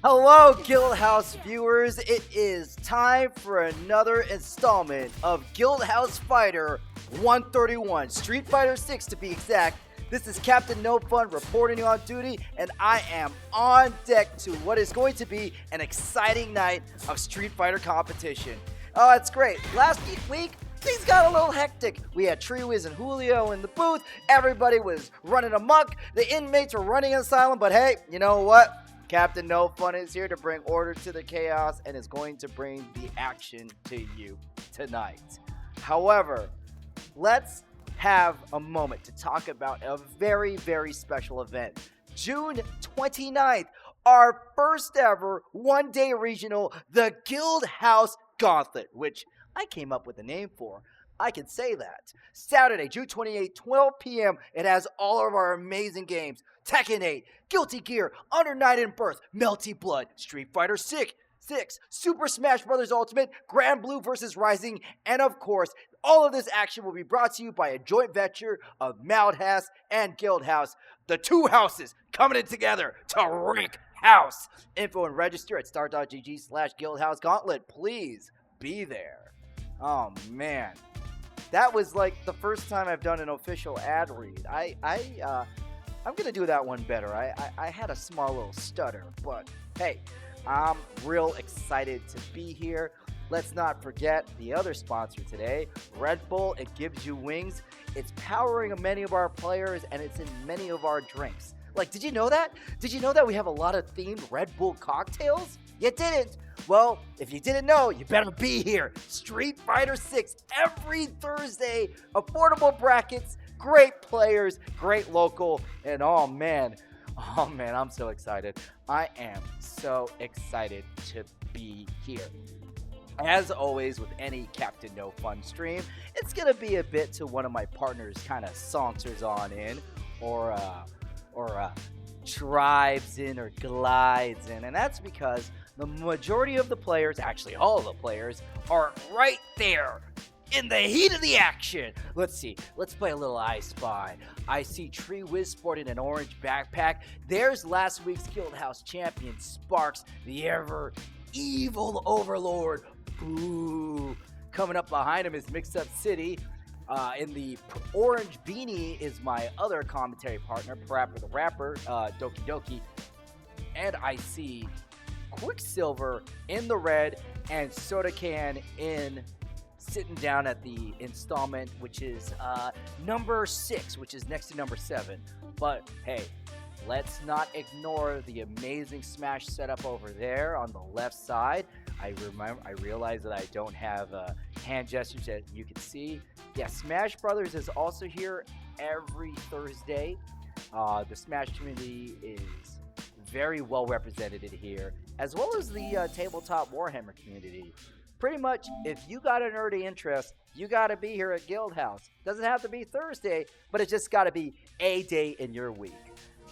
Hello, Guildhouse viewers. It is time for another installment of Guildhouse Fighter 131, Street Fighter 6 to be exact. This is Captain No Fun reporting on duty, and I am on deck to what is going to be an exciting night of Street Fighter competition. Oh, that's great. Last week, things got a little hectic. We had Treewiz and Julio in the booth. Everybody was running amok. The inmates were running asylum, but hey, you know what? Captain No Fun is here to bring order to the chaos and is going to bring the action to you tonight. However, let's have a moment to talk about a very, very special event. June 29th, our first ever one-day regional, the Guildhouse Gauntlet, which I came up with a name for. I can say that. Saturday, June 28th, 12 p.m., it has all of our amazing games. Tekken 8, Guilty Gear, Under Night in Birth, Melty Blood, Street Fighter 6, Super Smash Bros. Ultimate, Grand Blue vs. Rising, and of course, all of this action will be brought to you by a joint venture of Moundhouse and Guildhouse, the two houses coming in together to rank house. Info and register at star.gg/Guildhouse Gauntlet. Please be there. Oh man, that was like the first time I've done an official ad read. I'm going to do that one better. I had a small little stutter, but hey, I'm real excited to be here. Let's not forget the other sponsor today, Red Bull. It gives you wings. It's powering many of our players, and it's in many of our drinks. Like, did you know that? Did you know that we have a lot of themed Red Bull cocktails? You didn't? Well, if you didn't know, you better be here. Street Fighter 6 every Thursday. Affordable brackets. Great players, great local, and oh man, I'm so excited. I am so excited to be here. As always, with any Captain No Fun stream, it's going to be a bit to one of my partners kind of saunters on in, or drives in or glides in, and that's because the majority of the players, actually all of the players, are right there in the heat of the action. Let's see. Let's play a little I Spy. I see Treewiz sporting an orange backpack. There's last week's Guildhouse champion, Sparks, the ever evil overlord. Boo. Coming up behind him is Mix Up City. In the orange beanie is my other commentary partner, Parappa the Rapper, Doki Doki. And I see Quicksilver in the red and ITSodaCan in sitting down at the installment, which is number 6, which is next to number 7. But hey, let's not ignore the amazing Smash setup over there on the left side. I realize that I don't have hand gestures that you can see. Yeah, Smash Brothers is also here every Thursday. The Smash community is very well represented here, as well as the tabletop Warhammer community. Pretty much, if you got a nerdy interest, you got to be here at Guildhouse. Doesn't have to be Thursday, but it's just got to be a day in your week.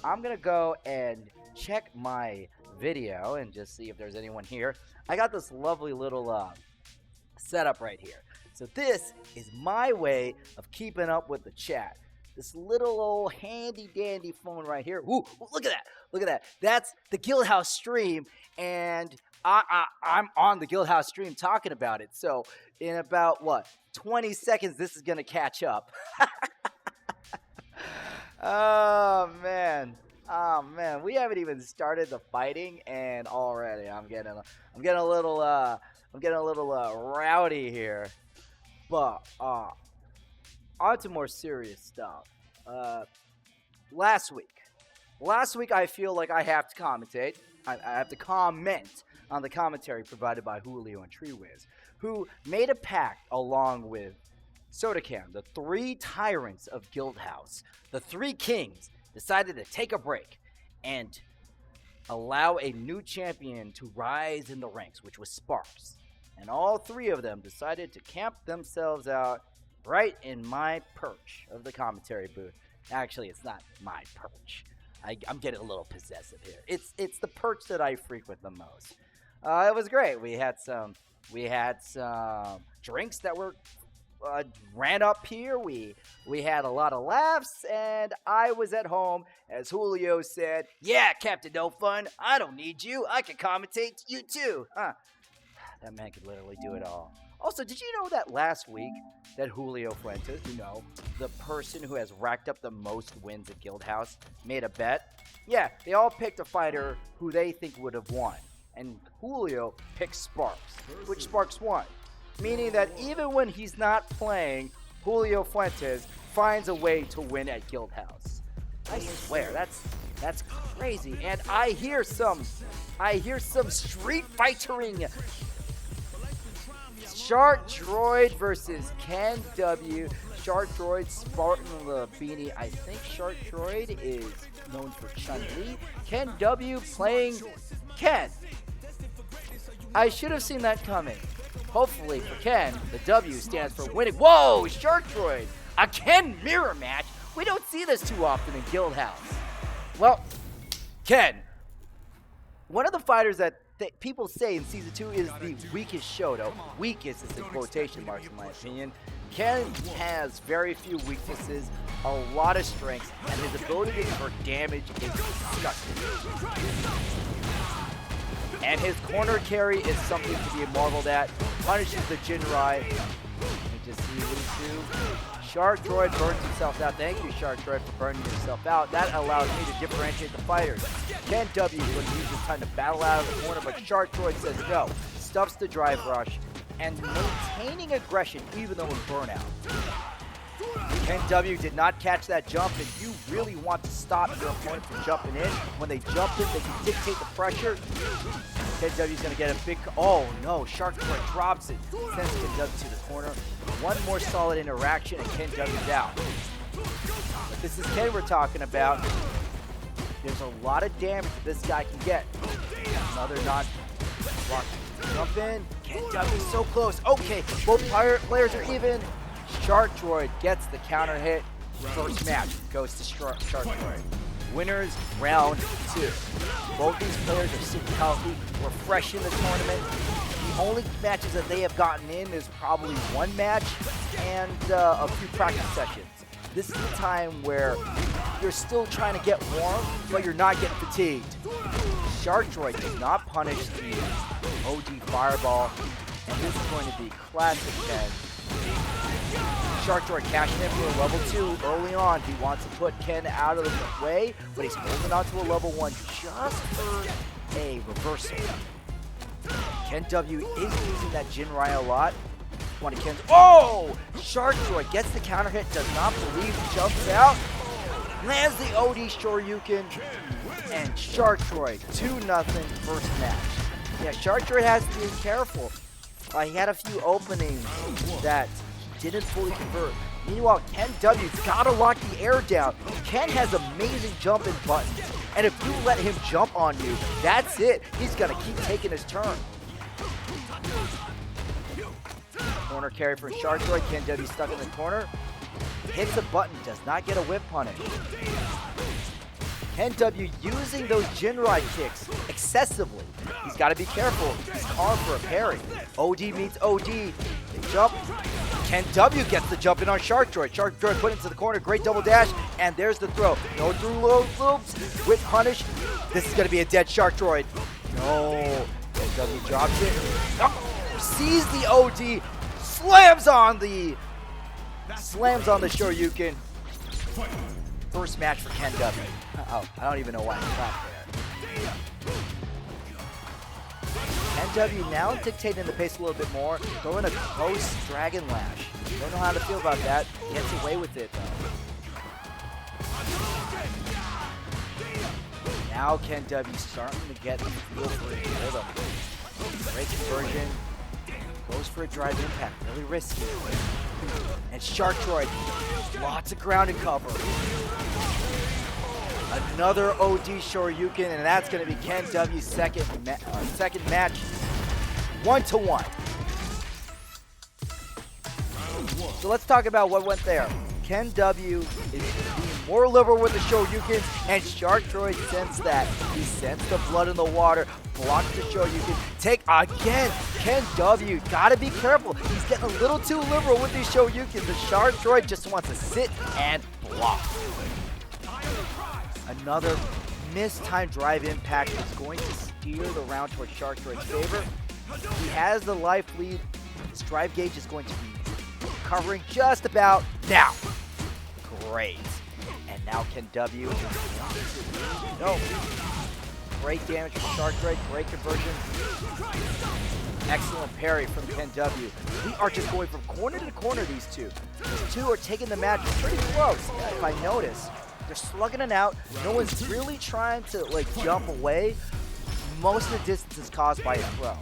I'm going to go and check my video and just see if there's anyone here. I got this lovely little setup right here. So this is my way of keeping up with the chat. This little old handy-dandy phone right here. Ooh, look at that. Look at that. That's the Guildhouse stream, and I'm on the Guildhouse stream talking about it. So in about, 20 seconds, this is going to catch up. Oh, man. We haven't even started the fighting, and already I'm getting a little rowdy here. But on to more serious stuff. Last week I feel like I have to commentate. I have to comment on the commentary provided by Julio and Treewiz, who made a pact along with ITSodaCan, the 3 tyrants of Guildhouse. The 3 kings decided to take a break and allow a new champion to rise in the ranks, which was Sparks. And all 3 of them decided to camp themselves out right in my perch of the commentary booth. Actually, it's not my perch. I'm getting a little possessive here. It's the perch that I frequent the most. It was great. We had some drinks that were ran up here. We had a lot of laughs, and I was at home as Julio said, "Yeah, Captain No Fun, I don't need you. I can commentate you too." Huh. That man could literally do it all. Also, did you know that last week that Julio Fuentes, the person who has racked up the most wins at Guildhouse, made a bet? Yeah, they all picked a fighter who they think would have won. And Julio picked Sparks, which Sparks won. Meaning that even when he's not playing, Julio Fuentes finds a way to win at Guildhouse. I swear, that's crazy. And I hear some street fightering. Shark Droid versus Ken W. Shark Droid, Spartan Labini. I think Shark Droid is known for Chun-Li. Ken W playing Ken. I should have seen that coming. Hopefully for Ken, the W stands for winning. Whoa, Shark Droid! A Ken mirror match? We don't see this too often in Guildhouse. Well, Ken, one of the fighters that people say in Season 2 is the weakest Shoto. Weakest is in quotation marks in my opinion. Ken has very few weaknesses, a lot of strengths, and his ability to convert damage is disgusting. And his corner carry is something to be marveled at. Punishes the Jinrai. Let me just see what he do. Shark Droid burns himself out. Thank you, Shark Droid, for burning yourself out. That allows me to differentiate the fighters. Ken W is going to use his time to battle out of the corner, but Shark Droid says no. Stuffs the drive rush and maintaining aggression even though in burnout. Ken W did not catch that jump, and you really want to stop your opponent from jumping in. When they jump in, they can dictate the pressure. Ken W is going to get a big... Oh, no. Shark Droid drops it. Sends Ken W to the corner. One more solid interaction, and Ken W's out. But this is Ken we're talking about. There's a lot of damage this guy can get. Another non-block. Jump in. Ken W so close. Okay, both players are even. Shark Droid gets the counter hit. First match goes to Shark Droid. Winners round 2. Both these players are super healthy. We're fresh in the tournament. The only matches that they have gotten in is probably one match and a few practice sessions. This is the time where you're still trying to get warm, but you're not getting fatigued. Shark Droid did not punish the OD Fireball, and this is going to be classic Ken. Shark Droid cashing in for a level 2 early on. He wants to put Ken out of the way, but he's holding on to a level 1 just for a reversal. Ken W is using that Jinrai a lot. One of Ken's. Oh! Shark Droid gets the counter hit, does not believe, jumps out, lands the OD Shoryuken, and Shark Droid 2-0 first match. Yeah, Shark Droid has to be careful. He had a few openings that he didn't fully convert. Meanwhile, Ken W's gotta lock the air down. Ken has amazing jumping buttons, and if you let him jump on you, that's it. He's gonna keep taking his turn. Corner carry for Shark Droid. Ken W stuck in the corner. Hits a button, does not get a whip punish. Ken W using those Jinrai kicks excessively. He's got to be careful. He's calling for a parry. OD meets OD. They jump. Ken W gets the jump in on Shark Droid. Shark Droid put into the corner. Great double dash. And there's the throw. No through loops. Whip punish. This is going to be a dead Shark Droid. No. Ken W drops it. Oh, sees the OD. Slams on the Shoryuken. First match for Ken W. Oh, I don't even know why he got there. Ken W now dictating the pace a little bit more, throwing a close Dragon Lash. Don't know how to feel about that. He gets away with it though. Now Ken W starting to get the feel for his rhythm. Great conversion. Goes for a drive impact, really risky. And Shark Droid, lots of ground and cover. Another OD Shoryuken, and that's going to be Ken W's second match, 1-1. So let's talk about what went there. Ken W is being more liberal with the Shoryuken, and Shark Droid sensed that. He sensed the blood in the water, blocks the Shoryuken. Take again, Ken W. Gotta be careful. He's getting a little too liberal with these Shoryuken. The Shark Droid just wants to sit and block. Another mistimed drive impact is going to steer the round towards Shark Droid's favor. He has the life lead. His drive gauge is going to be covering just about now. Great. And now Ken W. No. Great damage from Shark Droid. Great conversion. Excellent parry from Ken W. We are just going from corner to corner, these two. These two are taking the match pretty close, if I notice. They're slugging it out. No one's really trying to, like, jump away. Most of the distance is caused by a throw.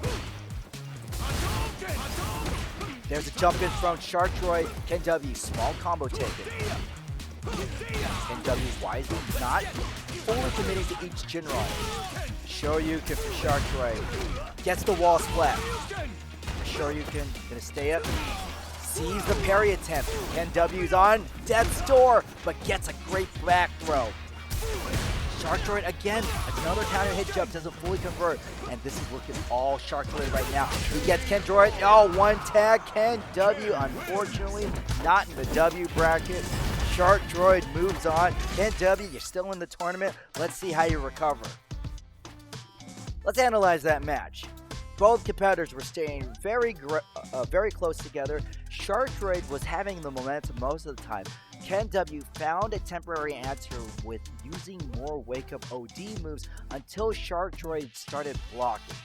There's a jump in from Shark Droid. Ken W. Small combo taken. Ken W. wisely not fully committing to each Jinrai. Shoryuken for Shark Droid. Gets the wall splat. Shoryuken gonna stay up. Sees the parry attempt. Ken W's on death's door, but gets a great back throw. Shark Droid again, another counter hit jump, doesn't fully convert. And this is looking all Shark Droid right now. He gets Ken Droid. Oh, one tag. Ken W, unfortunately, not in the W bracket. Shark Droid moves on. Ken W, you're still in the tournament. Let's see how you recover. Let's analyze that match. Both competitors were staying very close together. Shark Droid was having the momentum most of the time. Ken W found a temporary answer with using more wake-up OD moves until Shark Droid started blocking.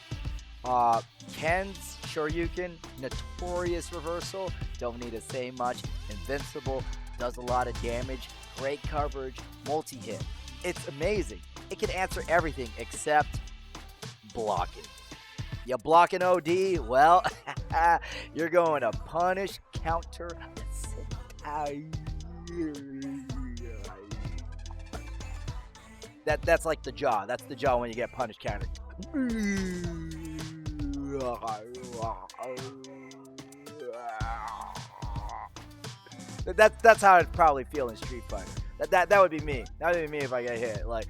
Ken's Shoryuken, notorious reversal, don't need to say much, invincible, does a lot of damage, great coverage, multi-hit. It's amazing. It can answer everything except blocking. You block an OD, well, you're going to punish, counter, that's like the jaw. That's the jaw when you get punished counter. That's how I'd probably feel in Street Fighter. That would be me. That would be me if I get hit. Like,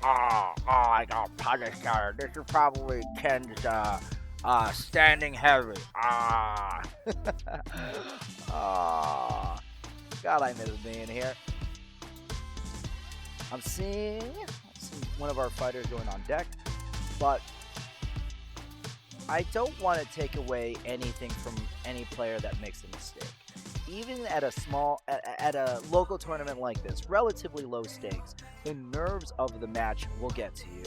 I got punished counter. This is probably Ken's standing heavy. God, I miss being here. I'm seeing one of our fighters going on deck, but I don't want to take away anything from any player that makes a mistake. Even at a local tournament like this, relatively low stakes, the nerves of the match will get to you.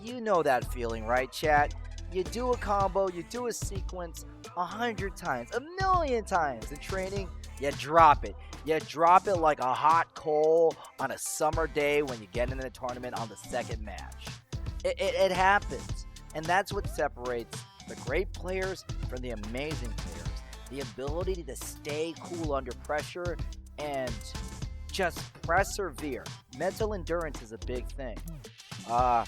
You know that feeling, right, chat? You do a combo, you do a sequence 100 times, 1,000,000 times in training, you drop it. You drop it like a hot coal on a summer day when you get into the tournament on the second match. It happens. And that's what separates the great players from the amazing players. The ability to stay cool under pressure and just persevere. Mental endurance is a big thing. I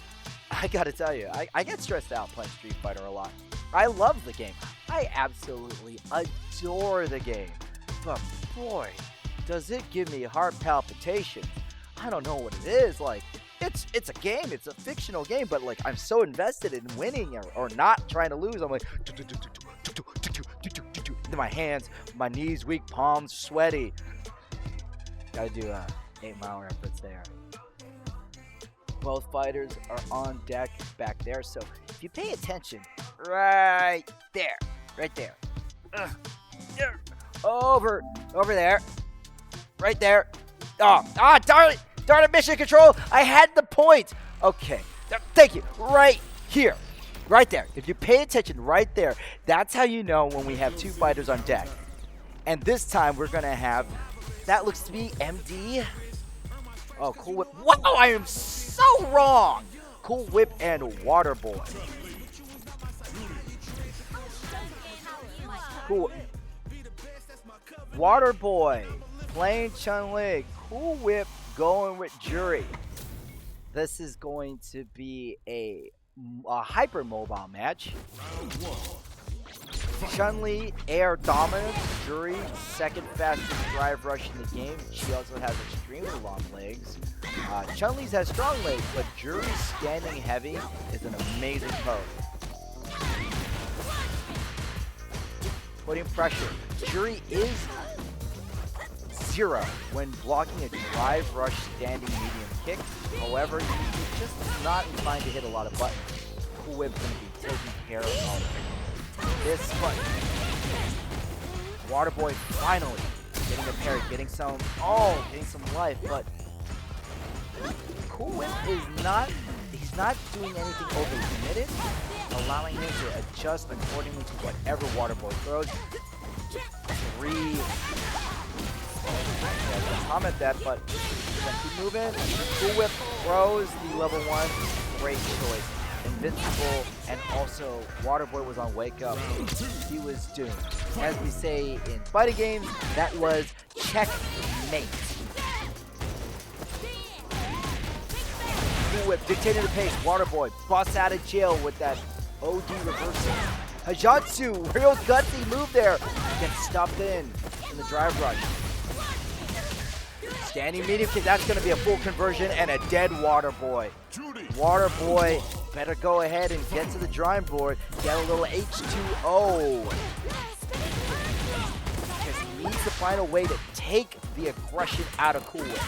gotta tell you, I get stressed out playing Street Fighter a lot. I love the game. I absolutely adore the game. But boy, does it give me heart palpitations. I don't know what it is. Like, it's a game. It's a fictional game. But, like, I'm so invested in winning or not trying to lose. I'm like, my hands, my knees weak, palms sweaty. Gotta do 8 Mile reference there. Both fighters are on deck back there. So if you pay attention, right there, over there, right there. Darn it, mission control. I had the point. Okay, thank you. Right here, right there. If you pay attention right there, that's how you know when we have two fighters on deck. And this time we're gonna have, that looks to be MD. Oh, Cool Whip. Wow, I am so wrong. Cool Whip and Water Boy. Cool. Water Boy playing Chun-Li. Cool Whip going with Jury. This is going to be a hyper mobile match. Chun-Li, air dominant. Juri, second fastest drive rush in the game. She also has extremely long legs. Chun-Li's has strong legs, but Juri's standing heavy is an amazing pose. Putting pressure. Juri is 0 when blocking a drive rush standing medium kick. However, he's just not inclined to hit a lot of buttons. Cool Whip's going to be taking care of all of it. This one. Waterboy finally getting a parry, getting some life, but Cool Whip is not, he's not doing anything overly committed, allowing him to adjust accordingly to whatever Waterboy throws. 3. Yeah, comment that, but keep moving. Cool Whip throws the level 1. Great choice. Invincible, and also Waterboy was on Wake Up. He was doomed. As we say in fighting games, that was checkmate. Cool Whip dictating the pace. Waterboy busts out of jail with that OD reversal. Hajatsu, real gutsy move there. Gets stopped in the drive rush. Standing medium kick, that's going to be a full conversion and a dead Waterboy. Waterboy better go ahead and get to the drawing board. Get a little H2O. Because he needs to find a way to take the aggression out of Cool Whip.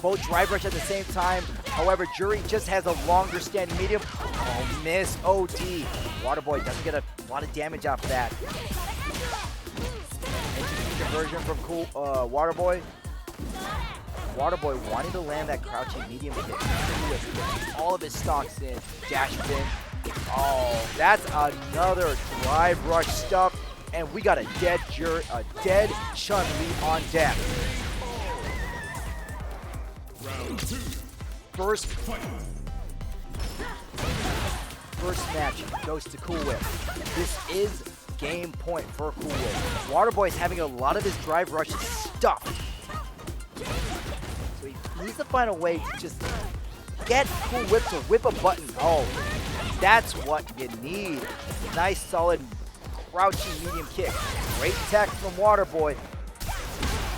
Both drive rush at the same time. However, Juri just has a longer standing medium. Oh, miss OD. Waterboy doesn't get a lot of damage off that. Interesting conversion from Waterboy. Waterboy wanting to land that crouching medium kick. All of his stocks in. Dash spin. Oh, that's another drive rush stuff. And we got a dead Chun-Li on deck. Round 2. First match goes to Cool Whip. This is game point for Cool Whip. Waterboy is having a lot of his drive rushes stuffed. So he needs to find a way to just get Cool Whip to whip a button. Oh, that's what you need. Nice, solid, crouching medium kick. Great tech from Waterboy.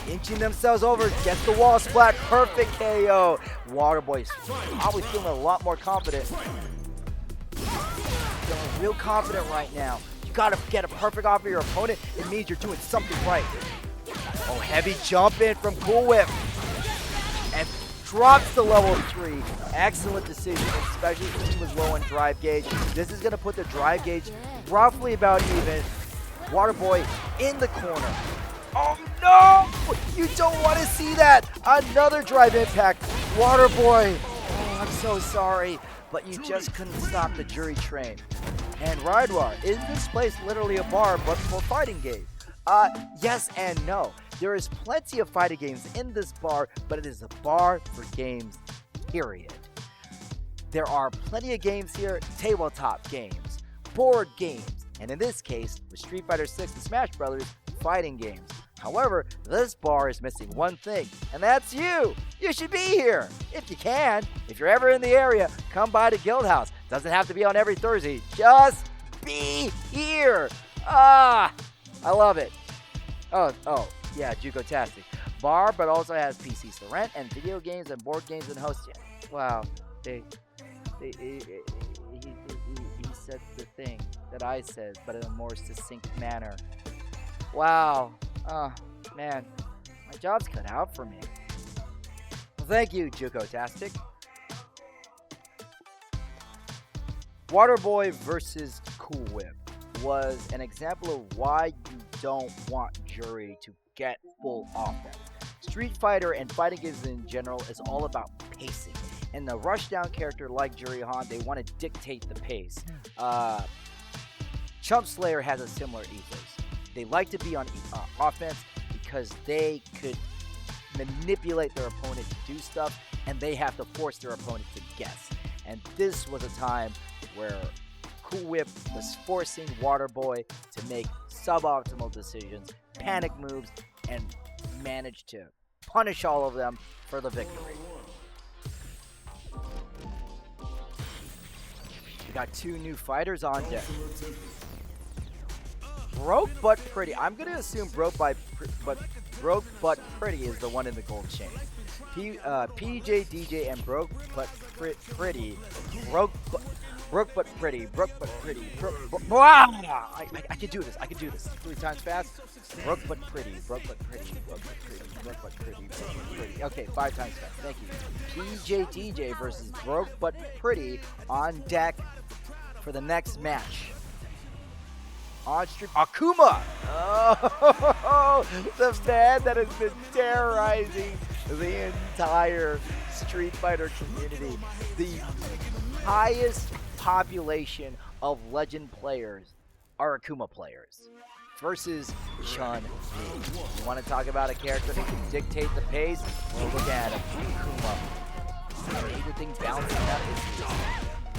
Inching themselves over, gets the wall splat, perfect KO. Waterboy's probably feeling a lot more confident. Feeling real confident right now. You gotta get a perfect off of your opponent. It means you're doing something right. Oh, heavy jump in from Cool Whip. And drops to level 3. Excellent decision, especially since he was low on drive gauge. This is gonna put the drive gauge roughly about even. Waterboy in the corner. Oh no! You don't want to see that! Another drive impact. Waterboy. Oh, I'm so sorry. But you just couldn't stop the Juri train. And Raidwar, is this place literally a bar but for fighting games? Yes and no. There is plenty of fighting games in this bar, but it is a bar for games, period. There are plenty of games here, tabletop games, board games, and in this case, with Street Fighter 6 and Smash Brothers, fighting games. However, this bar is missing one thing, and that's you. You should be here, if you can. If you're ever in the area, come by to Guildhouse. Doesn't have to be on every Thursday. Just be here. I love it. Oh, yeah, Jugo-tastic. Bar, but also has PCs to rent and video games and board games and hosts. Wow, he said the thing that I said, but in a more succinct manner. Wow. Oh, man. My job's cut out for me. Well, thank you, Jugo-tastic. Waterboy versus Cool Whip was an example of why you don't want Juri to get full offense. Street Fighter and fighting games in general is all about pacing. And the rushdown character like Juri Han, they want to dictate the pace. Chumpslayer has a similar ethos. They like to be on offense because they could manipulate their opponent to do stuff, and they have to force their opponent to guess. And this was a time where Cool Whip was forcing Waterboy to make suboptimal decisions, panic moves, and managed to punish all of them for the victory. We got 2 new fighters on deck. Broke but Pretty. I'm gonna assume Broke but Pretty is the one in the gold chain. PJ DJ and Broke but Pretty. Broke but Pretty. Wow! I can do this. I can do this. 3 times fast. Broke but Pretty. Broke but Pretty. Broke but Pretty. Broke but Pretty. Broke but Pretty. Okay, 5 times fast. Thank you. PJ DJ versus Broke but Pretty on deck for the next match. On stream, Akuma! Oh, the man that has been terrorizing the entire Street Fighter community. The highest population of legend players are Akuma players versus Chun-Li. You want to talk about a character who can dictate the pace? Well, look at him, Akuma. The major thing balancing out is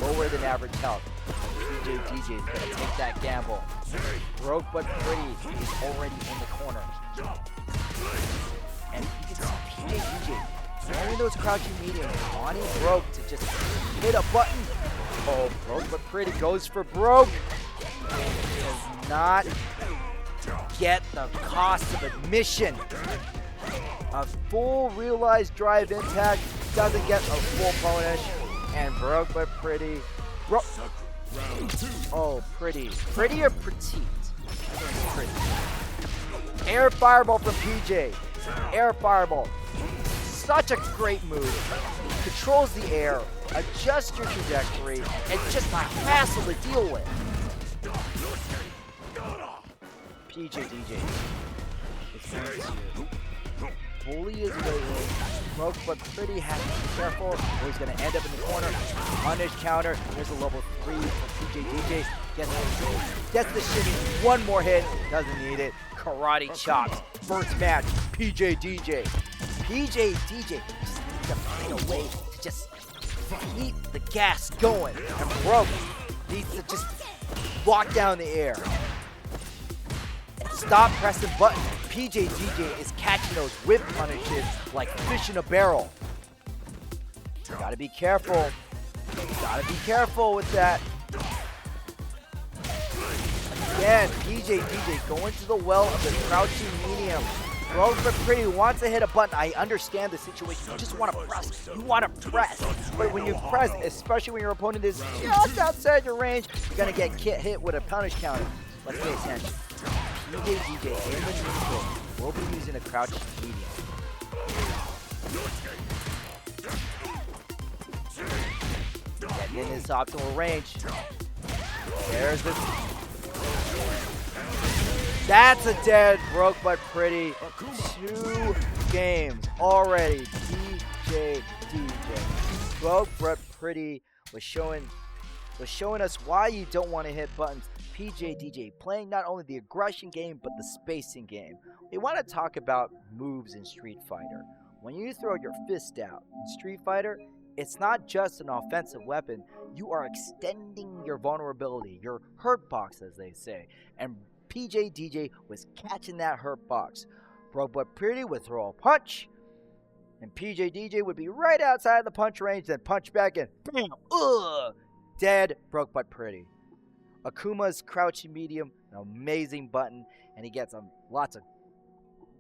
lower than average health. PJ DJ is going to take that gamble. Broke but Pretty is already in the corner. And you can see PJ DJ throwing those crouching mediums, wanting Broke to just hit a button. Oh, Broke but Pretty goes for Broke. Does not get the cost of admission. A full realized drive impact doesn't get a full punish. And Broke but Pretty. Oh, Pretty. Pretty or Petite? I think it's Pretty. Air Fireball from PJ. Air Fireball. Such a great move. Controls the air, adjusts your trajectory, and just a hassle to deal with. PJ DJ is going to bully his way in. Broke but Pretty has to be careful, or he's going to end up in the corner. Punish counter. There's a level 3 for PJ DJ. Gets the shimmy. One more hit. Doesn't need it. Karate chops. First match. PJ DJ. PJ DJ just needs to find a way to just keep the gas going. And Broke needs to just walk down the air. Stop pressing buttons. PJ DJ is catching those whip punishes like fish in a barrel. You gotta be careful. Gotta be careful with that. Again, PJ DJ going to the well of the crouching medium. Broke but Pretty wants to hit a button. I understand the situation. You just want to press. You want to press. But when you press, especially when your opponent is just outside your range, you're going to get hit with a punish counter. Let's pay attention. PJ DJ in the neutral will be using a crouching medium. Getting in his optimal range. There's the... That's a dead Broke but Pretty. 2 games already. PJ DJ. Broke but Pretty was showing us why you don't want to hit buttons. PJ DJ playing not only the aggression game but the spacing game. We want to talk about moves in Street Fighter. When you throw your fist out in Street Fighter, it's not just an offensive weapon. You are extending your vulnerability, your hurt box, as they say. And PJ DJ was catching that hurt box. Broke but Pretty would throw a punch, and PJ DJ would be right outside the punch range, then punch back in. Bam! Ugh! Dead Broke but Pretty. Akuma's crouching medium, an amazing button, and he gets lots of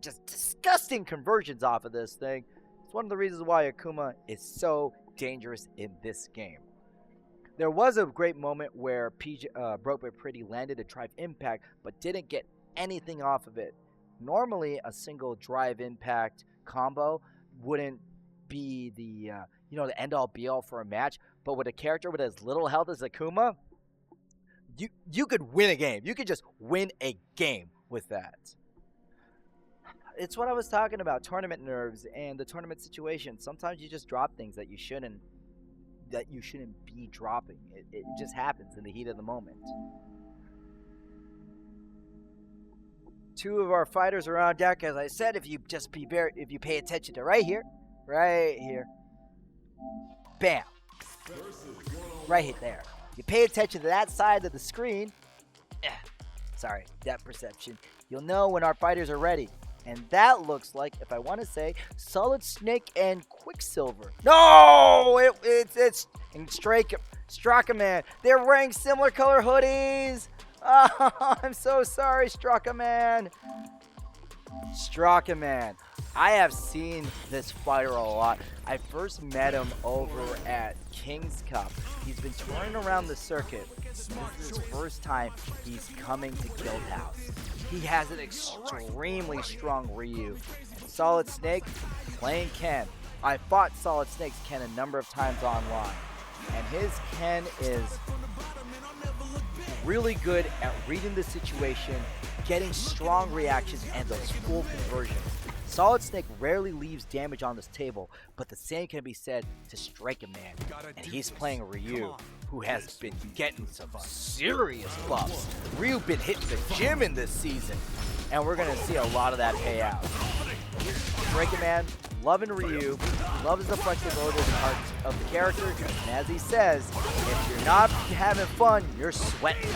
just disgusting conversions off of this thing. It's one of the reasons why Akuma is so dangerous in this game. There was a great moment where Broke but Pretty landed a drive impact, but didn't get anything off of it. Normally, a single drive impact combo wouldn't be the the end all be all for a match. But with a character with as little health as Akuma, you could win a game. You could just win a game with that. It's what I was talking about, tournament nerves and the tournament situation. Sometimes you just drop things that you shouldn't be dropping. It just happens in the heat of the moment. 2 of our fighters are on deck, as I said. If you pay attention to right here, bam, right there. You pay attention to that side of the screen. Sorry, depth perception. You'll know when our fighters are ready. And that looks like, if I want to say, Solid Snake and Quicksilver. No! It's StrakaMan, they're wearing similar color hoodies. Oh, I'm so sorry, StrakaMan. StrakaMan, I have seen this fighter a lot. I first met him over at King's Cup. He's been touring around the circuit. This is his first time he's coming to Guildhouse. He has an extremely strong Ryu. And Solid Snake playing Ken. I fought Solid Snake's Ken a number of times online. And his Ken is really good at reading the situation, getting strong reactions, and those full conversions. Solid Snake rarely leaves damage on this table, but the same can be said to StrakaMan, and he's playing Ryu, who has been getting some serious buffs. Ryu been hitting the gym in this season, and we're gonna see a lot of that pay out. StrakaMan, loving Ryu, loves the flexibility of the character, and as he says, if you're not having fun, you're sweating.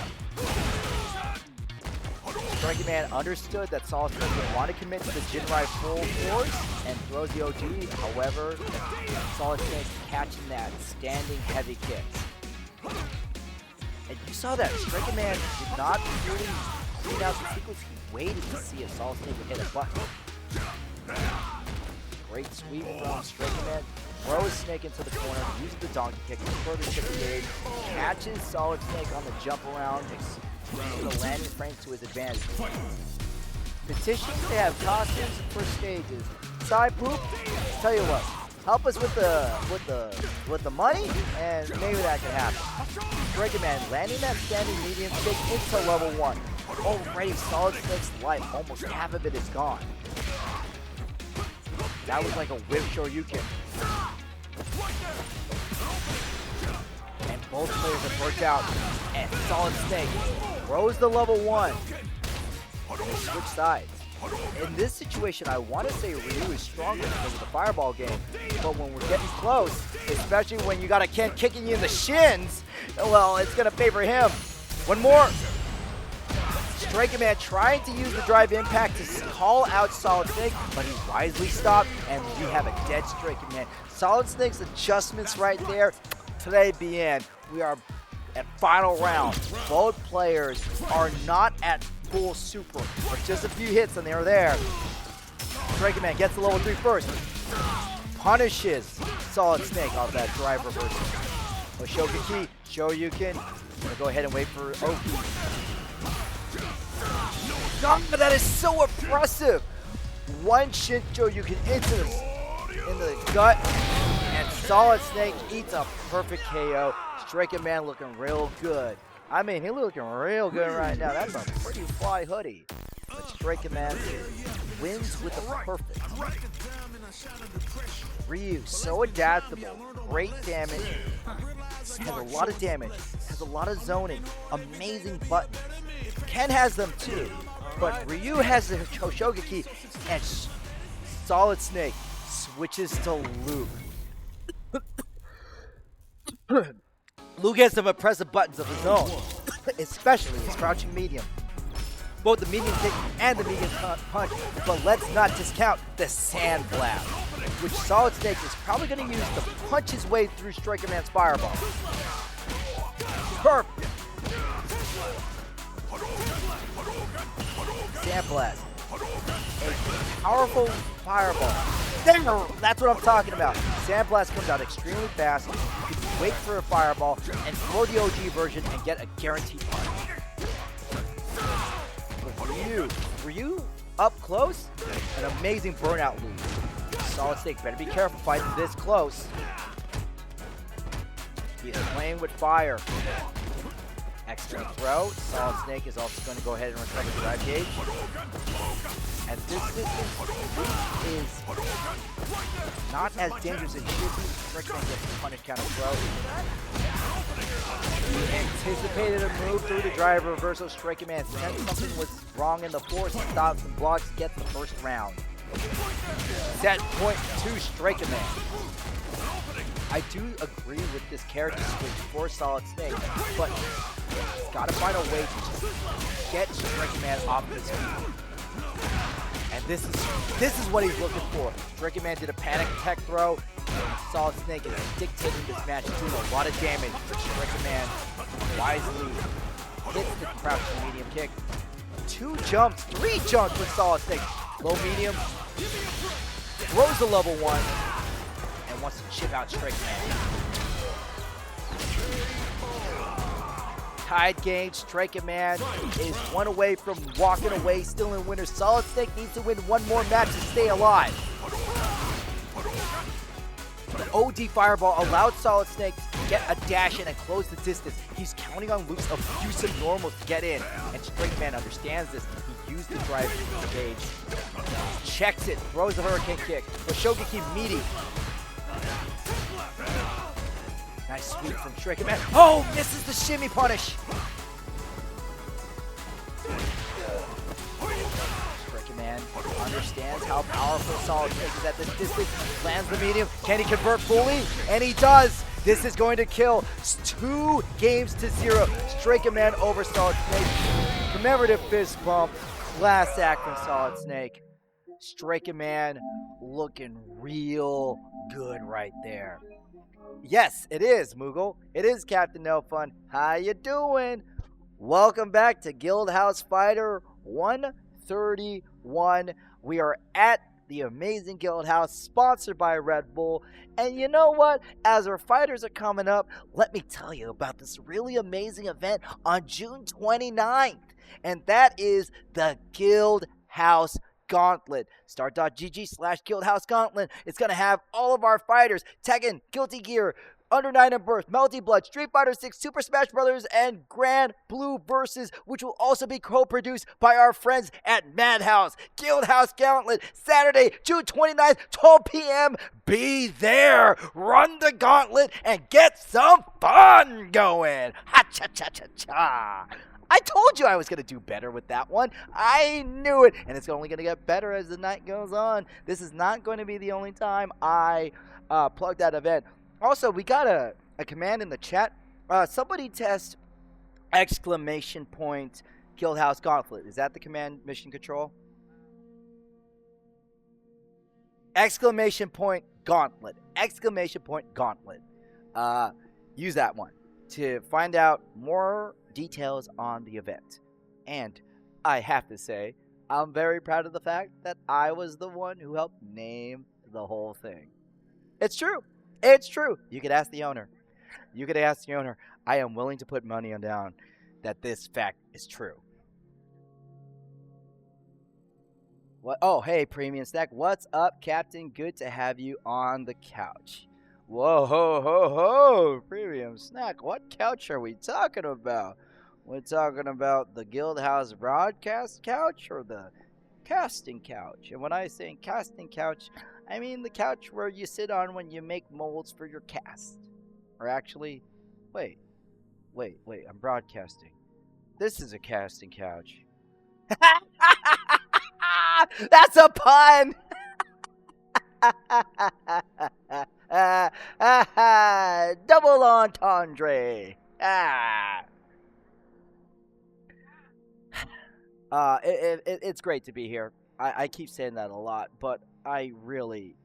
StrakaMan understood that Solid Snake didn't want to commit to the Jinrai full force and throws the OG. However, Solid Snake's catching that standing heavy kicks. And you saw that StrakaMan did not really clean out the sequence. He waited to see if Solid Snake would hit a button. Great sweep from StrakaMan. Throws Snake into the corner, uses the donkey kick to further chip the gauge, catches Solid Snake on the jump around, using the landing frames to his advantage. Petitions, they have costumes for stages. Side poop, tell you what, help us with the money, and maybe that can happen. StrakaMan landing that standing medium kick into level 1. Already Solid Snake's life, almost half of it is gone. That was like a whip shoryuken. And both players have worked out, and Solid Snake throws the level 1. And they switch sides. In this situation, I want to say Ryu is stronger because of the fireball game, but when we're getting close, especially when you got a Ken kicking you in the shins, well, it's going to favor him. One more. StrakaMan trying to use the drive impact to call out Solid Snake, but he wisely stopped, and we have a dead StrakaMan. Solid Snake's adjustments right there. Today, BN, we are at final round. Both players are not at full super, but just a few hits and they're there. StrakaMan gets the level 3 first. Punishes Solid Snake off that drive reversal. Oshogaki, Shoryuken. Gonna go ahead and wait for Oki. God, that is so impressive. One Shin Shoryuken in the gut, and Solid Snake eats a perfect KO. StrakaMan looking real good. I mean, he's looking real good right now. That's a pretty fly hoodie. But StrakaMan wins with the perfect. Ryu, so adaptable. Great damage. Has a lot of damage. Has a lot of zoning. Amazing buttons. Ken has them too. But Ryu has the Hoshogaki, and Solid Snake switches to Luke. Luke has some impressive buttons of his own, especially his crouching medium. Both the medium kick and the medium punch, but let's not discount the sandblast, which Solid Snake is probably going to use to punch his way through StrakaMan's fireball. Perfect. Sandblast. A powerful fireball. There, that's what I'm talking about. Sandblast comes out extremely fast. You can wait for a fireball and throw the OG version and get a guaranteed punch. Ryu up close, an amazing burnout loop. Solid Snake better be careful fighting this close. He's playing with fire. Excellent throw. Solid Snake is also going to go ahead and recover the drive gauge. And this is not as dangerous as it should be. StrakaMan gets the punish counter throw. He anticipated a move through the drive reversal. StrakaMan sensed something was wrong in the force, stops and blocks, gets the first round. Set point to StrakaMan. I do agree with this character switch for Solid Snake, but he's got to find a way to get StrakaMan off his feet. And this is what he's looking for. StrakaMan did a panic attack throw. Solid Snake is dictating this match, doing a lot of damage. Striker Man wisely hits the crouching medium kick. 2 jumps, 3 jumps for Solid Snake. Low medium, throws the level 1, and wants to chip out Striker Man. Tied game, Striker Man is 1 away from walking away, still in winner. Solid Snake needs to win 1 more match to stay alive. The OD Fireball allowed Solid Snake to get a dash in and close the distance. He's counting on Luke's abusive normals to get in, and Striker Man understands this. He used the drive engage, checks it, throws the Hurricane Kick. The Shogeki meaty. Nice sweep from Striker Man. Oh, misses the shimmy punish. Striker Man understands how powerful Solid Snake is at this distance. Lands the medium. Can he convert fully? And he does. This is going to kill. 2 games to 0. Striker Man over Solid Snake. Commemorative fist bump. Class act from Solid Snake. Striker Man looking real good right there. Yes, it is, Moogle. It is Captain No Fun. How you doing? Welcome back to Guildhouse Fighter 131. We are at the amazing Guildhouse, sponsored by Red Bull. And you know what? As our fighters are coming up, let me tell you about this really amazing event on June 29th. And that is the Guildhouse Gauntlet. Start.gg/Guildhouse Gauntlet. It's going to have all of our fighters, Tekken, Guilty Gear, Under 9 and Birth, Melty Blood, Street Fighter 6, Super Smash Brothers, and Grand Blue Versus, which will also be co-produced by our friends at Madhouse. Guildhouse Gauntlet, Saturday, June 29th, 12 p.m. Be there. Run the gauntlet and get some fun going. Ha-cha-cha-cha-cha. I told you I was going to do better with that one. I knew it. And it's only going to get better as the night goes on. This is not going to be the only time I plug that event. Also, we got a command in the chat. Somebody test ! Guildhouse Gauntlet. Is that the command, Mission Control? ! Gauntlet. ! Gauntlet. Use that one to find out more details on the event. And I have to say, I'm very proud of the fact that I was the one who helped name the whole thing. It's true. It's true. You could ask the owner. I am willing to put money on down that this fact is true. What? Oh, hey, Premium Stack. What's up, Captain? Good to have you on the couch. Whoa, ho, ho, ho. Premium Snack. What couch are we talking about? We're talking about the Guildhouse broadcast couch or the casting couch? And when I say casting couch, I mean the couch where you sit on when you make molds for your cast. Or actually, wait, I'm broadcasting. This is a casting couch. That's a pun! Double entendre. It's great to be here. I keep saying that a lot, but I really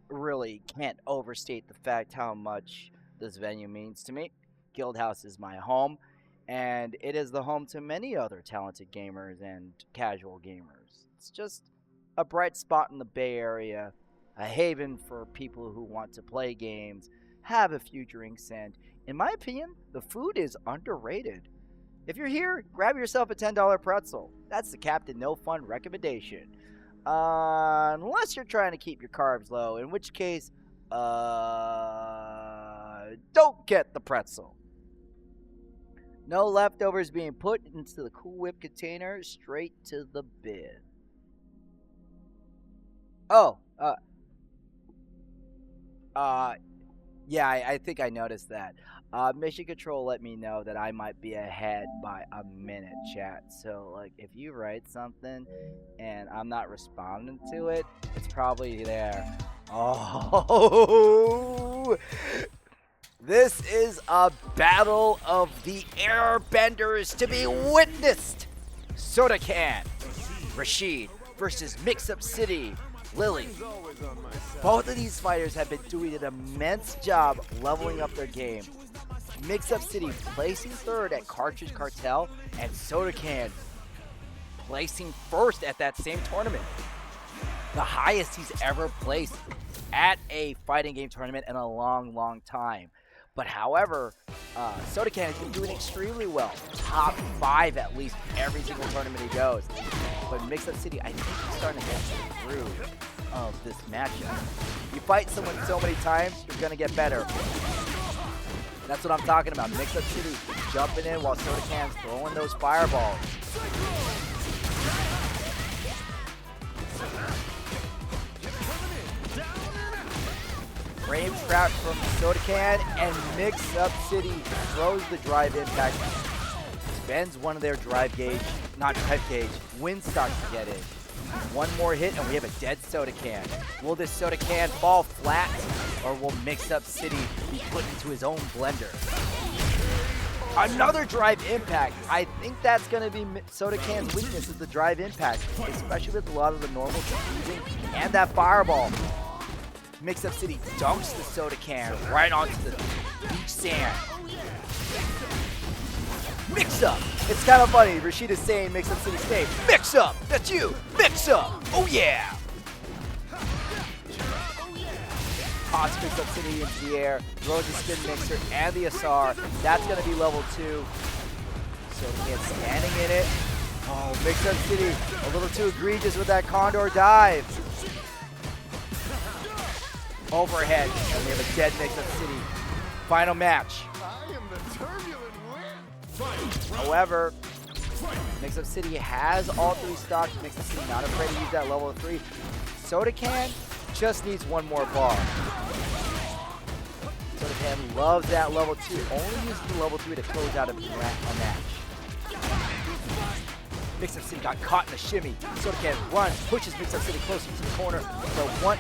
can't overstate the fact how much this venue means to me. Guildhouse is my home, and it is the home to many other talented gamers and casual gamers. It's just a bright spot in the Bay Area, a haven for people who want to play games, have a few drinks, and, in my opinion, the food is underrated. If you're here, grab yourself a $10 pretzel. That's the Captain No Fun recommendation. Unless you're trying to keep your carbs low, in which case, don't get the pretzel. No leftovers being put into the Cool Whip container, straight to the bin. Oh, yeah, I think I noticed that. Mission Control let me know that I might be ahead by a minute, chat. So, like, if you write something and I'm not responding to it, it's probably there. Oh, this is a battle of the airbenders to be witnessed. ITSodaCan, Rashid versus Mix Up City. Lily. Both of these fighters have been doing an immense job leveling up their game. Mix-Up City placing third at Cartridge Cartel, and SodaCan placing first at that same tournament. The highest he's ever placed at a fighting game tournament in a long, long time. But however, SodaCan has been doing extremely well. Top 5 at least every single tournament he goes. But Mix-Up City, I think he's starting to get through of this matchup. You fight someone so many times, you're going to get better. That's what I'm talking about. Mix-Up City jumping in while SodaCan's throwing those fireballs. Frame trap from SodaCan, and Mix-Up City throws the drive impact. Spends one of their drive gauge, not drive gauge, wind stock to get in. One more hit and we have a dead SodaCan. Will this SodaCan fall flat, or will Mix-Up City be put into his own blender? Another drive impact. I think that's going to be SodaCan's weakness, is the drive impact, especially with a lot of the normal using and that fireball. Mix-Up City dunks the SodaCan right onto the beach sand. Mix-Up! It's kind of funny. Rashid is saying Mix-Up City's name. Mix-Up! That's you! Mix-Up! Oh yeah! Toss Mix-Up City into the air, throws the spin mixer and the SR. That's going to be level 2. SodaCan standing in it. Oh, Mix-Up City a little too egregious with that Condor dive. Overhead, and we have a dead Mix-Up City. Final match. However, Mix-Up City has all 3 stocks. Mix-Up City not afraid to use that level 3. SodaCan just needs one more bar. SodaCan loves that level 2. Only uses the level 3 to close out a match. Mix-Up City got caught in the shimmy. SodaCan runs, pushes Mix-Up City closer to the corner. So one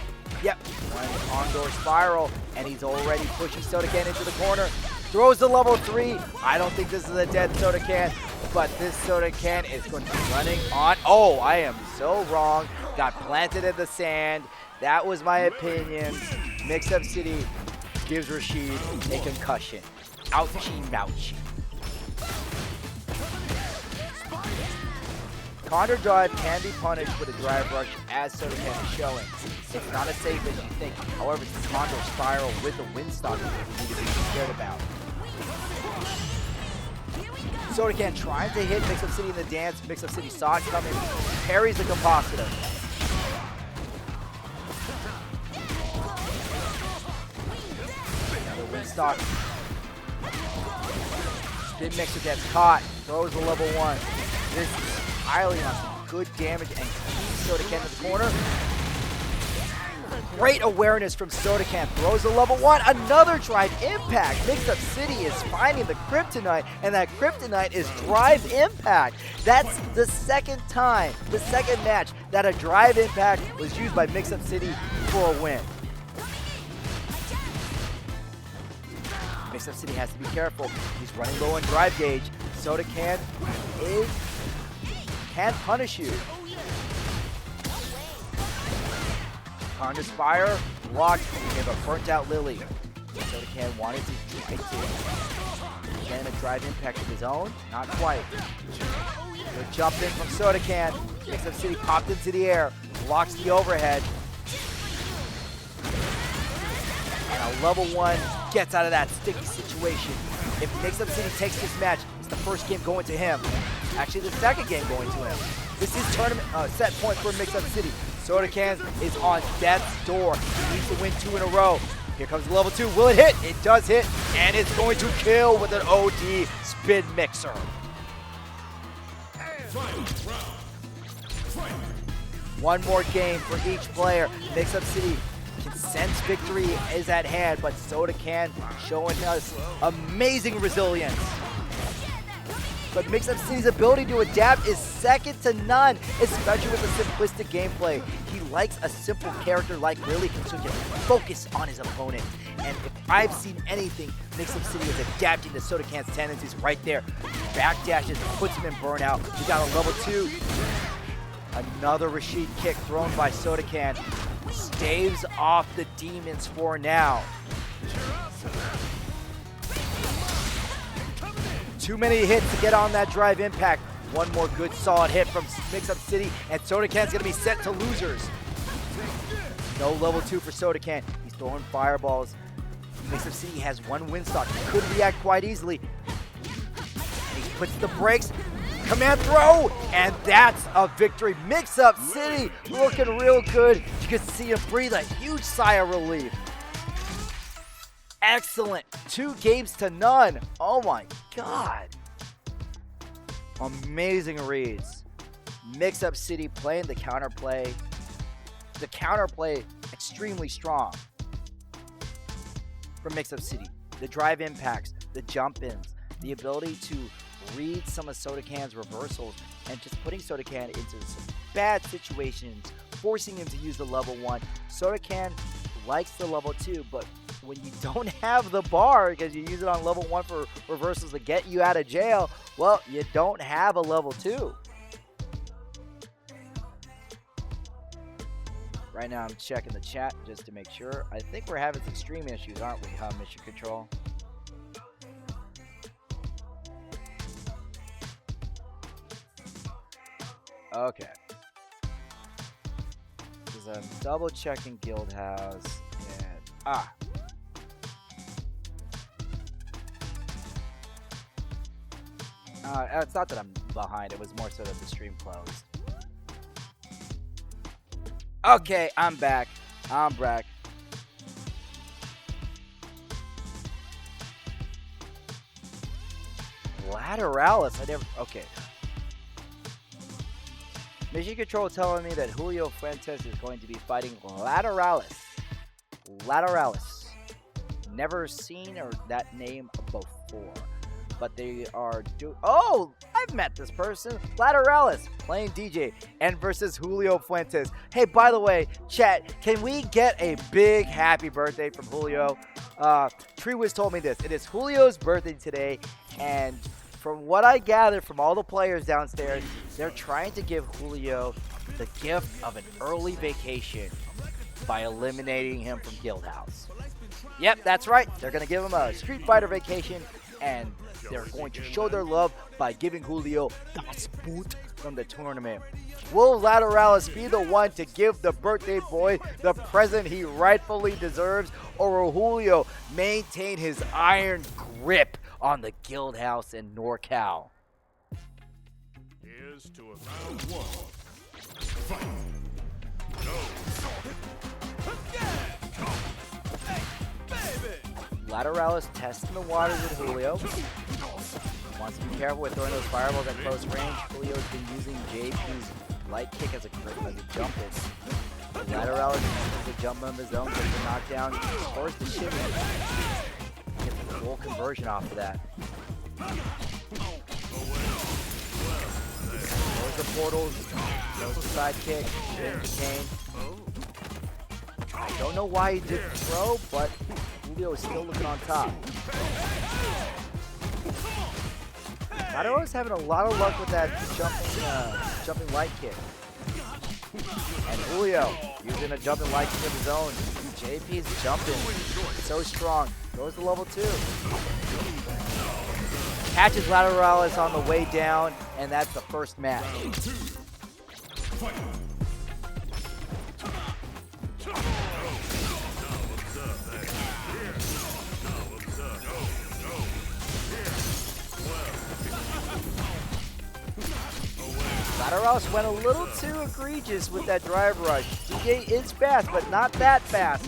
Condor spiral, and he's already pushing SodaCan into the corner. Throws the level 3. I don't think this is a dead SodaCan, but this SodaCan is going to be running on. Oh, I am so wrong. Got planted in the sand. That was my opinion. Mix-Up City gives Rashid a concussion. Ouchie mouchie. Condor drive can be punished with a drive rush, as SodaCan is showing. It's not as safe as you think. However, it's a Condor spiral with the wind stock that you need to be scared about. SodaCan trying to hit Mix-Up City in the dance. Mix-Up City saw it coming, parries the compositor. Another wind stock. Spin mixer gets caught, throws the level 1. This is piling on some good damage and keeps SodaCan in the corner. Great awareness from SodaCan, throws the level 1, another drive impact. Mix-Up City is finding the kryptonite, and that kryptonite is drive impact. That's the second time, the second match, that a drive impact was used by Mix-Up City for a win. Mix-Up City has to be careful. He's running low on drive gauge. SodaCan can punish you. Condor Spire, blocked. We have a burnt out Lily. SodaCan wanted to keep it to again a drive impact of his own. Not quite. Good jump in from SodaCan. Mix-Up City popped into the air, blocks the overhead. And a level 1 gets out of that sticky situation. If Mix-Up City takes this match, it's the first game going to him. Actually, the second game going to him. This is tournament set point for Mix-Up City. SodaCan is on death's door. He needs to win 2 in a row. Here comes level 2. Will it hit? It does hit, and it's going to kill with an OD spin mixer. One more game for each player. Mix-Up City can sense victory is at hand, but SodaCan showing us amazing resilience. But Mix-Up City's ability to adapt is second to none, especially with the simplistic gameplay. He likes a simple character like Lily, so he can focus on his opponent. And if I've seen anything, Mix-Up City is adapting to SodaCan's tendencies right there. Backdashes, puts him in burnout. We got a level 2. Another Rashid kick thrown by SodaCan. Staves off the demons for now. Too many hits to get on that drive impact. One more good solid hit from Mix-Up City, and SodaCan's gonna be sent to losers. No level 2 for SodaCan. He's throwing fireballs. Mix-Up City has one win stock. He could react quite easily. And he puts the brakes. Command throw, and that's a victory. Mix-Up City looking real good. You can see him breathe a huge sigh of relief. Excellent. 2 games to none. Oh my God. Amazing reads. Mix-Up City playing the counterplay. The counterplay extremely strong from Mix-Up City. The drive impacts, the jump ins, the ability to read some of SodaCan's reversals and just putting SodaCan into some bad situations, forcing him to use the level 1. SodaCan likes the level 2, but when you don't have the bar because you use it on level 1 for reversals to get you out of jail, well, you don't have a level 2. Right now I'm checking the chat just to make sure. I think we're having some stream issues, aren't we, Mission Control? Okay. Because I'm double checking Guildhouse and it's not that I'm behind, it was more so that the stream closed. Okay, I'm back. I'm back. Lateralis, okay. Mission Control telling me that Julio Fuentes is going to be fighting Lateralis. Lateralis. Never seen that name before. But they are oh, I've met this person. Lateralis playing DJ and versus Julio Fuentes. Hey, by the way, chat, can we get a big happy birthday from Julio? Treewiz told me this. It is Julio's birthday today, and from what I gathered from all the players downstairs, they're trying to give Julio the gift of an early vacation by eliminating him from Guildhouse. Yep, that's right. They're going to give him a Street Fighter vacation, and they're going to show their love by giving Julio Das Boot from the tournament. Will Lateralis be the one to give the birthday boy the present he rightfully deserves, or will Julio maintain his iron grip on the Guildhouse in NorCal? Here's to a round 1. Fight. Lateralis testing the waters with Julio. Wants to be careful with throwing those fireballs at close range. Julio's been using JP's light kick as a jump in. Lateralis uses the jump of his own, gets the knockdown, scores the shimmy. Gets the full conversion off of that. Throws the portals, throws the side kick, spins the cane. I don't know why he didn't throw, but Julio is still looking on top. Lateralis having a lot of luck with that jumping light kick. And Julio using a jumping light kick of his own. JP's jumping so strong. Goes to level 2. Catches Lateralis on the way down, and that's the first match. Lateralis went a little too egregious with that drive rush. DJ is fast, but not that fast.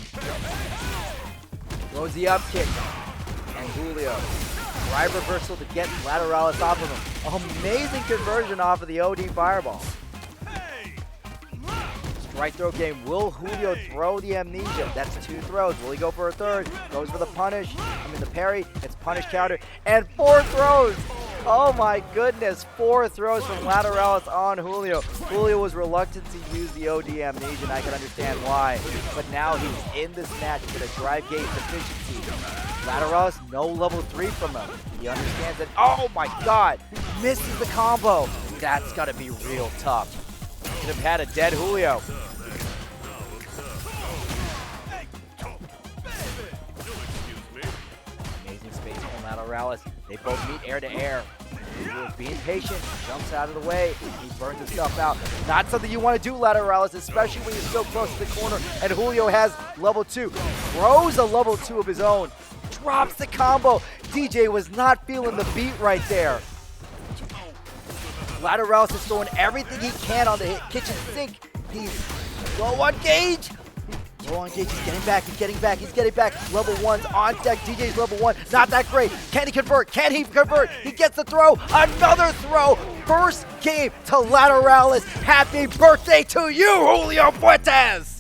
Throws the up kick. And Julio. Drive reversal to get Lateralis off of him. Amazing conversion off of the OD fireball. Strike throw game. Will Julio throw the amnesia? That's 2 throws. Will he go for a third? Goes for the punish. The parry. It's punish counter. And 4 throws. Oh my goodness, 4 throws from Lateralis on Julio. Julio was reluctant to use the OD amnesia, and I can understand why. But now he's in this match with a drive gate efficiency. Lateralis, no level 3 from him. He understands that, oh my god, misses the combo. That's gotta be real tough. Could have had a dead Julio. Amazing space from Laterales. They both meet air to air. Julio's being patient, jumps out of the way, he burns himself out. Not something you want to do, Laterales, especially when you're so close to the corner, and Julio has level 2. Throws a level 2 of his own, drops the combo. DJ was not feeling the beat right there. Laterales is throwing everything he can on the kitchen sink. He's low on gauge. Low on gauge, he's getting back, he's getting back, he's getting back. Level 1's on deck, DJ's level 1, not that great. Can he convert? Can he convert? He gets the throw, another throw. First game to Laterales. Happy birthday to you, Julio Fuentes!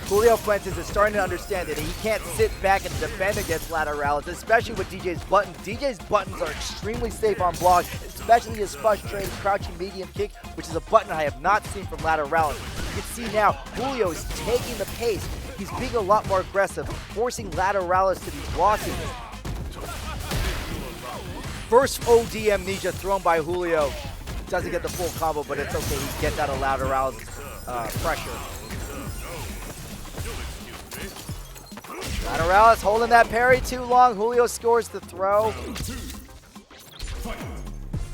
Julio Fuentes is starting to understand that he can't sit back and defend against Laterales, especially with DJ's buttons. DJ's buttons are extremely safe on block, especially his frustrated crouching medium kick, which is a button I have not seen from Laterales. You can see now, Julio is taking the pace. He's being a lot more aggressive, forcing Laterales to be blocking. First OD amnesia thrown by Julio. Doesn't get the full combo, but it's okay. He gets out of Laterales' pressure. Laterales holding that parry too long. Julio scores the throw.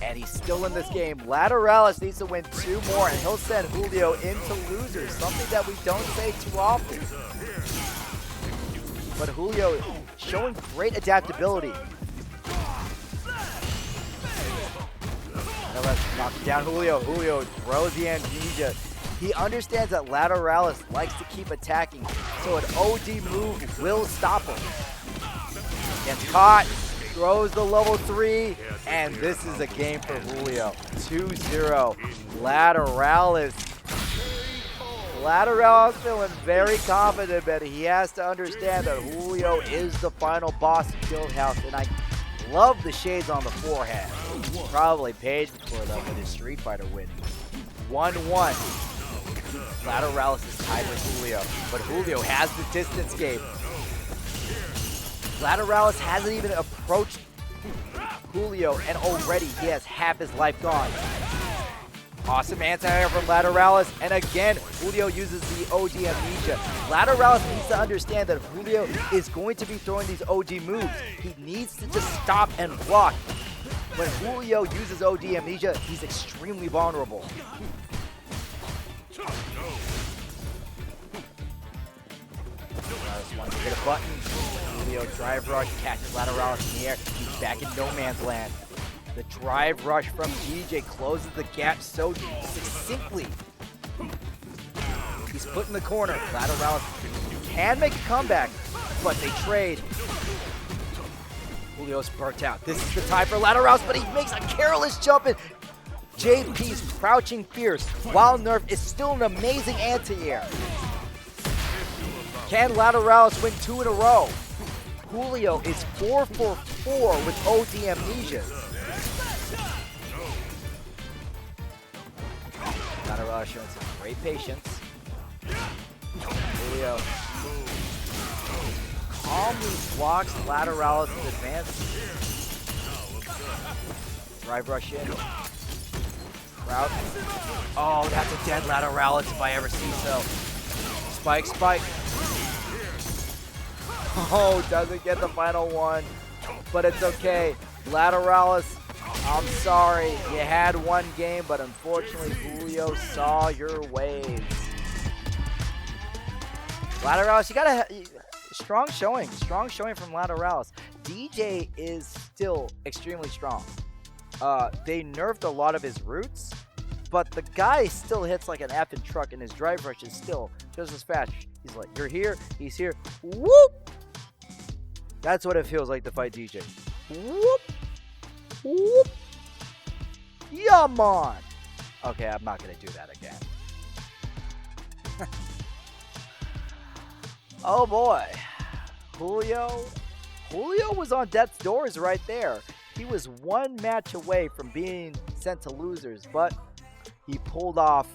And he's still in this game. Laterales needs to win 2 more, and he'll send Julio into losers, something that we don't say too often. But Julio showing great adaptability. Laterales knocks down Julio. Julio throws the amnesia. He understands that Laterales likes to keep attacking, so an OD move will stop him. Gets caught, throws the level 3, and this is a game for Julio. 2-0. Laterales. Laterales feeling very confident, but he has to understand that Julio is the final boss of Guildhouse, and I love the shades on the forehead. Probably paid for them with his Street Fighter win. 1-1. Laterales is tied with Julio, but Julio has the distance game. Laterales hasn't even approached Julio, and already he has half his life gone. Awesome anti-air from Laterales, and again, Julio uses the OD amnesia. Laterales needs to understand that Julio is going to be throwing these OD moves. He needs to just stop and block. When Julio uses OD amnesia, he's extremely vulnerable. Laterales wants to hit a button. Julio drive rush, catches Laterales in the air. He's back in no man's land. The drive rush from DJ closes the gap so succinctly. He's put in the corner. Laterales can make a comeback, but they trade. Julio's burnt out. This is the time for Laterales, but he makes a careless jump in. JP's crouching fierce. Wild Nerf is still an amazing anti-air. Can Laterales win 2 in a row? Julio is 4 for 4 with OD amnesias. Laterales showing some great patience. Julio calmly blocks Laterales' advance. Drive rush in. Route. Oh, that's a dead Laterales if I ever see so. Spike, spike. Oh, doesn't get the final one, but it's okay. Laterales, I'm sorry. You had one game, but unfortunately, Julio saw your ways. Laterales, you got a strong showing from Laterales. DJ is still extremely strong. They nerfed a lot of his roots, but the guy still hits like an effing truck, and his drive rush is still just as fast. He's like, you're here, he's here, whoop! That's what it feels like to fight DJ. Whoop! Whoop! Yeah, man! Okay, I'm not gonna do that again. Oh boy. Julio was on death's doors right there. He was one match away from being sent to losers, but he pulled off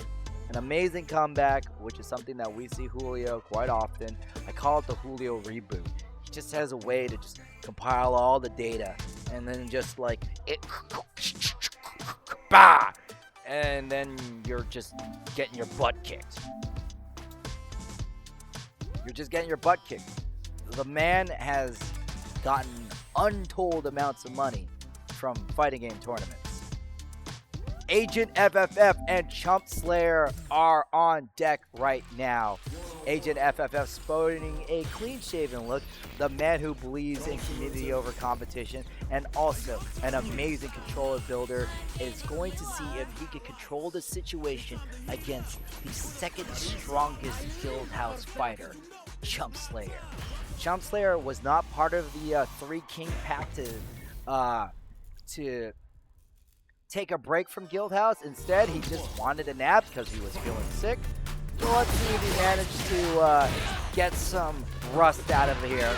an amazing comeback, which is something that we see Julio quite often. I call it the Julio reboot. He just has a way to just compile all the data and then just like it, bah, and then you're just getting your butt kicked. You're just getting your butt kicked. The man has gotten untold amounts of money from fighting game tournaments. Agent FFF and chumpslayer are on deck right now. Agent FFF sporting a clean-shaven look, the man who believes in community over competition, and also an amazing controller builder, is going to see if he can control the situation against the second strongest Guildhouse fighter, chumpslayer. Chumpslayer was not part of the Three King Pact to take a break from Guildhouse. Instead, he just wanted a nap because he was feeling sick. So let's see if he managed to get some rust out of here.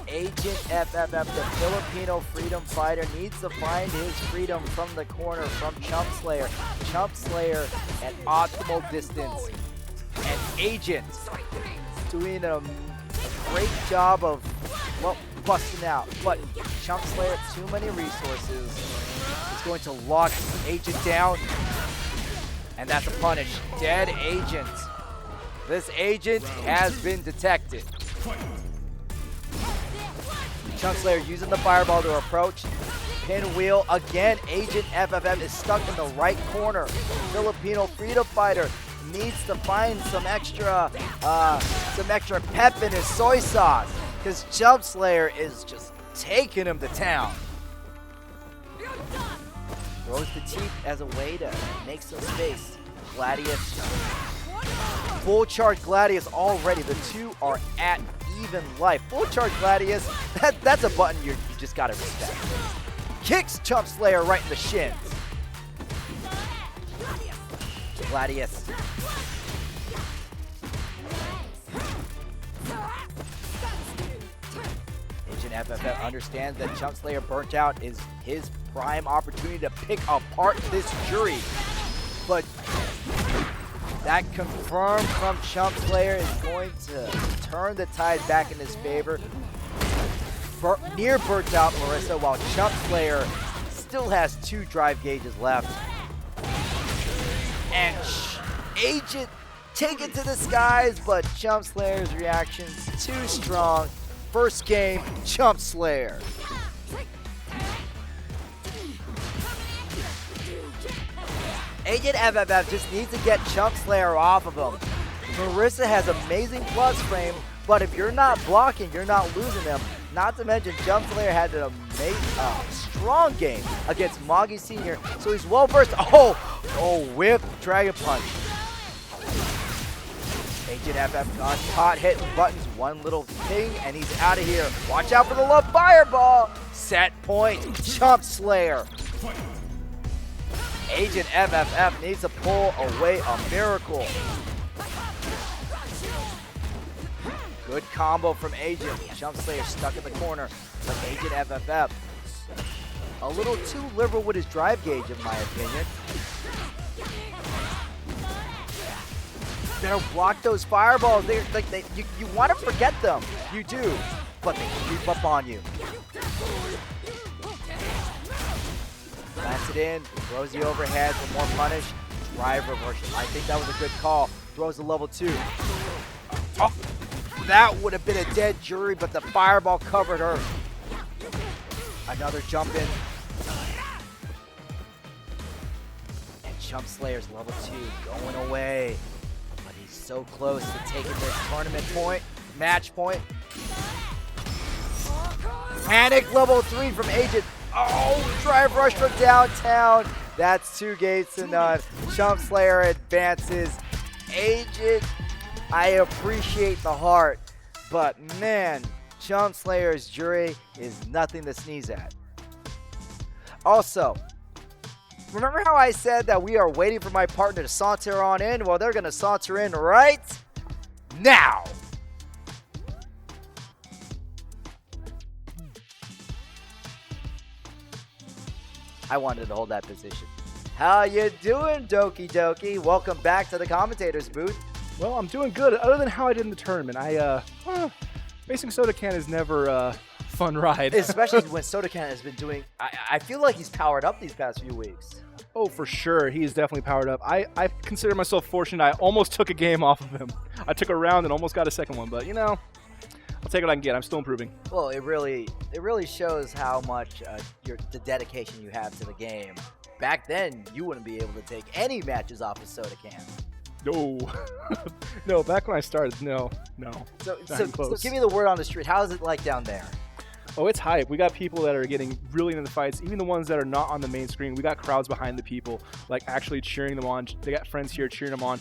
Agent FFF, the Filipino freedom fighter, needs to find his freedom from the corner from chumpslayer. Chumpslayer at optimal distance. And Agent doing a great job of, well, busting out. But chumpslayer, too many resources, is going to lock Agent down. And that's a punish. Dead Agent. This Agent has been detected. Chumpslayer using the fireball to approach. Pinwheel again. Agent FFF is stuck in the right corner. Filipino freedom fighter needs to find some extra pep in his soy sauce, because chumpslayer is just taking him to town. Throws the teeth as a way to make some space. Gladius. Full charge Gladius already. The two are at even life. Full charge Gladius, that's a button you just gotta respect. Kicks chumpslayer right in the shins. Gladius. Agent FFF understands that chumpslayer burnt out is his prime opportunity to pick apart this jury. But that confirmed from chumpslayer is going to turn the tide back in his favor. Near burnt out Marissa, while chumpslayer still has 2 drive gauges left. And Agent take it to the skies, but chumpslayer's reaction's too strong. First game, chumpslayer. Agent FFF just needs to get chumpslayer off of him. Marissa has amazing plus frame, but if you're not blocking, you're not losing him. Not to mention, chumpslayer had an amazing, strong game against Moggy Sr., so he's well versed. Oh, whip, dragon punch. Agent FF got caught hitting buttons, one little ping, and he's out of here. Watch out for the love fireball. Set point, chumpslayer. Agent FFF needs to pull away a miracle. Good combo from Agent. Chumpslayer stuck in the corner, but Agent FFF a little too liberal with his drive gauge, in my opinion. Better block those fireballs. You want to forget them. You do, but they creep up on you. Plants it in, throws the overhead for more punish. Drive reversal. I think that was a good call. Throws the level 2. Oh, that would have been a dead jury, but the fireball covered her. Another jump in. And chumpslayer's level 2 going away. But he's so close to taking this tournament point, match point. Panic level 3 from Agent. Oh, drive rush from downtown. That's 2 gates to none. Chumpslayer advances. Agent, I appreciate the heart, but man, Chumpslayer's jury is nothing to sneeze at. Also, remember how I said that we are waiting for my partner to saunter on in? Well, they're going to saunter in right now. I wanted to hold that position. How you doing, Doki Doki? Welcome back to the commentator's booth. Well, I'm doing good, other than how I did in the tournament. Facing SodaCan is never fun ride. Especially when ITSodaCan has been doing. I feel like he's powered up these past few weeks. Oh, for sure. He is definitely powered up. I consider myself fortunate. I almost took a game off of him. I took a round and almost got a second one, but you know, I'll take what I can get. I'm still improving. Well, it really shows how much the dedication you have to the game. Back then, you wouldn't be able to take any matches off of ITSodaCan. No. No, back when I started, no. So give me the word on the street. How is it like down there? Oh, it's hype. We got people that are getting really into the fights, even the ones that are not on the main screen. We got crowds behind the people, like actually cheering them on. They got friends here cheering them on.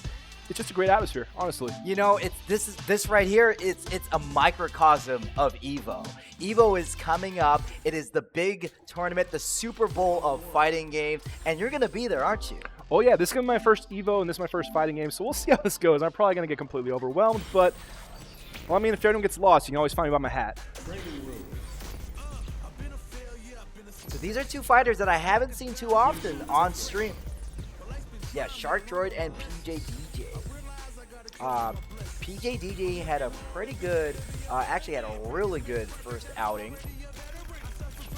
It's just a great atmosphere, honestly. You know, this right here. It's a microcosm of Evo. Evo is coming up. It is the big tournament, the Super Bowl of fighting games, and you're gonna be there, aren't you? Oh yeah, this is gonna be my first Evo, and this is my first fighting game, so we'll see how this goes. I'm probably gonna get completely overwhelmed, but well, I mean, if anyone gets lost, you can always find me by my hat. So these are two fighters that I haven't seen too often on stream. Yeah, Shark Droid and PJDJ. PJDJ had a pretty good, actually had a really good first outing.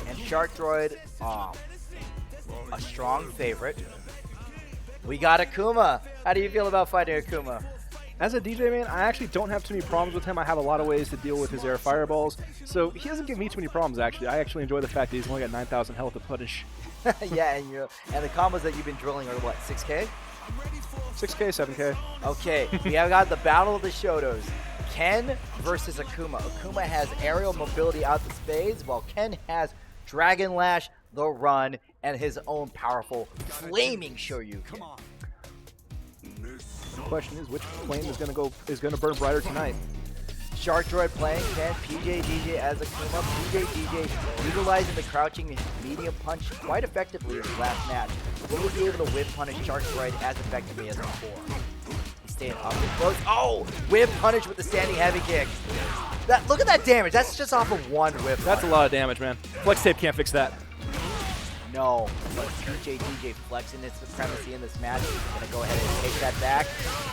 And Shark Droid, a strong favorite. We got Akuma. How do you feel about fighting Akuma? As a DJ, man, I actually don't have too many problems with him. I have a lot of ways to deal with his air fireballs, so he doesn't give me too many problems, actually. I actually enjoy the fact that he's only got 9,000 health to punish. Yeah, and the combos that you've been drilling are what, 6K? 6K, 7K. Okay, we have got the Battle of the Shotos. Ken versus Akuma. Akuma has aerial mobility out the spades, while Ken has Dragon Lash, the run, and his own powerful flaming Shoryuken. The question is, which flame is gonna burn brighter tonight? Shark Droid playing Ken, PJDJ as Akuma. PJDJ utilizing the crouching medium punch quite effectively in his last match. Will he be able to whip punish Shark Droid as effectively as before? He's staying up and close. Oh! Whip punish with the standing heavy kick. Look at that damage. That's just off of one whip. That's a lot of damage, man. Flex tape can't fix that. No, but PJDJ flexing its supremacy in this match. Gonna go ahead and take that back.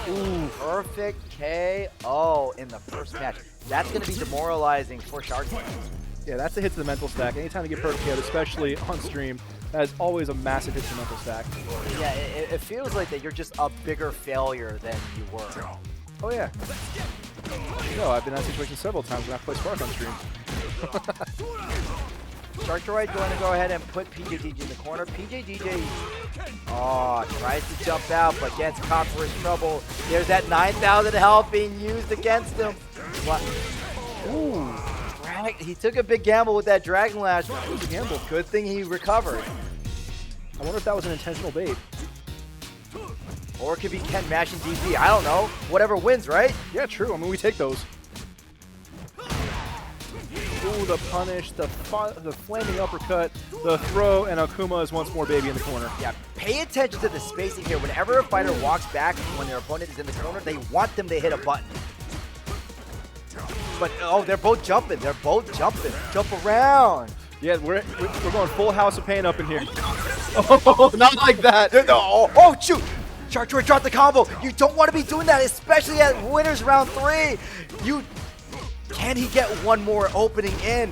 Ooh, perfect KO in the first match. That's gonna be demoralizing for Shark Droid. Yeah, that's a hit to the mental stack. Anytime you get perfect KO, especially on stream, that is always a massive hit to the mental stack. Yeah, it feels like that you're just a bigger failure than you were. Oh yeah. No, I've been in that situation several times when I play Spark on stream. Shark Droid going to go ahead and put PJDJ in the corner. PJDJ, tries to jump out, but gets caught for his trouble. There's that 9,000 health being used against him. What? Ooh, he took a big gamble with that Dragon Lash. Gamble. Good thing he recovered. I wonder if that was an intentional bait. Or it could be Ken mashing DP. I don't know. Whatever wins, right? Yeah, true. I mean, we take those. Ooh, the punish, the flaming uppercut, the throw, and Akuma is once more baby in the corner. Yeah, pay attention to the spacing here. Whenever a fighter walks back when their opponent is in the corner, they want them to hit a button. But, oh, they're both jumping. They're both jumping. Jump around. Yeah, we're going full House of Pain up in here. Oh, not like that. Oh, shoot. Shark Droid dropped the combo. You don't want to be doing that, especially at winners round 3. Can he get one more opening in?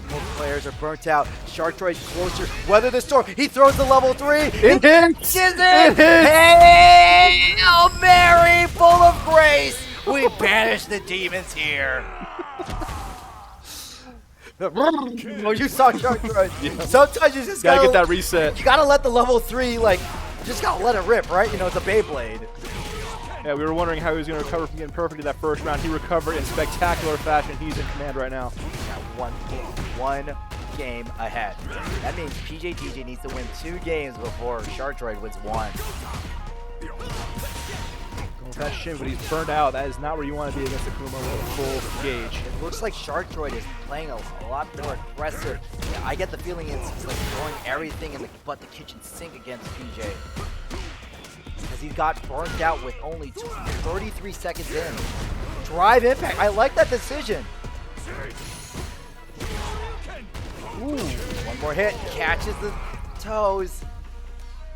Both players are burnt out. Shark Droid closer. Weather the storm. He throws the level 3. It hits. It hits. Hail Mary, full of grace. We banish the demons here. Oh, you saw Shark Droid. Yeah. Sometimes you just gotta get that reset. You gotta let the level 3, like, just gotta let it rip, right? You know, it's a Beyblade. Yeah, we were wondering how he was going to recover from getting perfect in that first round. He recovered in spectacular fashion. He's in command right now. Got one game ahead. That means PJDJ needs to win 2 games before Shark Droid wins 1. Going with that shin, but he's burned out. That is not where you want to be against Akuma with a full gauge. It looks like Shark Droid is playing a lot more aggressive. Yeah, I get the feeling it's like throwing everything in the kitchen sink against PJ. Because he got burnt out with only 33 seconds in. Drive impact. I like that decision. Ooh, one more hit. Catches the toes.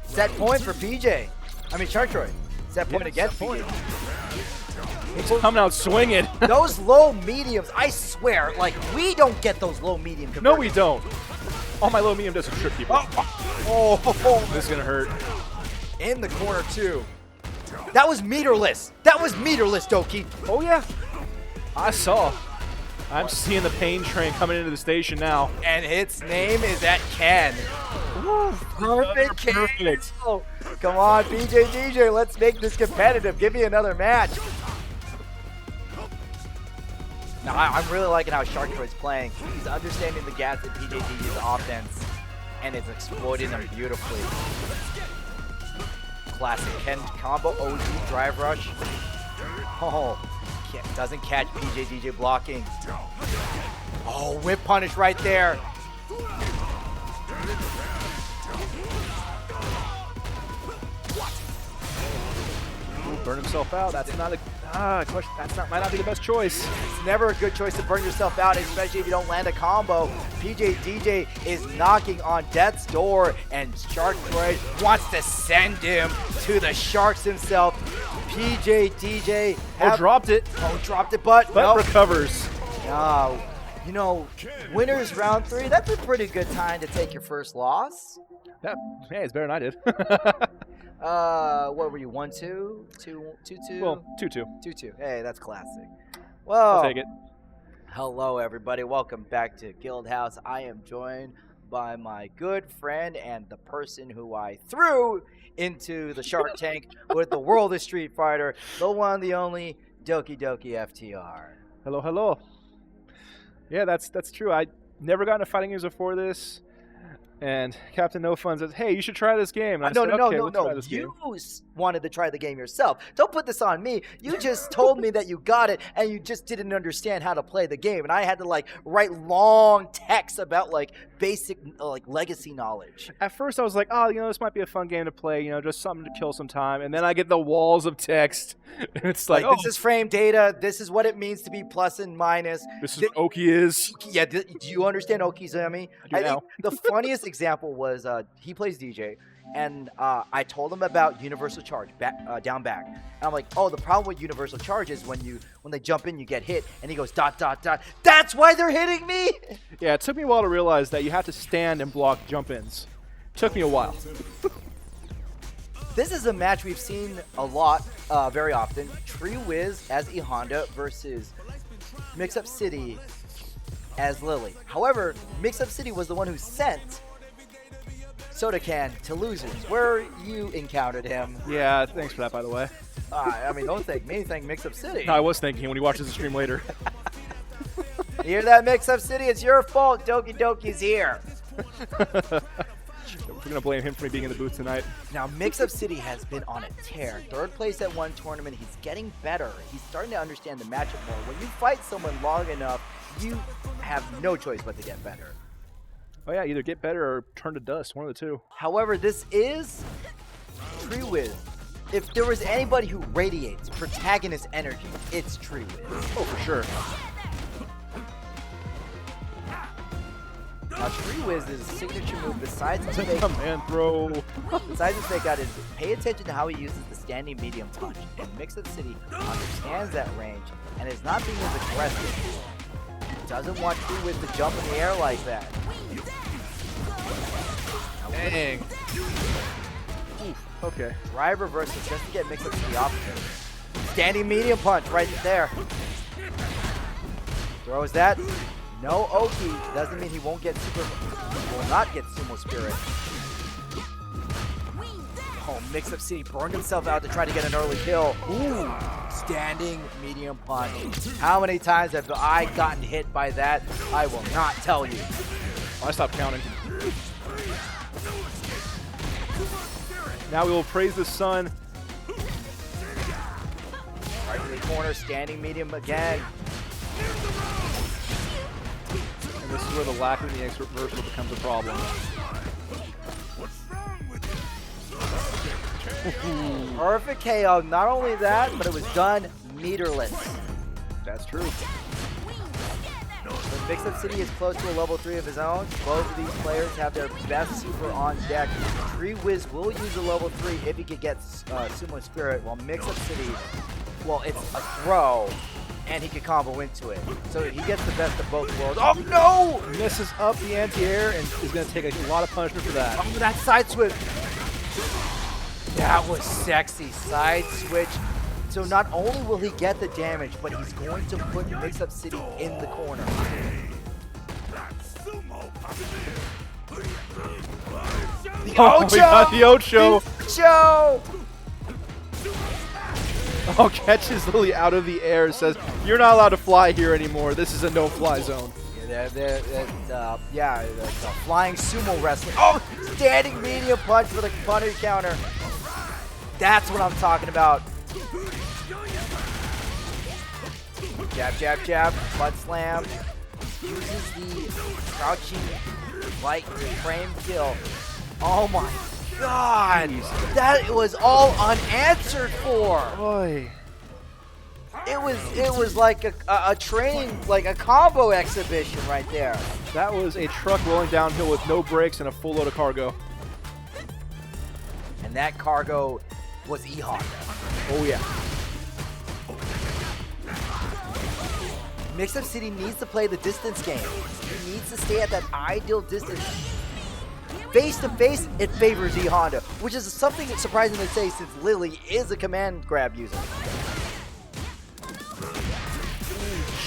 Set point for PJ. I mean, Shark Droid. Set point against PJ. He's coming out swinging. Those low mediums, I swear, like, we don't get those low medium conversions. No, we don't. Oh, my low medium doesn't trip people. Oh, This is going to hurt. in the corner, too. That was meterless. That was meterless, Doki. Oh, yeah. I saw. I'm seeing the pain train coming into the station now. And its name is at Ken. Perfect, Ken. Perfect. Oh, come on, DJ, let's make this competitive. Give me another match. Now, I'm really liking how Sharktroid's playing. He's understanding the gaps in PJDJ's offense, and is exploiting them beautifully. Classic Ken combo, OG drive rush. Oh, doesn't catch PJDJ blocking. Oh, whip punish right there. Burn himself out. That's not a question. Might not be the best choice. It's never a good choice to burn yourself out, especially if you don't land a combo. PJDJ is knocking on death's door, and Sharktroid wants to send him to the sharks himself. PJDJ Dropped it. Dropped it, but nope. Recovers. No. You know, winners round 3, that's a pretty good time to take your first loss. Yeah, hey, it's better than I did. What were you, 1-2? 2-2? Well, 2-2. 2-2. Hey, that's classic. Well, I'll take it. hello everybody. Welcome back to Guildhouse. I am joined by my good friend and the person who I threw into the Shark Tank with the world of Street Fighter, the one, the only, Doki Doki FTR. Hello, hello. Yeah, that's true. I never got into fighting games before this. And Captain No Fun says, "Hey, you should try this game." And I said, "Okay, we'll try this game." You wanted to try the game yourself. Don't put this on me. You just told me that you got it, and you just didn't understand how to play the game. And I had to like write long texts about like basic like legacy knowledge. At first, I was like, "Oh, this might be a fun game to play. Just something to kill some time." And then I get the walls of text, and it's like, This is frame data. This is what it means to be plus and minus. This is what Oki is. Yeah, do you understand Okizumi? I think the funniest example was he plays DJ, and I told him about universal charge, down back. And I'm like, oh, the problem with universal charge is when they jump in, you get hit. And he goes, ... That's why they're hitting me! Yeah, it took me a while to realize that you have to stand and block jump-ins. Took me a while. This is a match we've seen a lot, very often. Tree Wiz as E Honda versus Mix-Up City as Lily. However, Mix-Up City was the one who sent ITSodaCan to losers, where you encountered him. Yeah, thanks for that, by the way. I mean, don't thank me, thank Mix-Up City. No, I was thinking when he watches the stream later. You hear that, Mix-Up City? It's your fault Doki Doki's here. We're going to blame him for me being in the booth tonight. Now, Mix-Up City has been on a tear. 3rd place at one tournament. He's getting better. He's starting to understand the matchup more. When you fight someone long enough, you have no choice but to get better. Oh yeah, either get better or turn to dust, one of the two. However, this is Tree Wiz. If there was anybody who radiates protagonist energy, it's Tree Wiz. Oh, for sure. Now, Tree Wiz's signature move, besides his fake, Man, throw. besides his fake out, is pay attention to how he uses the standing medium punch. And Mix-Up City understands that range and is not being as aggressive. Doesn't want Tree Wiz to jump in the air like that. Dang. Okay. Drive reversal just to get Mix-Up City off of him. Standing medium punch right there. Throws that. No Oki. Doesn't mean he won't get will not get Sumo Spirit. Oh, Mix-Up City burned himself out to try to get an early kill. Ooh. Standing medium punch. How many times have I gotten hit by that? I will not tell you. I stopped counting. Now we will praise the sun. Right in the corner, standing medium again. And this is where the lack of the X reversal becomes a problem. Perfect KO. Not only that, but it was done meterless. That's true. When Mix-Up City is close to a level 3 of his own, both of these players have their best super on deck. Tree Wiz will use a level 3 if he could get Sumo Spirit, while Mix-Up City well, it's a throw, and he can combo into it. So he gets the best of both worlds. Oh no! Misses up the anti-air and is going to take a lot of punishment for that. Oh, that side switch. That was sexy. Side switch. So not only will he get the damage, but he's going to put Mix-Up City in the corner. The Ocho! We got the Ocho! Ocho! Oh, catches Lily out of the air, says, "You're not allowed to fly here anymore. This is a no-fly zone." Yeah, the flying sumo wrestling. Oh, standing medium punch for the punter counter. That's what I'm talking about. Jab, jab, jab, butt slam. Uses the crouching light frame kill. Oh my God, that was all unanswered for. Boy. It was like a training, like a combo exhibition right there. That was a truck rolling downhill with no brakes and a full load of cargo. And that cargo was E-Honda. Oh yeah. Mix-Up City needs to play the distance game. He needs to stay at that ideal distance. Face to face, it favors E-Honda, which is something that's surprising to say since Lily is a command grab user.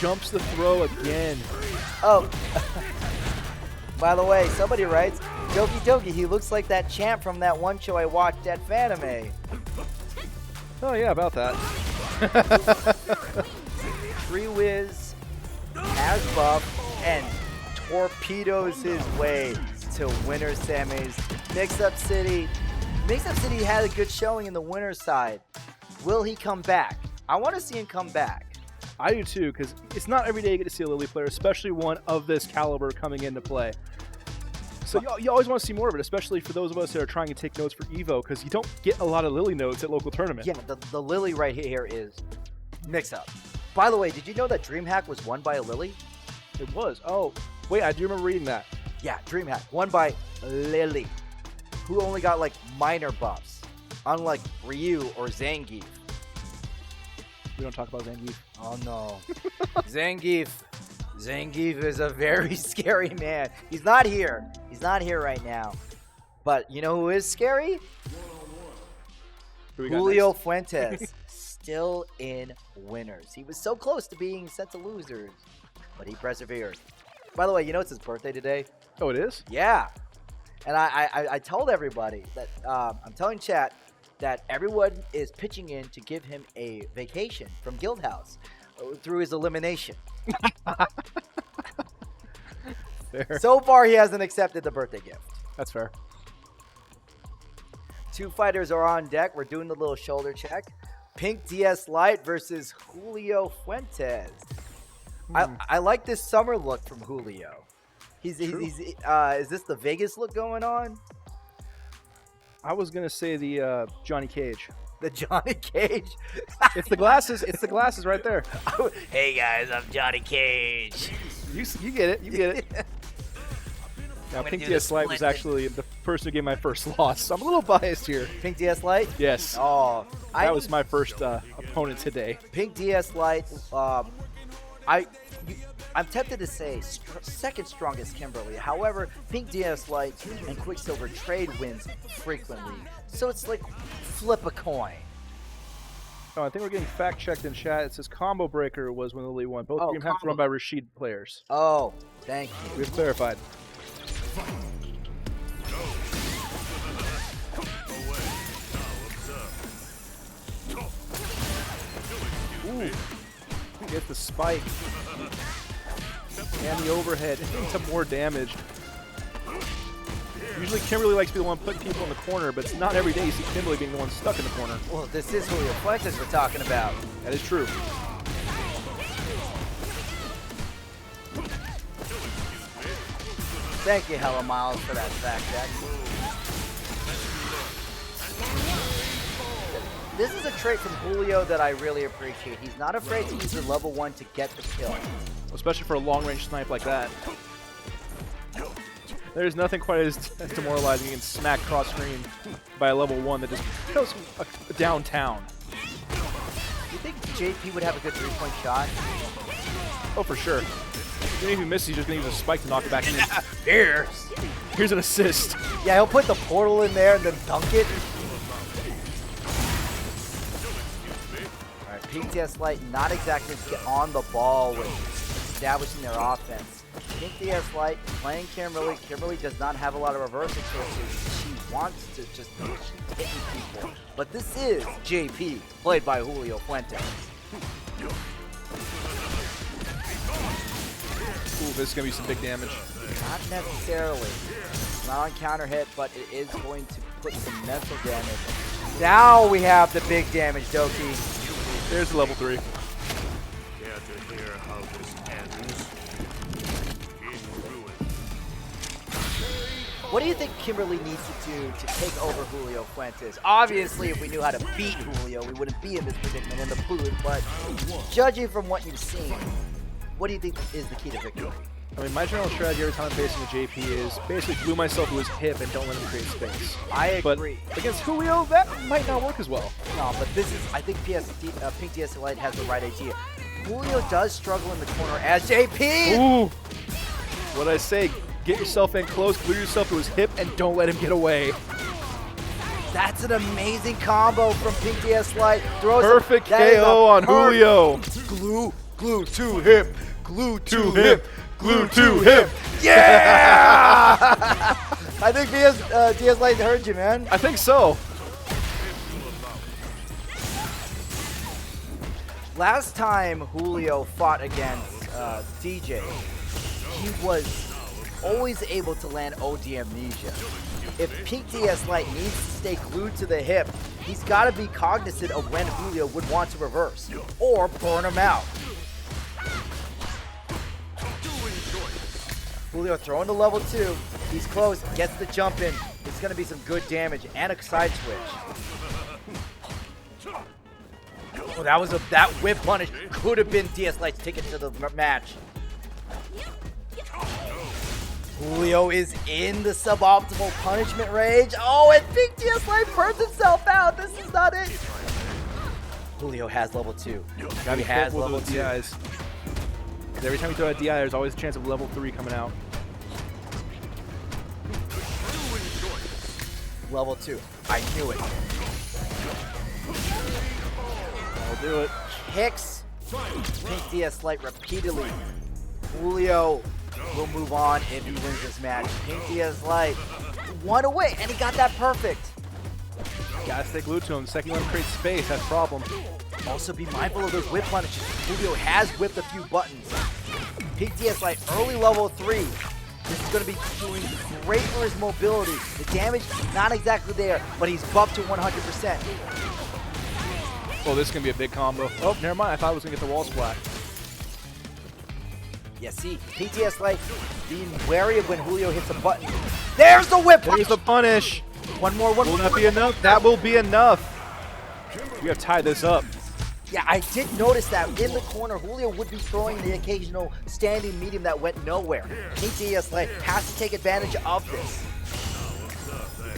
Jumps the throw again. Oh, by the way, somebody writes, Doki Doki, he looks like that champ from that one show I watched at Fanime. Oh yeah, about that. Tree Wiz has buff and torpedoes his way to winner semis. Mix-Up City had a good showing in the winner's side. Will he come back? I want to see him come back. I do too, because it's not every day you get to see a Lily player, especially one of this caliber coming into play. So you always want to see more of it, especially for those of us that are trying to take notes for Evo, because you don't get a lot of Lily notes at local tournaments. Yeah, the Lily right here is Mix-Up. By the way, did you know that DreamHack was won by a Lily? It was. Oh, wait, I do remember reading that. Yeah, DreamHack won by Lily, who only got like minor buffs, unlike Ryu or Zangief. We don't talk about Zangief. Oh no. Zangief is a very scary man. He's not here. He's not here right now. But you know who is scary? Julio Fuentes. Still in winners. He was so close to being sent to losers, but he persevered. By the way, you know it's his birthday today? Oh, it is? Yeah. And I told everybody that, I'm telling chat, that everyone is pitching in to give him a vacation from Guildhouse through his elimination. Fair. So far, he hasn't accepted the birthday gift. That's fair. Two fighters are on deck. We're doing the little shoulder check. Pink DS Lite versus Julio Fuentes. I like this summer look from Julio. Is this the Vegas look going on? I was gonna say the Johnny Cage. The Johnny Cage? It's the glasses. It's the glasses right there. Hey guys, I'm Johnny Cage. You get it. You get it. Now, Pink DS Lite was actually the person who gave my first loss, so I'm a little biased here. Pink DS Lite? Yes. Oh, that was my first opponent today. Pink DS Lite. I'm tempted to say second strongest Kimberly. However, Pink DS Lite and Quicksilver trade wins frequently, so it's like flip a coin. Oh, I think we're getting fact checked in chat. It says Combo Breaker was when Lily won. Both games have to run by Rashid players. Oh, thank you. We've clarified. Ooh, get the spike and the overhead into more damage. Usually Kimberly likes to be the one putting people in the corner, but it's not every day you see Kimberly being the one stuck in the corner. Well, this is Julio Fuentes we're talking about. That is true. Thank you, Hella Miles, for that fact check. This is a trait from Julio that I really appreciate. He's not afraid to use the level 1 to get the kill. Especially for a long-range snipe like that. There's nothing quite as demoralizing and smack cross-screen by a level 1 that just goes downtown. You think JP would have a good 3-point shot? Oh, for sure. Even if he misses, he's just going to use a spike to knock it back in. Here's an assist. Yeah, he'll put the portal in there and then dunk it. All right, PTS Light not exactly on the ball with establishing their offense. PTS Light playing Kimberly. Kimberly does not have a lot of reversal choices. She wants to just keep hitting people. But this is JP, played by Julio Fuentes. Ooh, this is going to be some big damage. Not necessarily. It's not on counter hit, but it is going to put some mental damage. Now we have the big damage, Doki. There's the level 3. Care to hear how this ends? In ruin. What do you think Kimberly needs to do to take over Julio Fuentes? Obviously, if we knew how to beat Julio, we wouldn't be in this predicament in the booth, but judging from what you've seen, what do you think is the key to victory? I mean, my general strategy every time I'm facing a JP is basically glue myself to his hip and don't let him create space. I agree. But against Julio, that might not work as well. No, but this is, I think Pink DS Light has the right idea. Julio does struggle in the corner as JP! Ooh! What'd I say? Get yourself in close, glue yourself to his hip, and don't let him get away. That's an amazing combo from Pink DS Light. Throws Perfect KO on Julio. Glue to hip. Glue to hip. Glue to hip. Yeah! I think DS Light heard you, man. I think so. Last time Julio fought against DJ, he was always able to land OD Amnesia. If Pink DS Light needs to stay glued to the hip, he's got to be cognizant of when Julio would want to reverse or burn him out. Julio throwing to level 2. He's close, gets the jump in. It's going to be some good damage and a side switch. Oh, that whip punish could have been DS Light's ticket to the match. Julio is in the suboptimal punishment range. Oh, and Pink DS Light burns himself out. This is not it. Julio has level 2. He has level 2. DIs. Every time you throw a DI, there's always a chance of level 3 coming out. Level 2. I knew it. I'll do it. Kicks Pink DS Light repeatedly. Julio will move on if he wins this match. Pink DS Light one away, and he got that perfect. Gotta stay glued to him. The second you let him create space, that's a problem. Also be mindful of those whip punishes. Julio has whipped a few buttons. Pink DS Light early level 3. This is going to be doing great for his mobility. The damage, not exactly there, but he's buffed to 100%. Oh, this is going to be a big combo. Oh, never mind. I thought I was going to get the wall splat. Yeah, see, Pink DS Light being wary of when Julio hits a button. There's the whip punish! There's the punish. One more. Will that be enough? That will be enough. We have to tie this up. Yeah, I did notice that in the corner, Julio would be throwing the occasional standing medium that went nowhere. Pink DS Light has to take advantage of this.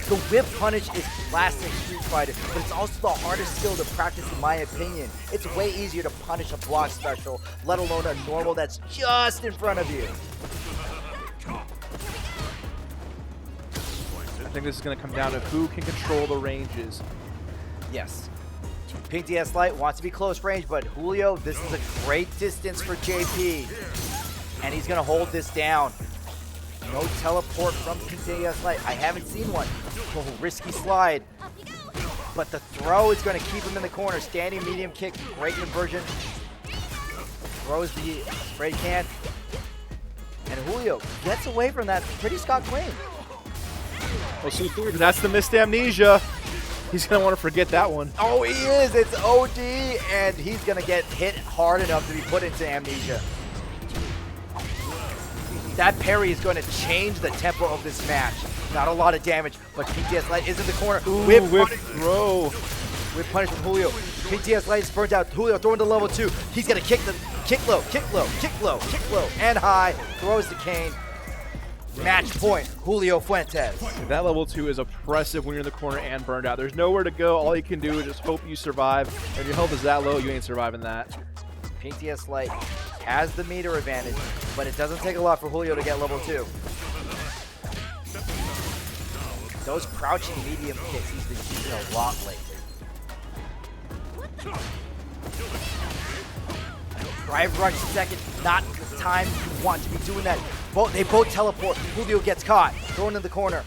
The whip punish is classic Street Fighter, but it's also the hardest skill to practice in my opinion. It's way easier to punish a block special, let alone a normal that's just in front of you. I think this is going to come down to who can control the ranges. Yes. Pink DS Light wants to be close range, but Julio, this is a great distance for JP. And he's going to hold this down. No teleport from Pink DS Light. I haven't seen one. Oh, risky slide. But the throw is going to keep him in the corner. Standing medium kick, great conversion. Throws the spray can. And Julio gets away from that pretty scot clean. That's the missed amnesia. He's going to want to forget that one. Oh, he is. It's OD, and he's going to get hit hard enough to be put into amnesia. That parry is going to change the tempo of this match. Not a lot of damage, but Pink DS Light is in the corner. Ooh, whip throw. Whip punish from Julio. Pink DS Light is burnt out. Julio throwing to level 2. He's going to kick low, and high. Throws the cane. Match point, Julio Fuentes. That level 2 is oppressive when you're in the corner and burned out. There's nowhere to go. All you can do is just hope you survive. If your health is that low, you ain't surviving that. PTS Light has the meter advantage, but it doesn't take a lot for Julio to get level 2. Those crouching medium kicks he's been using a lot lately. Drive rush second, not the time you want to be doing that. They both teleport. Julio gets caught, thrown in the corner.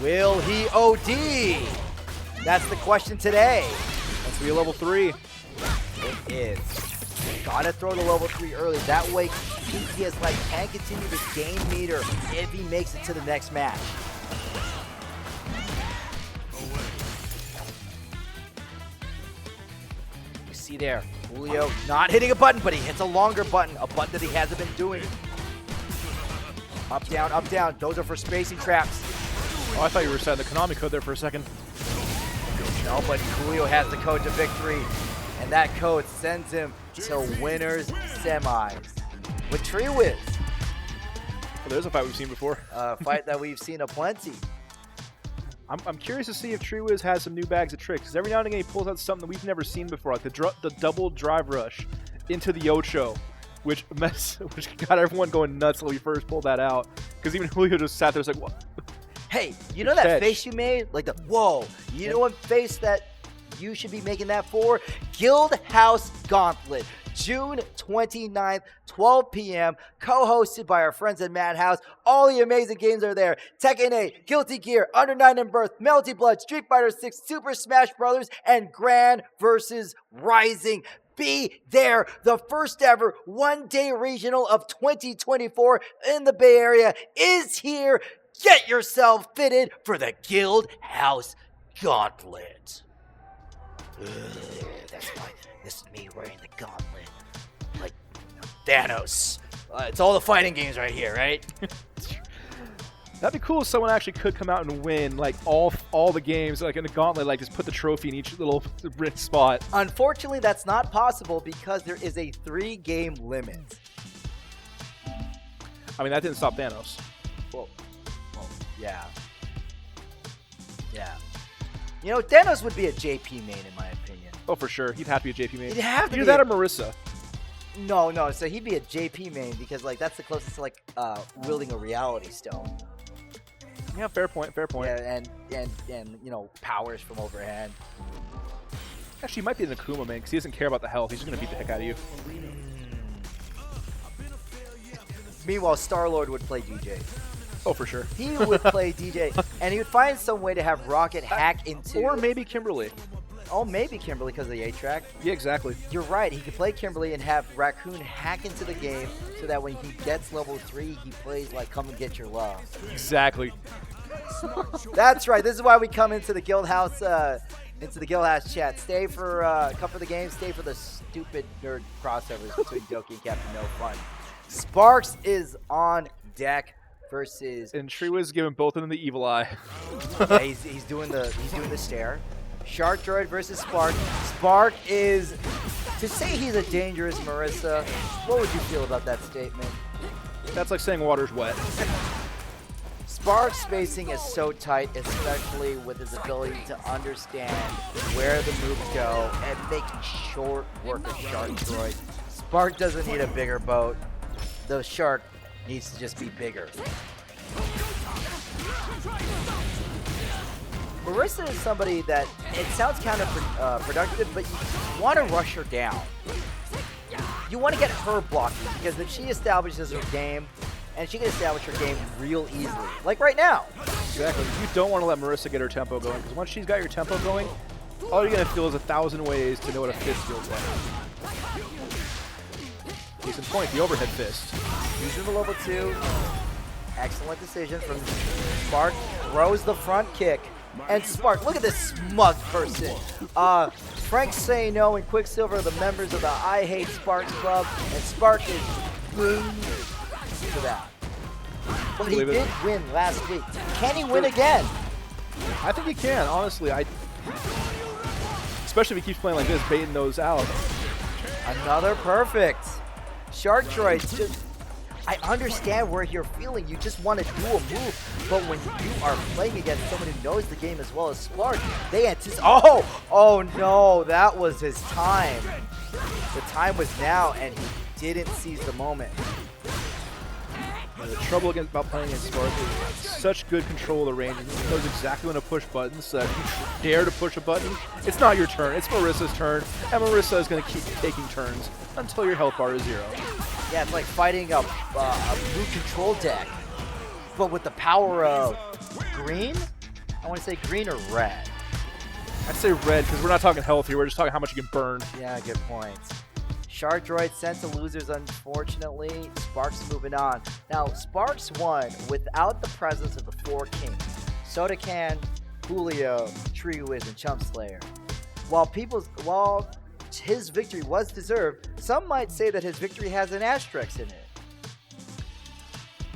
Will he OD? That's the question today. That's be a level 3. It is. Gotta throw the level 3 early. That way, PTS Light can continue to gain meter if he makes it to the next match. You see there, Julio not hitting a button, but he hits a longer button, a button that he hasn't been doing. Up, down, up, down. Those are for spacing traps. Oh, I thought you were setting the Konami code there for a second. No, but Julio has the code to victory, and that code sends him to winners semis with Tree Wiz. Well, there's a fight we've seen before. A fight that we've seen aplenty. I'm curious to see if Tree Wiz has some new bags of tricks, because every now and again he pulls out something that we've never seen before, like the double drive rush into the Ocho, which got everyone going nuts when we first pulled that out, because even Julio just sat there and was like, what? Hey, you know that face you made? Like the, whoa, you know what face that you should be making that for? Guildhouse Gauntlet, June 29th, 12 p.m., co-hosted by our friends at Madhouse. All the amazing games are there. Tekken 8, Guilty Gear, Under 9 and Birth, Melty Blood, Street Fighter 6, Super Smash Bros., and Grand vs. Rising. Be there. The first ever one-day regional of 2024 in the Bay Area is here. Get yourself fitted for the Guildhouse Gauntlet. That's why this is me wearing the gauntlet. Like Thanos. It's all the fighting games right here, right? That'd be cool if someone actually could come out and win, like, all the games, like, in a gauntlet, like, just put the trophy in each little spot. Unfortunately, that's not possible because there is a 3-game limit. I mean, that didn't stop Thanos. Well, yeah. Yeah. You know, Thanos would be a JP main, in my opinion. Oh, for sure. He'd have to be a JP main. He'd have to Either be that or Marissa. No, so he'd be a JP main because, like, that's the closest to, like, wielding a reality stone. Yeah, fair point. Yeah, and you know, powers from overhand. Actually, he might be an Akuma main because he doesn't care about the health. He's just going to beat the heck out of you. Meanwhile, Star-Lord would play DJ. Oh, for sure. He would play DJ, and he would find some way to have Rocket hack into... Or maybe Kimberly. Oh, maybe Kimberly because of the A-Track. Yeah, exactly. You're right. He could play Kimberly and have Raccoon hack into the game so that when he gets level 3, he plays like Come and Get Your Love. Exactly. That's right. This is why we come into the Guildhouse chat. Stay for come for the game. Stay for the stupid nerd crossovers between Doki and Captain No Fun. Sparks is on deck versus. And Tree was giving both of them the evil eye. Yeah, he's doing the stare. Shark Droid versus Spark. Spark is, to say he's a dangerous Marissa, what would you feel about that statement? That's like saying water's wet. Spark's spacing is so tight, especially with his ability to understand where the moves go and making short work of Shark Droid. Spark doesn't need a bigger boat. The Shark needs to just be bigger. Marissa is somebody that, it sounds counterproductive, but you want to rush her down. You want to get her blocking, because if she establishes her game, and she can establish her game real easily, like right now. Exactly. You don't want to let Marissa get her tempo going, because once she's got your tempo going, all you're going to feel is 1,000 ways to know what a fist feels like. Case in point, the overhead fist. Using the level 2. Excellent decision from Spark. Throws the front kick. And Spark, look at this smug person. Frank Say No and Quicksilver are the members of the I Hate Sparks Club, and Spark is good for that. But he did win last week. Can he win again? I think he can, honestly. Especially if he keeps playing like this, baiting those out. Another perfect. Shark Droid just... I understand where you're feeling. You just want to do a move. But when you are playing against someone who knows the game as well as Spark, they anticipate. Oh no, that was his time. The time was now, and he didn't seize the moment. The trouble about playing against Spark is such good control of the range. He knows exactly when to push buttons. So if you dare to push a button, it's not your turn. It's Marissa's turn, and Marissa is going to keep taking turns until your health bar is 0. Yeah, it's like fighting a blue control deck, but with the power of green? I want to say green or red. I'd say red because we're not talking health here. We're just talking how much you can burn. Yeah, good point. Shark Droid sent to losers, unfortunately. Sparks moving on. Now, Sparks won without the presence of the 4 kings. SodaCan, Julio, Treewiz, and Chumpslayer. While his victory was deserved, some might say that his victory has an asterisk in it.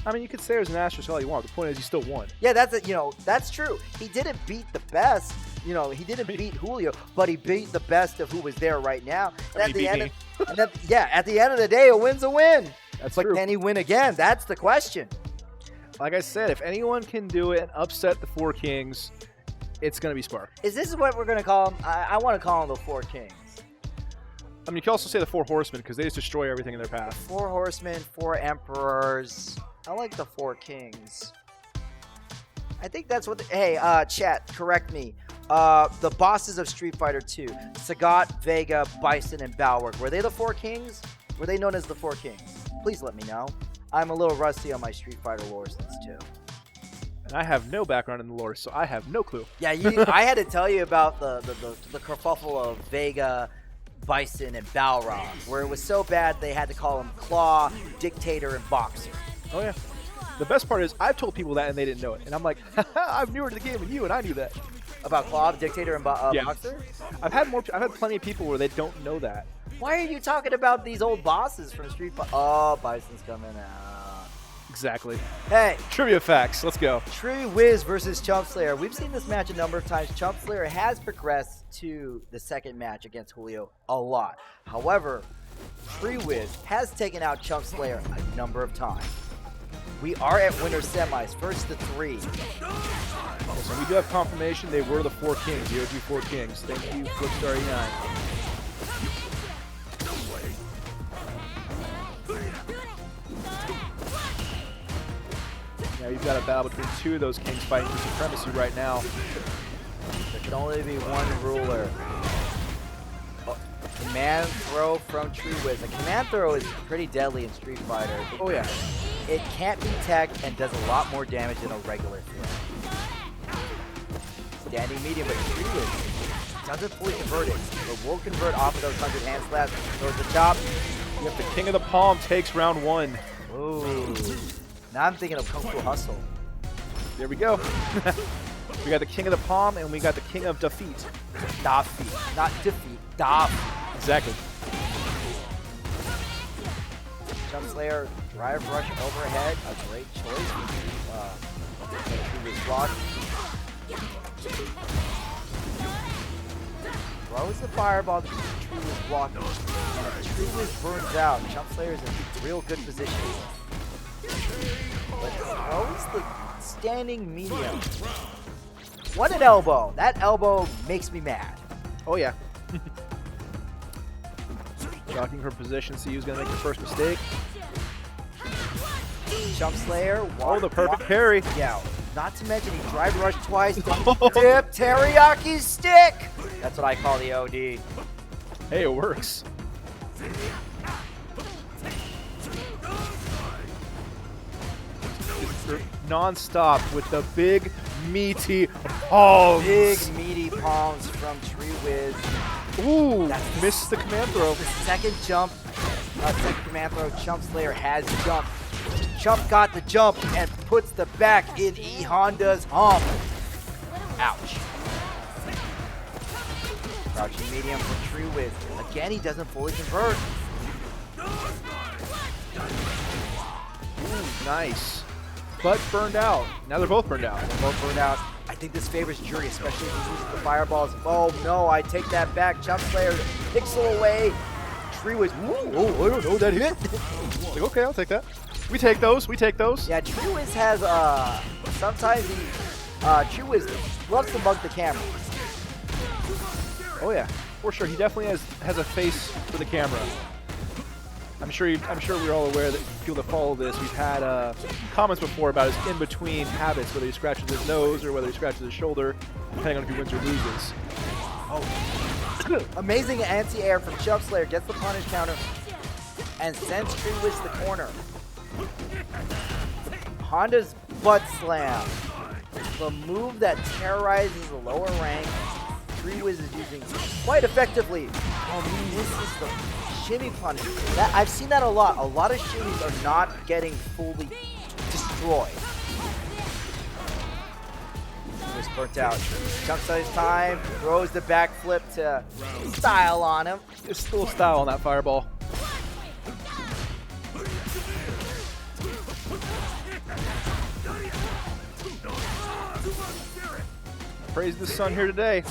I mean, you could say there's an asterisk all you want. The point is, he still won. Yeah, that's true. He didn't beat the best. He didn't beat Julio, but he beat the best of who was there right now. And at the end of the day, a win's a win. That's but true. Can he win again? That's the question. Like I said, if anyone can do it and upset the 4 kings, it's going to be Spark. Is this what we're going to call him? I want to call him the 4 kings. I mean, you can also say the 4 horsemen because they just destroy everything in their path. 4 horsemen, 4 emperors. I like the 4 kings. I think that's what. Hey, chat, correct me. The bosses of Street Fighter 2, Sagat, Vega, Bison, and Balrog, were they the 4 kings? Were they known as the 4 kings? Please let me know. I'm a little rusty on my Street Fighter lore since 2. And I have no background in the lore, so I have no clue. Yeah, I had to tell you about the kerfuffle of Vega, Bison, and Balrog, where it was so bad they had to call him Claw, Dictator, and Boxer. Oh, yeah. The best part is I've told people that and they didn't know it. And I'm like, I'm newer to the game than you, and I knew that. About Claw, Dictator, and Boxer? I've had plenty of people where they don't know that. Why are you talking about these old bosses from Street Fighter? Oh, Bison's coming out. Exactly. Hey. Trivia facts. Let's go. Treewiz versus Chumpslayer. We've seen this match a number of times. Chumpslayer has progressed to the second match against Julio a lot. However, Treewiz has taken out Chumpslayer a number of times. We are at winner semis, first to 3. So we do have confirmation they were the 4 kings, the OG 4 kings. Thank you, Flipstar89. Now you've got a battle between 2 of those kings fighting for supremacy right now. There can only be one ruler. Command throw from Treewiz. A command throw is pretty deadly in Street Fighter. Oh yeah. It can't be teched and does a lot more damage than a regular throw. Standing medium, but Treewiz doesn't fully convert it. But will convert off of those 100 hand slaps. Throws the chop. Yep, the King of the Palm takes round 1. Ooh. Now I'm thinking of Kung Fu Hustle. There we go. We got the King of the Palm and we got the King of Defeat. Defeat, not defeat. Defeat. Exactly. Chumpslayer, drive rush overhead, a great choice. Treewiz block. Throws the fireball to Treewiz blocking. And if Treewiz burns out, Chumpslayer's in real good position. But throws the standing medium. What an elbow. That elbow makes me mad. Oh yeah. Jockeying her position, see who's going to make the first mistake. Chumpslayer. Oh, the perfect parry. Yeah. Not to mention he drive rush twice. Dip teriyaki stick. That's what I call the OD. Hey, it works. Non-stop with the big meaty palms. Big meaty palms from Treewiz. Ooh, missed the command throw. The second jump, second command throw, Chumpslayer has jumped. Chump got the jump and puts the back in E Honda's hump. Ouch. Crouching medium for Treewiz. Again, he doesn't fully convert. Ooh, nice. But burned out. Now they're both burned out. Both burned out. I think this favors Jury, especially if he uses the fireballs. Oh no, I take that back. Chumpslayer pixel away. Treewiz. Ooh, I don't know that hit. Like, okay, I'll take that. We take those. We take those. Yeah, Truiz has sometimes he Truiz loves to mug the camera. Oh yeah, for sure. He definitely has a face for the camera. I'm sure we're all aware that people that follow this, we've had comments before about his in-between habits, whether he scratches his nose or whether he scratches his shoulder, depending on if he wins or loses. Oh, amazing anti-air from chumpslayer, gets the punish counter and sends Truiz to the corner. Honda's butt slam, the move that terrorizes the lower rank. Truiz is using quite effectively. Oh, man, this is the shimmy punish. I've seen that a lot. A lot of shimmies are not getting fully destroyed. Truiz burnt out. Jumps out his time, throws the backflip to style on him. Just a little style on that fireball. Praise the sun here today.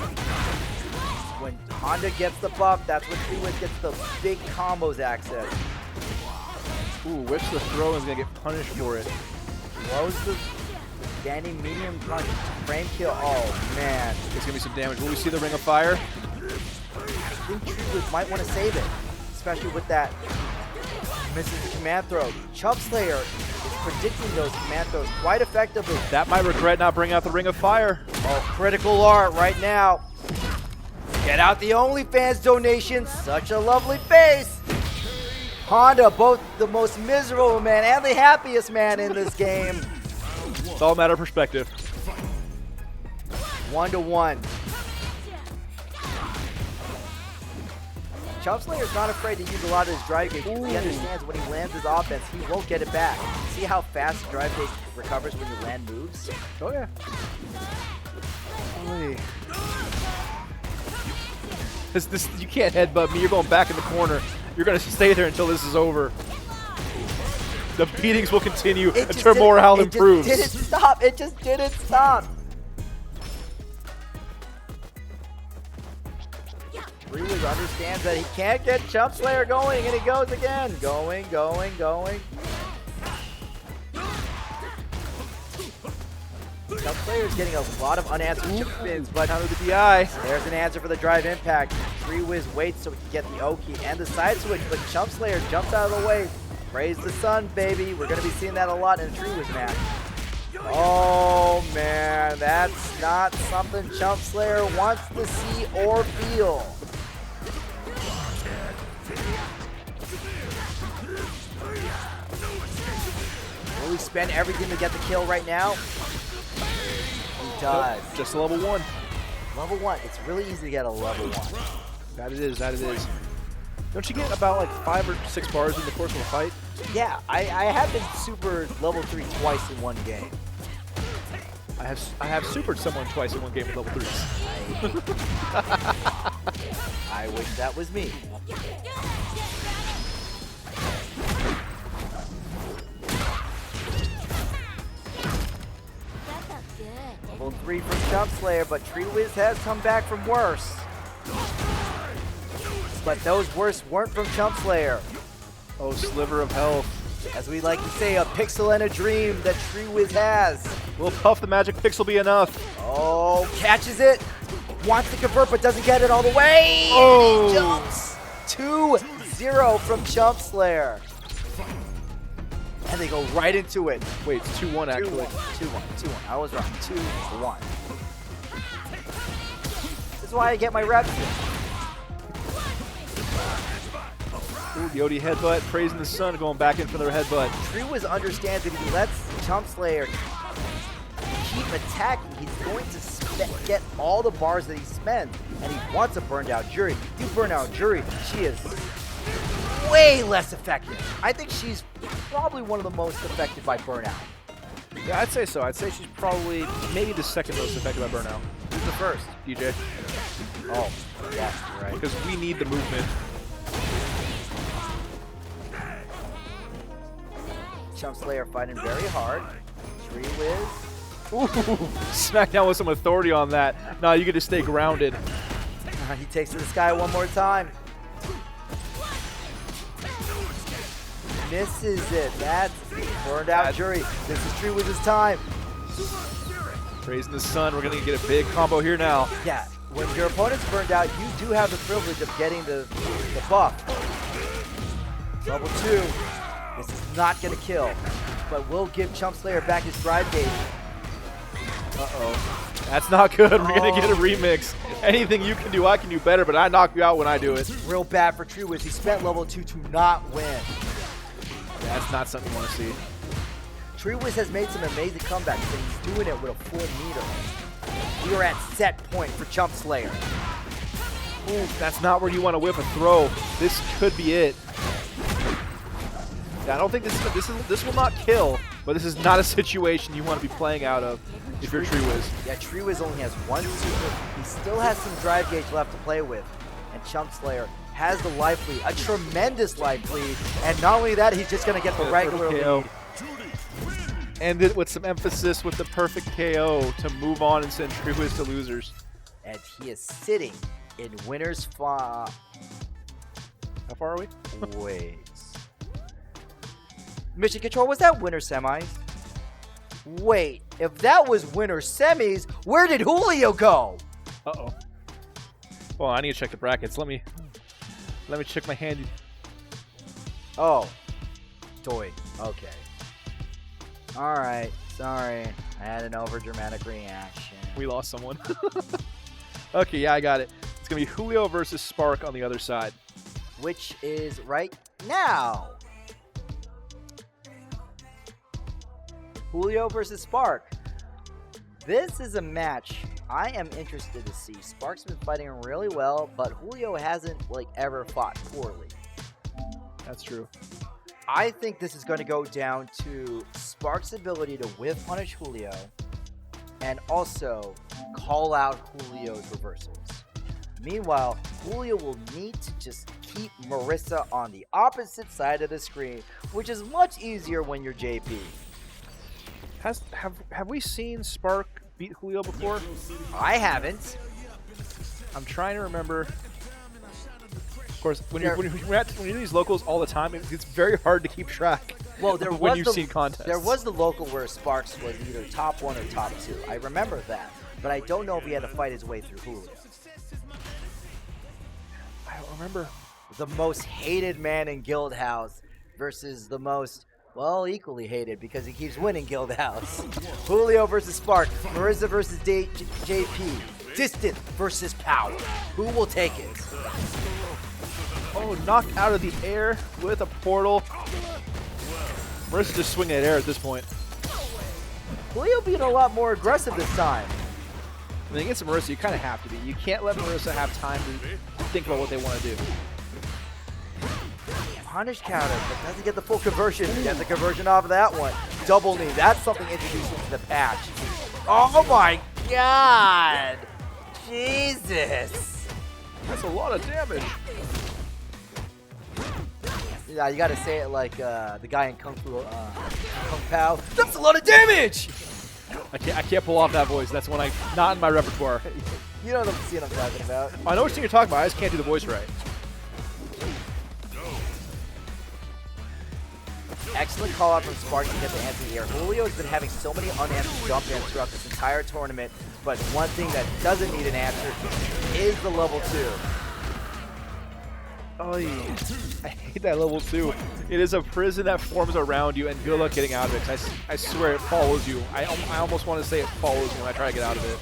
When Honda gets the buff, that's when Truiz gets the big combos access. Ooh, whips the throw and is going to get punished for it. Throws the standing medium punch. Frame kill. Oh, man. There's going to be some damage. Will we see the Ring of Fire? I think Truiz might want to save it, especially with that. Misses the command throw. chumpslayer is predicting those command throws quite effectively. That might regret not bringing out the Ring of Fire. Oh, critical art right now. Get out the OnlyFans donation. Such a lovely face. Honda, both the most miserable man and the happiest man in this game. It's all a matter of perspective. 1-1. Chumpslayer's not afraid to use a lot of his drive gauge. He understands when he lands his offense, he won't get it back. See how fast the drive gauge recovers when you land moves? Oh, yeah. Oy. This, you can't headbutt me. You're going back in the corner. You're going to stay there until this is over. The beatings will continue until morale improves. It just didn't stop. It just didn't stop. Truiz understands that he can't get chumpslayer going, and he goes again. Going. Chumpslayer is getting a lot of unanswered chip spins, but out of the DI. There's an answer for the drive impact. Truiz waits so he can get the Oki and the side switch, but chumpslayer jumps out of the way. Praise the sun, baby. We're going to be seeing that a lot in a Truiz match. Oh, man. That's not something chumpslayer wants to see or feel. Will he spend everything to get the kill right now? He does. Nope, just a level 1. Level 1. It's really easy to get a level 1. That it is. Don't you get about like 5 or 6 bars in the course of a fight? Yeah, I have been super level 3 twice in one game. I have supered someone twice in one game with level 3s. I wish that was me. Level 3 from chumpslayer, but Truiz has come back from worse. But those worse weren't from chumpslayer. Oh, sliver of health. As we like to say, a pixel and a dream that Truiz has. Will Puff the Magic Pixel be enough? Oh, catches it. Wants to convert, but doesn't get it all the way. Oh! He jumps. 2-0 from chumpslayer. And they go right into it. Wait, it's 2-1 actually. 2-1. I was wrong. 2-1. This is why I get my reps in. Ooh, Yodi headbutt, praising the sun, going back in for their headbutt. Truiz understands that if he lets chumpslayer keep attacking, he's going to get all the bars that he spends, and he wants a burned out Jury. You burn out Jury, she is way less effective. I think she's probably one of the most affected by burnout. Yeah, I'd say so. I'd say she's probably maybe the second most affected by burnout. Who's the first? DJ. Oh, yes, you're right. Because we need the movement. Chumpslayer fighting very hard. Truiz. Ooh, SmackDown with some authority on that. Nah, you get to stay grounded. He takes to the sky one more time. misses it. That's burned out Jury. This is TreeWiz's time. Raising the sun. We're going to get a big combo here now. Yeah, when your opponent's burned out, you do have the privilege of getting the buff. Level 2. This is not going to kill, but will give chumpslayer back his drive gauge. Uh-oh. That's not good. We're going to get a remix. Anything you can do, I can do better, but I knock you out when I do it. Real bad for TreeWiz. He spent level 2 to not win. That's not something you want to see. TreeWiz has made some amazing comebacks, and he's doing it with a full meter. We are at set point for chumpslayer. Ooh, that's not where you want to whip a throw. This could be it. Yeah, I don't think this will not kill, but this is not a situation you want to be playing out of if you're TreeWiz. Yeah, TreeWiz only has one super. He still has some drive gauge left to play with, and chumpslayer has the life lead, a tremendous life lead, and not only that, he's just going to get the regular lead. End it with some emphasis with the perfect KO to move on and send TreeWiz to losers. And he is sitting in winner's How far are we? Wait. Mission Control, was that winner semis? Wait, if that was winner semis, where did Julio go? Uh-oh. Well, I need to check the brackets. Let me check my handy. Oh. Toy. Okay. Alright, sorry. I had an overdramatic reaction. We lost someone. Okay, yeah, I got it. It's going to be Julio versus Spark on the other side. Which is right now. Julio versus Spark. This is a match I am interested to see. Spark's been fighting really well, but Julio hasn't ever fought poorly. That's true. I think this is going to go down to Spark's ability to whiff punish Julio and also call out Julio's reversals. Meanwhile, Julio will need to just keep Marissa on the opposite side of the screen, which is much easier when you're JP. Have we seen Spark beat Julio before? I haven't. I'm trying to remember. Of course, when you do these locals all the time, it's very hard to keep track. Well, when you've seen contests. There was the local where Sparks was either top 1 or top 2. I remember that, but I don't know if he had to fight his way through Julio. I don't remember. The most hated man in Guildhouse versus the most, well, equally hated because he keeps winning Guildhouse. Julio versus Spark, Marissa versus JP, distant versus power. Who will take it? Oh, knocked out of the air with a portal. Marissa's just swinging at air at this point. Julio being a lot more aggressive this time. When against Marissa, you kind of have to be. You can't let Marissa have time to think about what they want to do. Punish counter, but doesn't get the full conversion. Gets the conversion off of that one. Double knee. That's something introduced into the patch. Oh my god! Jesus! That's a lot of damage. Yeah, you gotta say it like the guy in Kung Pao. That's a lot of damage! I can't pull off that voice. That's one not in my repertoire. You know the scene I'm talking about. I know what scene you're talking about. I just can't do the voice right. Excellent call out from Spark to get the anti-air. Julio has been having so many unanswered jump ins throughout this entire tournament, but one thing that doesn't need an answer is the level 2. Oh, yeah. I hate that level 2. It is a prison that forms around you, and good luck getting out of it. I swear it follows you. I almost want to say it follows you when I try to get out of it.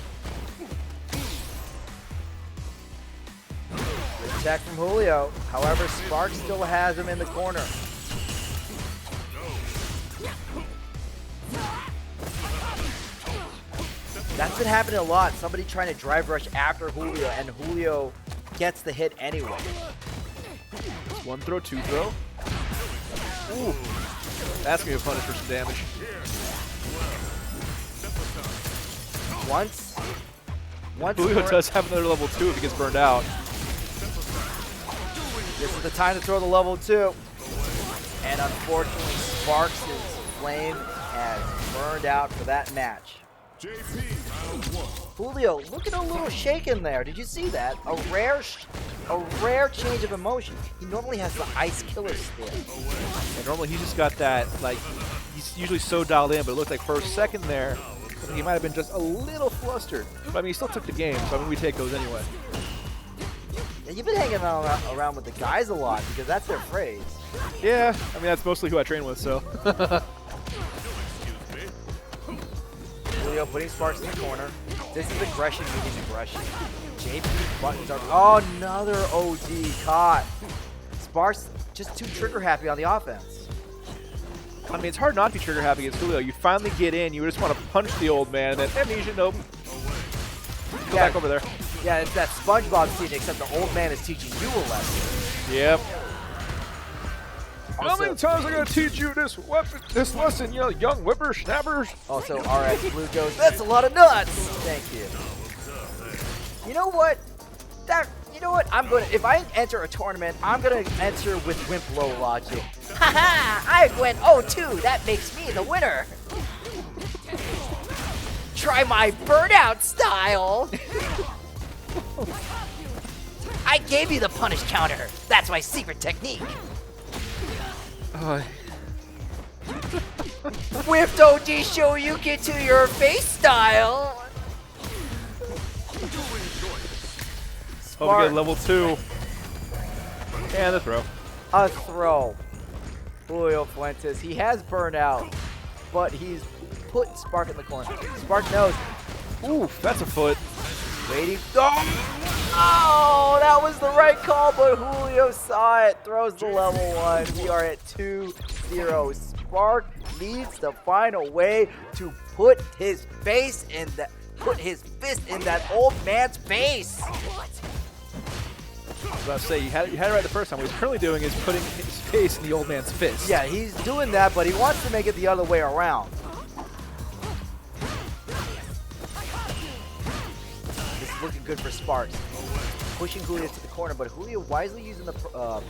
Good attack from Julio. However, Spark still has him in the corner. That's been happening a lot. Somebody trying to drive rush after Julio, and Julio gets the hit anyway. One throw, two throw. Ooh. That's going to be punished for some damage. Once Julio does have another level 2 if he gets burned out. This is the time to throw the level 2. And unfortunately, Sparks' flame has burned out for that match. Julio looking a little shaken there. Did you see that? A rare change of emotion. He normally has the ice killer stare. And normally he's just got that, like, he's usually so dialed in, but it looked like for a second there, he might have been just a little flustered. But I mean, he still took the game, so I mean, we take those anyway. Yeah, you've been hanging around with the guys a lot because that's their phrase. Yeah, I mean, that's mostly who I train with, so. Julio putting Sparks in the corner. This is aggression meeting aggression. JP buttons are. Oh, another OD caught. Sparks just too trigger happy on the offense. I mean, it's hard not to be trigger happy against Julio. You finally get in, you just want to punch the old man, and then amnesia, nope. Go back over there. Yeah, it's that SpongeBob scene, except the old man is teaching you a lesson. Yep. How Also, many times I gotta teach you this lesson, you know, young whippersnappers? also, RX Blue goes, that's a lot of nuts! Thank you. You know what? I'm gonna, if I enter a tournament, I'm gonna enter with Wimp Low logic. Haha! I went 0-2, that makes me the winner! Try my burnout style! I gave you the punish counter. That's my secret technique. Whipped OD show you get to your face style. Oh, we get level 2. And the throw. A throw. Julio Fuentes. He has burnout, but he's put Spark in the corner. Spark knows. Oof, that's a foot. Waiting. Oh, that was the right call, but Julio saw it. Throws the level 1. We are at 2-0. Spark needs to find a way to put his fist in that old man's face. I was about to say, you had it right the first time. What he's currently doing is putting his face in the old man's fist. Yeah, he's doing that, but he wants to make it the other way around. This is looking good for Sparks. Pushing Julio to the corner, but Julio wisely using the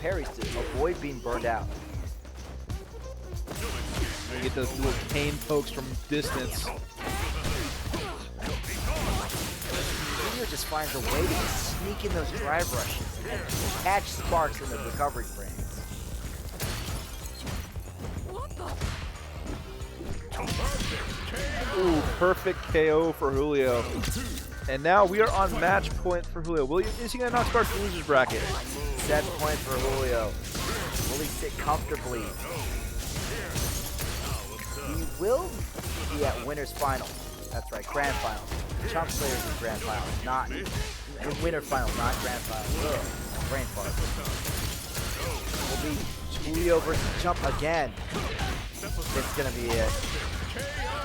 parries to avoid being burned out. You get those little cane pokes from distance. Julio just finds a way to sneak in those drive rushes and catch Sparks in the recovery frames. Ooh, perfect KO for Julio. And now we are on match point for Julio. Is he going to knock Sparks to loser's bracket? Set point for Julio. Will he sit comfortably? He will be at winner's final. That's right, grand final. Chumpslayer's in grand final, not in winner final, not grand final. Ugh, brain fart. Will be Julio versus Chump again. It's gonna be it.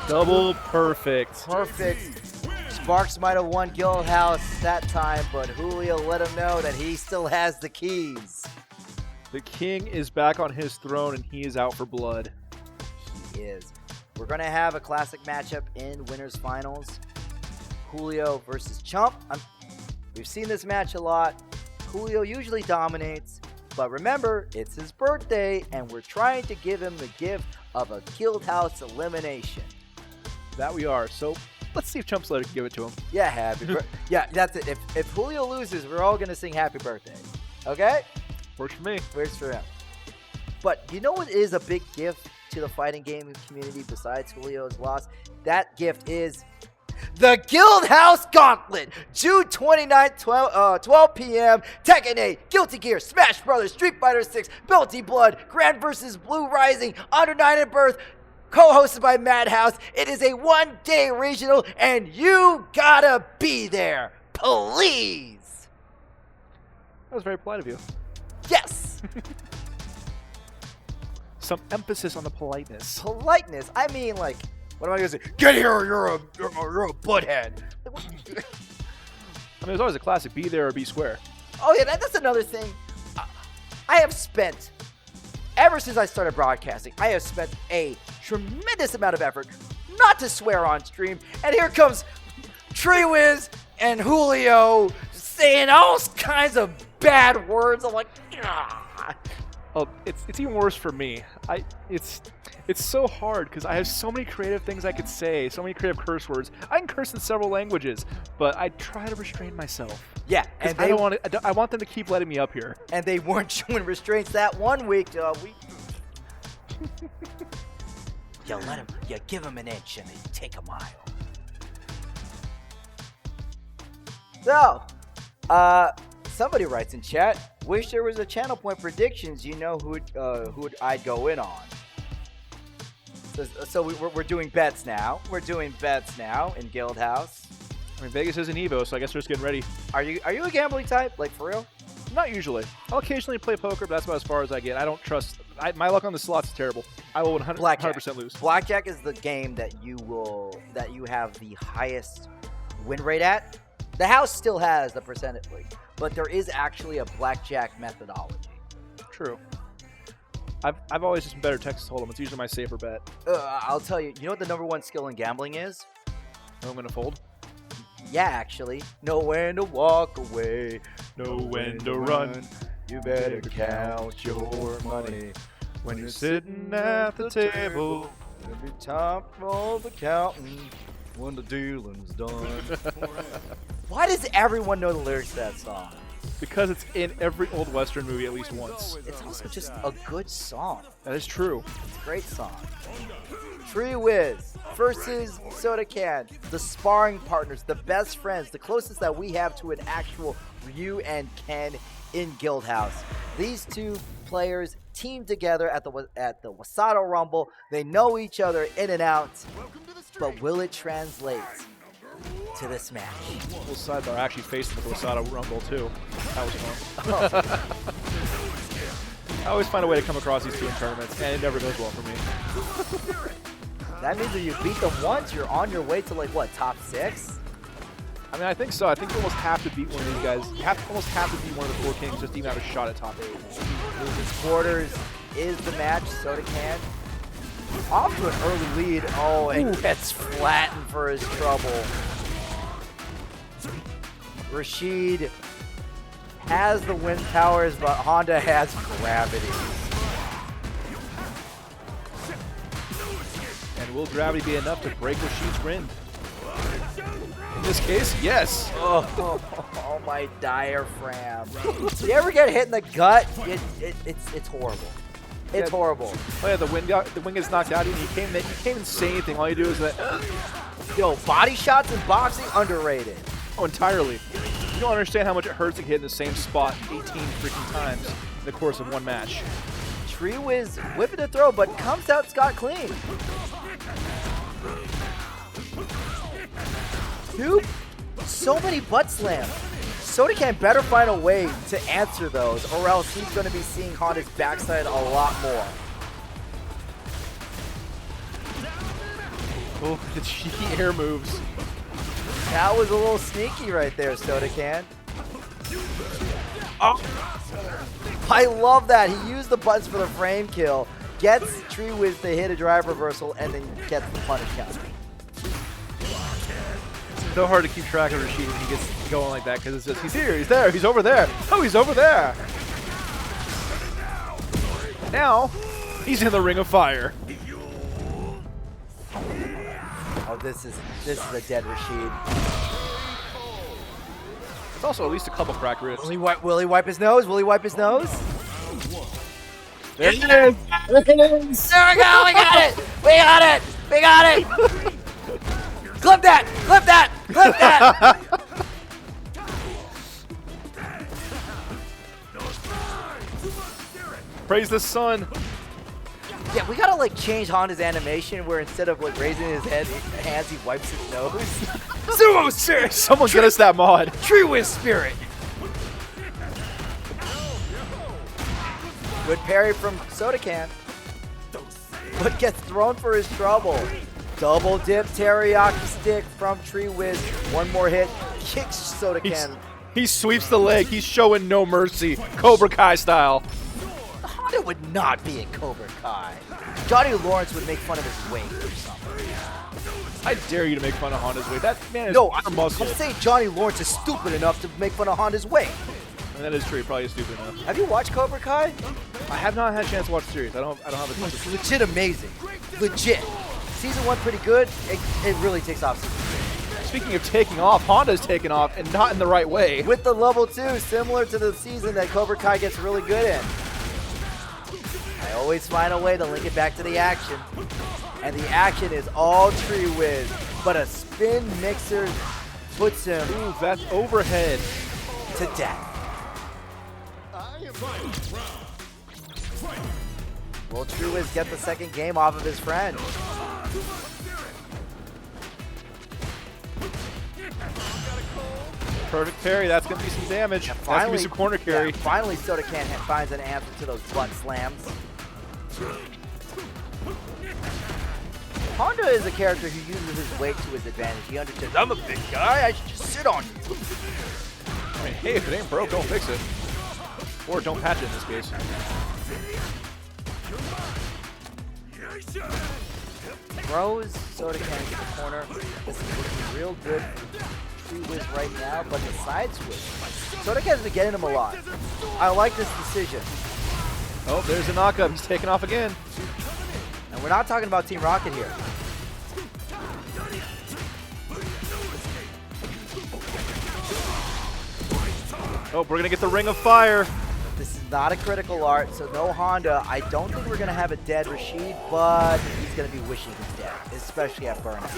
Double perfect. Perfect. Sparks might have won Guildhouse that time, but Julio let him know that he still has the keys. The king is back on his throne, and he is out for blood. He is. We're going to have a classic matchup in winners finals. Julio versus Chump. We've seen this match a lot. Julio usually dominates, but remember, it's his birthday, and we're trying to give him the gift of a Guildhouse elimination. That we are. So let's see if chumpslayer can give it to him. Yeah, yeah, that's it. If Julio loses, we're all going to sing happy birthday. Okay? Works for me. Works for him. But you know what is a big gift to the fighting game community besides Julio's loss? That gift is the Guildhouse Gauntlet. June 29th, 12 p.m. Tekken 8, Guilty Gear, Smash Brothers, Street Fighter 6, Belty Blood, Grand vs. Blue Rising, Under 9 and Birth, co-hosted by Madhouse. It is a one-day regional, and you gotta be there. Please. That was very polite of you. Yes. Some emphasis on the politeness. Politeness. I mean, like, what am I gonna say? Get here, you're a butthead. I mean, there's always a classic: be there or be square. Oh yeah, that's another thing. I have spent, ever since I started broadcasting, I have spent a tremendous amount of effort not to swear on stream, and here comes Treewiz and Julio saying all kinds of bad words. I'm like, ah. Well, it's even worse for me. It's so hard because I have so many creative things I could say, so many creative curse words. I can curse in several languages, but I try to restrain myself. Yeah, and I don't want to. I want them to keep letting me up here. And they weren't showing restraints that one week. You give him an inch and they take a mile. So, somebody writes in chat, wish there was a channel point predictions. You know who I'd go in on. So we're doing bets now. We're doing bets now in Guildhouse. I mean, Vegas is an Evo, so I guess we're just getting ready. Are you a gambling type? Like, for real? Not usually. I'll occasionally play poker, but that's about as far as I get. I don't trust. My luck on the slots is terrible. I will 100% lose. Blackjack is the game that you have the highest win rate at. The house still has the percentage, but there is actually a blackjack methodology. True. I've always just been better Texas Hold'em. It's usually my safer bet. I'll tell you. You know what the #1 skill in gambling is? Know I'm gonna fold. Yeah, actually. Know when to walk away. Know when to run. You better count your money. When you're sitting at the table. Every time for the counting. When the dealing's done. Why does everyone know the lyrics to that song? Because it's in every old Western movie at least once. It's also just a good song. That is true. It's a great song. Tree Wiz versus SodaCan, the sparring partners, the best friends, the closest that we have to an actual Ryu and Ken in Guildhouse. These two players team together at the Wasado Rumble. They know each other in and out, but will it translate to this match? Full sidebar, I actually faced the Wasado Rumble too. That was fun. I always find a way to come across these two in tournaments, and it never goes well for me. That means if you beat them once, you're on your way to like what, top 6? I mean, I think so. I think you almost have to beat one of these guys. You almost have to beat one of the 4 kings just to even have a shot at top 8. Loses quarters is the match. SodaCan off to an early lead. Oh, and gets flattened for his trouble. Rashid has the wind powers, but Honda has gravity. And will gravity be enough to break Rashid's wind? In this case, yes. Oh, my diaphragm. You ever get hit in the gut? It's horrible. It's horrible. Oh yeah, the wind gets knocked out, and you can't even say anything. All you do is that. Yo, body shots in boxing underrated. Oh, entirely. You don't understand how much it hurts to get in the same spot 18 freaking times in the course of one match. Tree Wiz whipping the throw, but comes out scot clean. Dude, so many butt slams. SodaCan better find a way to answer those, or else he's going to be seeing Honda's backside a lot more. Oh, the cheeky air moves. That was a little sneaky right there, SodaCan. Oh. I love that. He used the buttons for the frame kill, gets Tree Wiz to hit a drive reversal, and then gets the punish counter. So hard to keep track of Rashid when he gets going like that because it's just, he's here, he's there, he's over there. Oh, he's over there. Now, he's in the ring of fire. Oh, this is a dead Rashid. It's also at least a couple cracked ribs. Will he wipe his nose? Will he wipe his nose? There it is. There we go. We got it. We got it. We got it. Clip that. Clip that. Clip that. Praise the sun. Yeah, we gotta like change Honda's animation where instead of like raising his hands, he wipes his nose. Sumo Spirit! Someone get us that mod. Tree Wiz Spirit! Good parry from SodaCan. But gets thrown for his trouble. Double dip teriyaki stick from Tree Wiz. One more hit. Kicks SodaCan. He sweeps the leg. He's showing no mercy. Cobra Kai style. Honda would not be a Cobra Kai. Johnny Lawrence would make fun of his weight or something. I dare you to make fun of Honda's weight. That man is No, muscle. I'm saying Johnny Lawrence is stupid enough to make fun of Honda's weight. And that is true. He probably is stupid enough. Have you watched Cobra Kai? I have not had a chance to watch the series. I don't have a It's legit amazing. Legit. Season 1 pretty good. It really takes off. Speaking of taking off, Honda's taken off and not in the right way. With the level 2, similar to the season that Cobra Kai gets really good in. I always find a way to link it back to the action. And the action is all Tree Whiz, but a spin mixer puts him Ooh, that's overhead. to death. Will Tree Whiz get the second game off of his friend? Perfect parry. That's going to be some damage. That's going to be some corner carry. Yeah, finally, SodaCan finds an answer to those butt slams. Honda is a character who uses his weight to his advantage. He understands, I'm a big guy, I should just sit on you. I mean, hey, if it ain't broke, don't fix it. Or don't patch it in this case. Throws SodaCan into the corner. This is looking real good for Tree Whiz right now, but the side switch. SodaCan's been getting him a lot. I like this decision. Oh, there's a knockup. He's taking off again. And we're not talking about Team Rocket here. Oh, we're going to get the Ring of Fire. This is not a critical art, so no Honda. I don't think we're going to have a dead Rashid, but he's going to be wishing he's dead, especially at Burnout.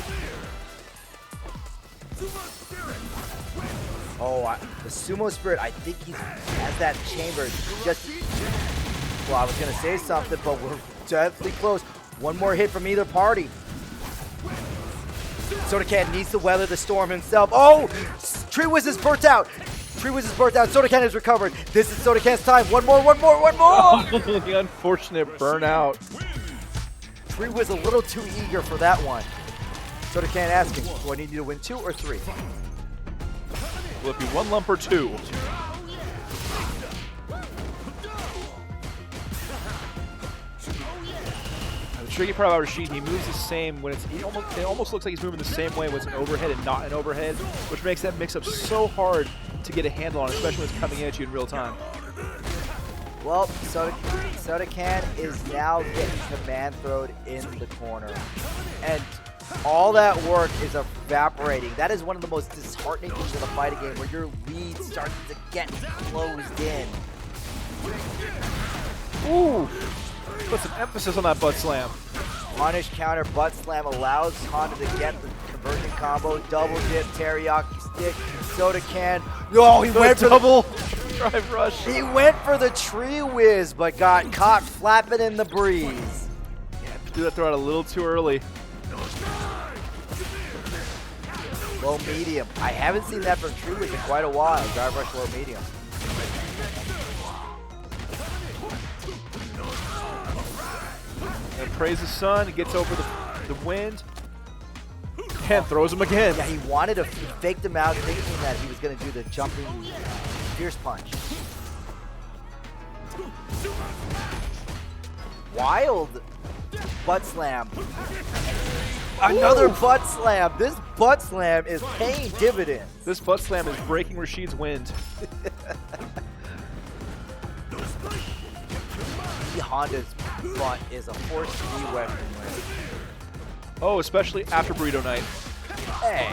Oh, the Sumo Spirit, I think he has that chamber. Well, I was going to say something, but we're definitely close. One more hit from either party. SodaCan needs to weather the storm himself. Oh! Tree Whiz is burnt out. Tree Whiz is burnt out. SodaCan is recovered. This is SodaCan's time. One more. The unfortunate burnout. Tree Whiz a little too eager for that one. SodaCan asking, do I need you to win 2 or 3? Will it be 1 lump or 2? The tricky part about Rashid, he moves the same when it almost looks like he's moving the same way when it's an overhead and not an overhead, which makes that mix-up so hard to get a handle on, especially when it's coming at you in real time. Well, SodaCan is now getting command throwed in the corner. And all that work is evaporating. That is one of the most disheartening things in a fighting game, where your lead starts to get closed in. Ooh! Put some emphasis on that butt slam. Punish counter butt slam allows Honda to get the conversion combo. Double dip, teriyaki stick, SodaCan. Oh, he went for double drive rush. He went for the Tree Whiz, but got caught flapping in the breeze. Yeah, threw that throw out a little too early. Low medium. I haven't seen that from Tree Whiz in quite a while. Drive rush low medium. And praise the sun. He gets over the wind. And throws him again. Yeah, he faked him out, thinking that he was going to do the jumping fierce punch. Wild butt slam. Another butt slam. This butt slam is paying dividends. This butt slam is breaking Rashid's wind. Honda's butt is a force to be reckoned with. Oh, especially after burrito night. Hey,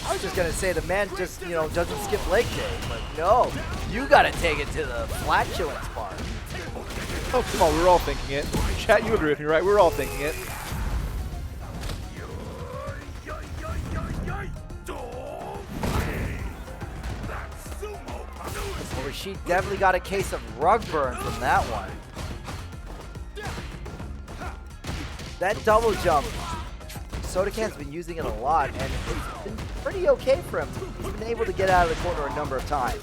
I was just gonna say the man just doesn't skip leg day, but no, you gotta take it to the flatulence part. Oh, come on, we were all thinking it. Chat, you agree with me, right? We were all thinking it. Well, she definitely got a case of rug burn from that one. That double jump, SodaCan's been using it a lot, and it's been pretty okay for him. He's been able to get out of the corner a number of times.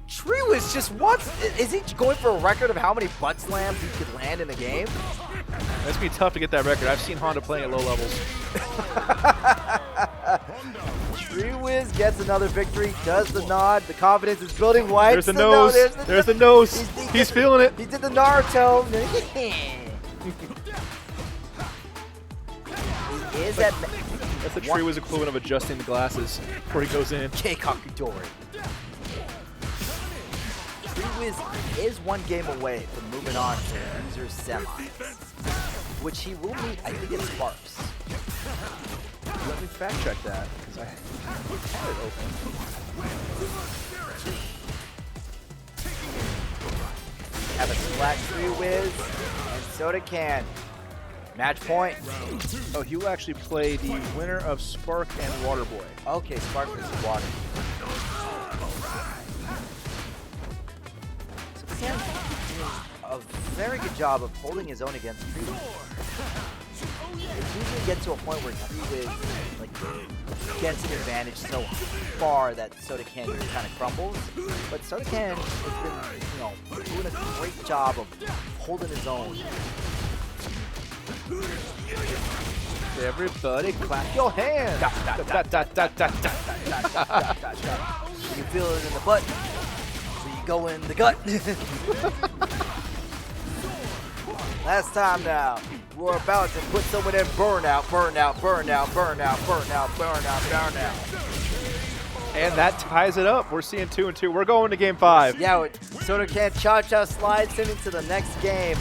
Tree Whiz just wants, is he going for a record of how many butt slams he could land in a game? It's gonna be tough to get that record. I've seen Honda playing at low levels. Tree Whiz gets another victory, does the nod, the confidence is building. White. There's the nose. There's the nose. He's feeling it. He did the Naruto. Is that? That's the Tree Whiz equivalent of adjusting the glasses before he goes in. Keikaku Dori. Tree Wiz is one game away from moving on to loser semis, which he will meet, I think, in Sparks. Let me fact check that, because I had it open. Have a Slack Tree Wiz and SodaCan. Match point. Oh, he will actually play the winner of Spark and Waterboy. Okay, Spark versus Water. SodaCan doing a very good job of holding his own against Tree Wiz. It usually gets to a point where Tree Wiz gets an advantage so far that SodaCan kind of crumbles. But SodaCan has been, doing a great job of holding his own. Everybody clap your hands. You feel it in the butt, so you go in the gut. Last time now, we're about to put someone in burnout. And that ties it up. We're seeing 2-2. We're going to game 5. Yeah, SodaCan Cha-Cha slides him into the next game.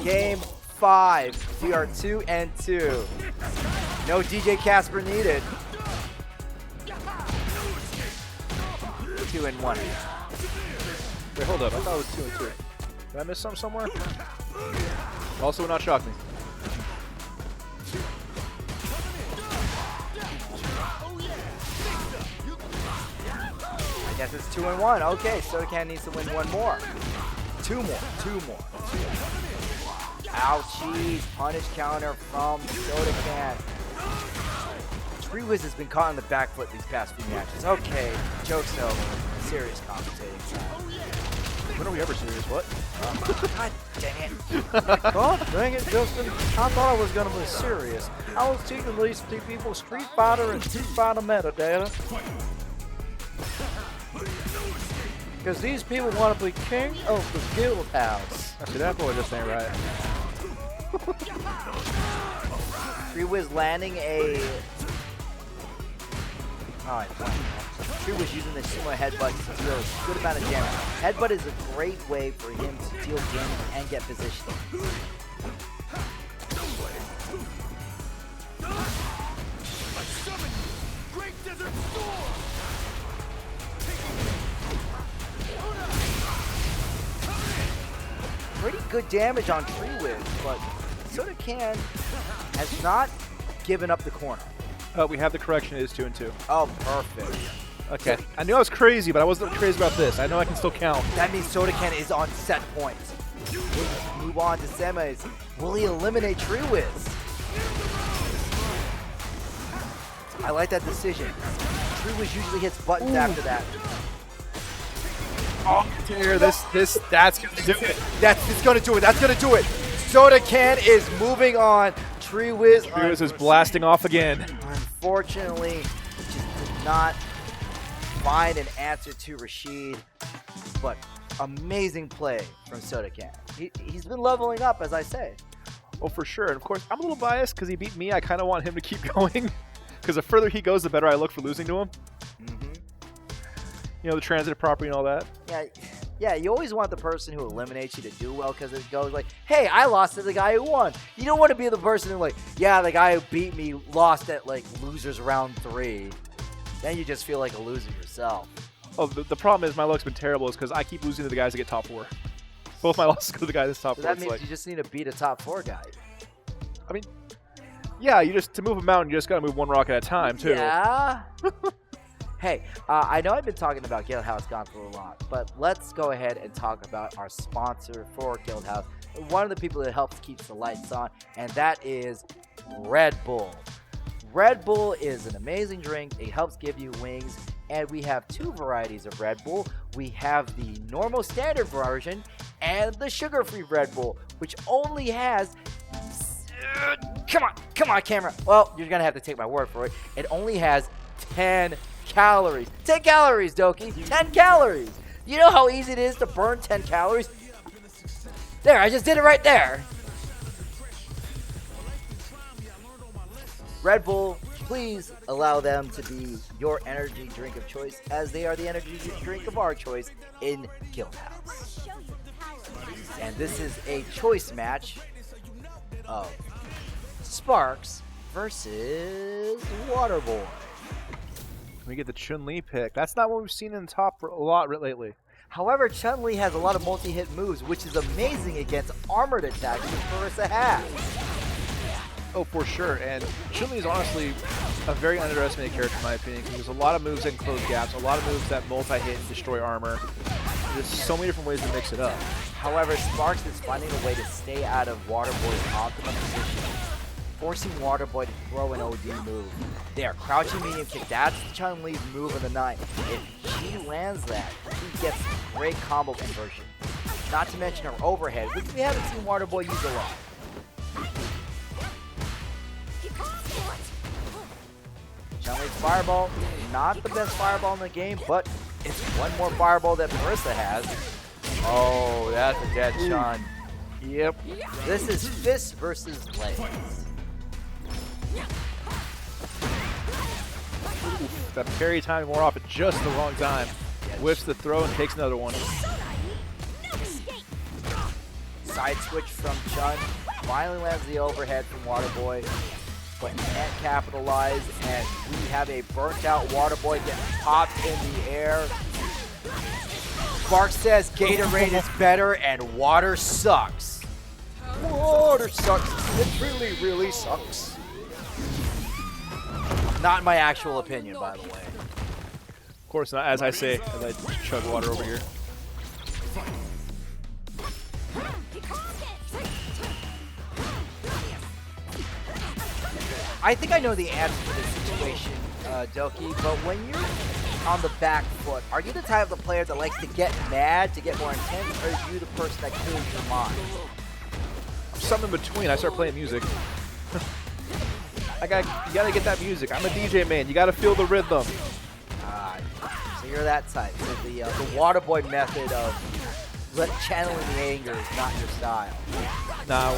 Game 5. We are 2-2. No DJ Casper needed. 2-1. Wait, hold up. I thought it was 2-2. Did I miss something somewhere? Also would not shock me. I guess it's 2-1. Okay, SodaCan needs to win one more. Two more. Ouchies. Punish counter from SodaCan. Tree Wiz has been caught on the back foot these past few matches. Okay, joke's over. Serious commentating time. When are we ever serious? What? God dang it. Oh, dang it, Justin. I thought I was going to be serious. I was teaching these two people Street Fighter and Street Fighter metadata. Because these people want to be king of the Guildhouse. See, that boy just ain't right. Tree Wiz landing a... Alright, Tree Wiz using the sumo headbutt to deal a good amount of damage. Headbutt is a great way for him to deal damage and get positioning. Pretty good damage on Tree Wiz, but SodaCan has not given up the corner. We have the correction. It is 2-2. Oh, perfect. Okay. I knew I was crazy, but I wasn't crazy about this. I know I can still count. That means SodaCan is on set points. We'll move on to semis. Will he eliminate Tree Wiz? I like that decision. Tree Wiz usually hits buttons after that. Oh, dear. That's going to do it. It's going to do it. That's going to do it. SodaCan is moving on. Tree Wiz is blasting off again. Unfortunately, just did not find an answer to Rashid, but amazing play from SodaCan. He's been leveling up, as I say. Oh, for sure. And of course, I'm a little biased because he beat me. I kind of want him to keep going because the further he goes, the better I look for losing to him. You know, the transitive property and all that. Yeah, you always want the person who eliminates you to do well because it goes like, hey, I lost to the guy who won. You don't want to be the person who the guy who beat me lost at losers round 3. Then you just feel like a loser yourself. Oh, the problem is my luck's been terrible is because I keep losing to the guys that get top 4. Both my losses go to the guy that's top 4. That means you just need to beat a top 4 guy. I mean, yeah, to move a mountain, you just got to move one rock at a time, too. Yeah. Hey, I know I've been talking about Guildhouse gone through a lot, but let's go ahead and talk about our sponsor for Guildhouse. One of the people that helps keeps the lights on, and that is Red Bull. Red Bull is an amazing drink. It helps give you wings, and we have 2 varieties of Red Bull. We have the normal standard version and the sugar-free Red Bull, which only has... Come on, camera. Well, you're going to have to take my word for it. It only has 10 calories. 10 calories, Doki. 10 calories. You know how easy it is to burn 10 calories? There, I just did it right there. Red Bull please allow them to be your energy drink of choice, as they are the energy drink of our choice in Guildhouse. And this is a choice match of Sparks versus Waterboy. We get the Chun-Li pick. That's not what we've seen in the top for a lot lately. However, Chun-Li has a lot of multi-hit moves, which is amazing against armored attacks that Marissa has. Oh, for sure. And Chun-Li is honestly a very underestimated character in my opinion, because there's a lot of moves that can close gaps, a lot of moves that multi-hit and destroy armor. There's so many different ways to mix it up. However, Sparks is finding a way to stay out of Waterboy's optimum position, forcing Waterboy to throw an OD move. There, crouching medium kick. That's Chun-Li's move of the night. If she lands that, he gets great combo conversion. Not to mention her overhead, which we haven't seen Waterboy use a lot. Chun-Li's fireball, not the best fireball in the game, but it's one more fireball that Marissa has. Oh, that's a dead Chun. Yep. This is fist versus legs. That parry timing more off at just the wrong time. Whips the throw and takes another one. Side switch from Chun. Finally lands the overhead from Waterboy. But can't capitalize, and we have a burnt out Waterboy getting popped in the air. Sparks says Gatorade is better and water sucks. Water sucks. It really, really sucks. Not my actual opinion, by the way. Of course not, as I say, as I chug water over here. I think I know the answer to this situation, Doki, but when you're on the back foot, are you the type of player that likes to get mad, to get more intense, or are you the person that cools your mind? Something in between. I start playing music. You gotta get that music. I'm a DJ man. You gotta feel the rhythm. So you're that type. So the Waterboy method of channeling the anger is not your style. Nah,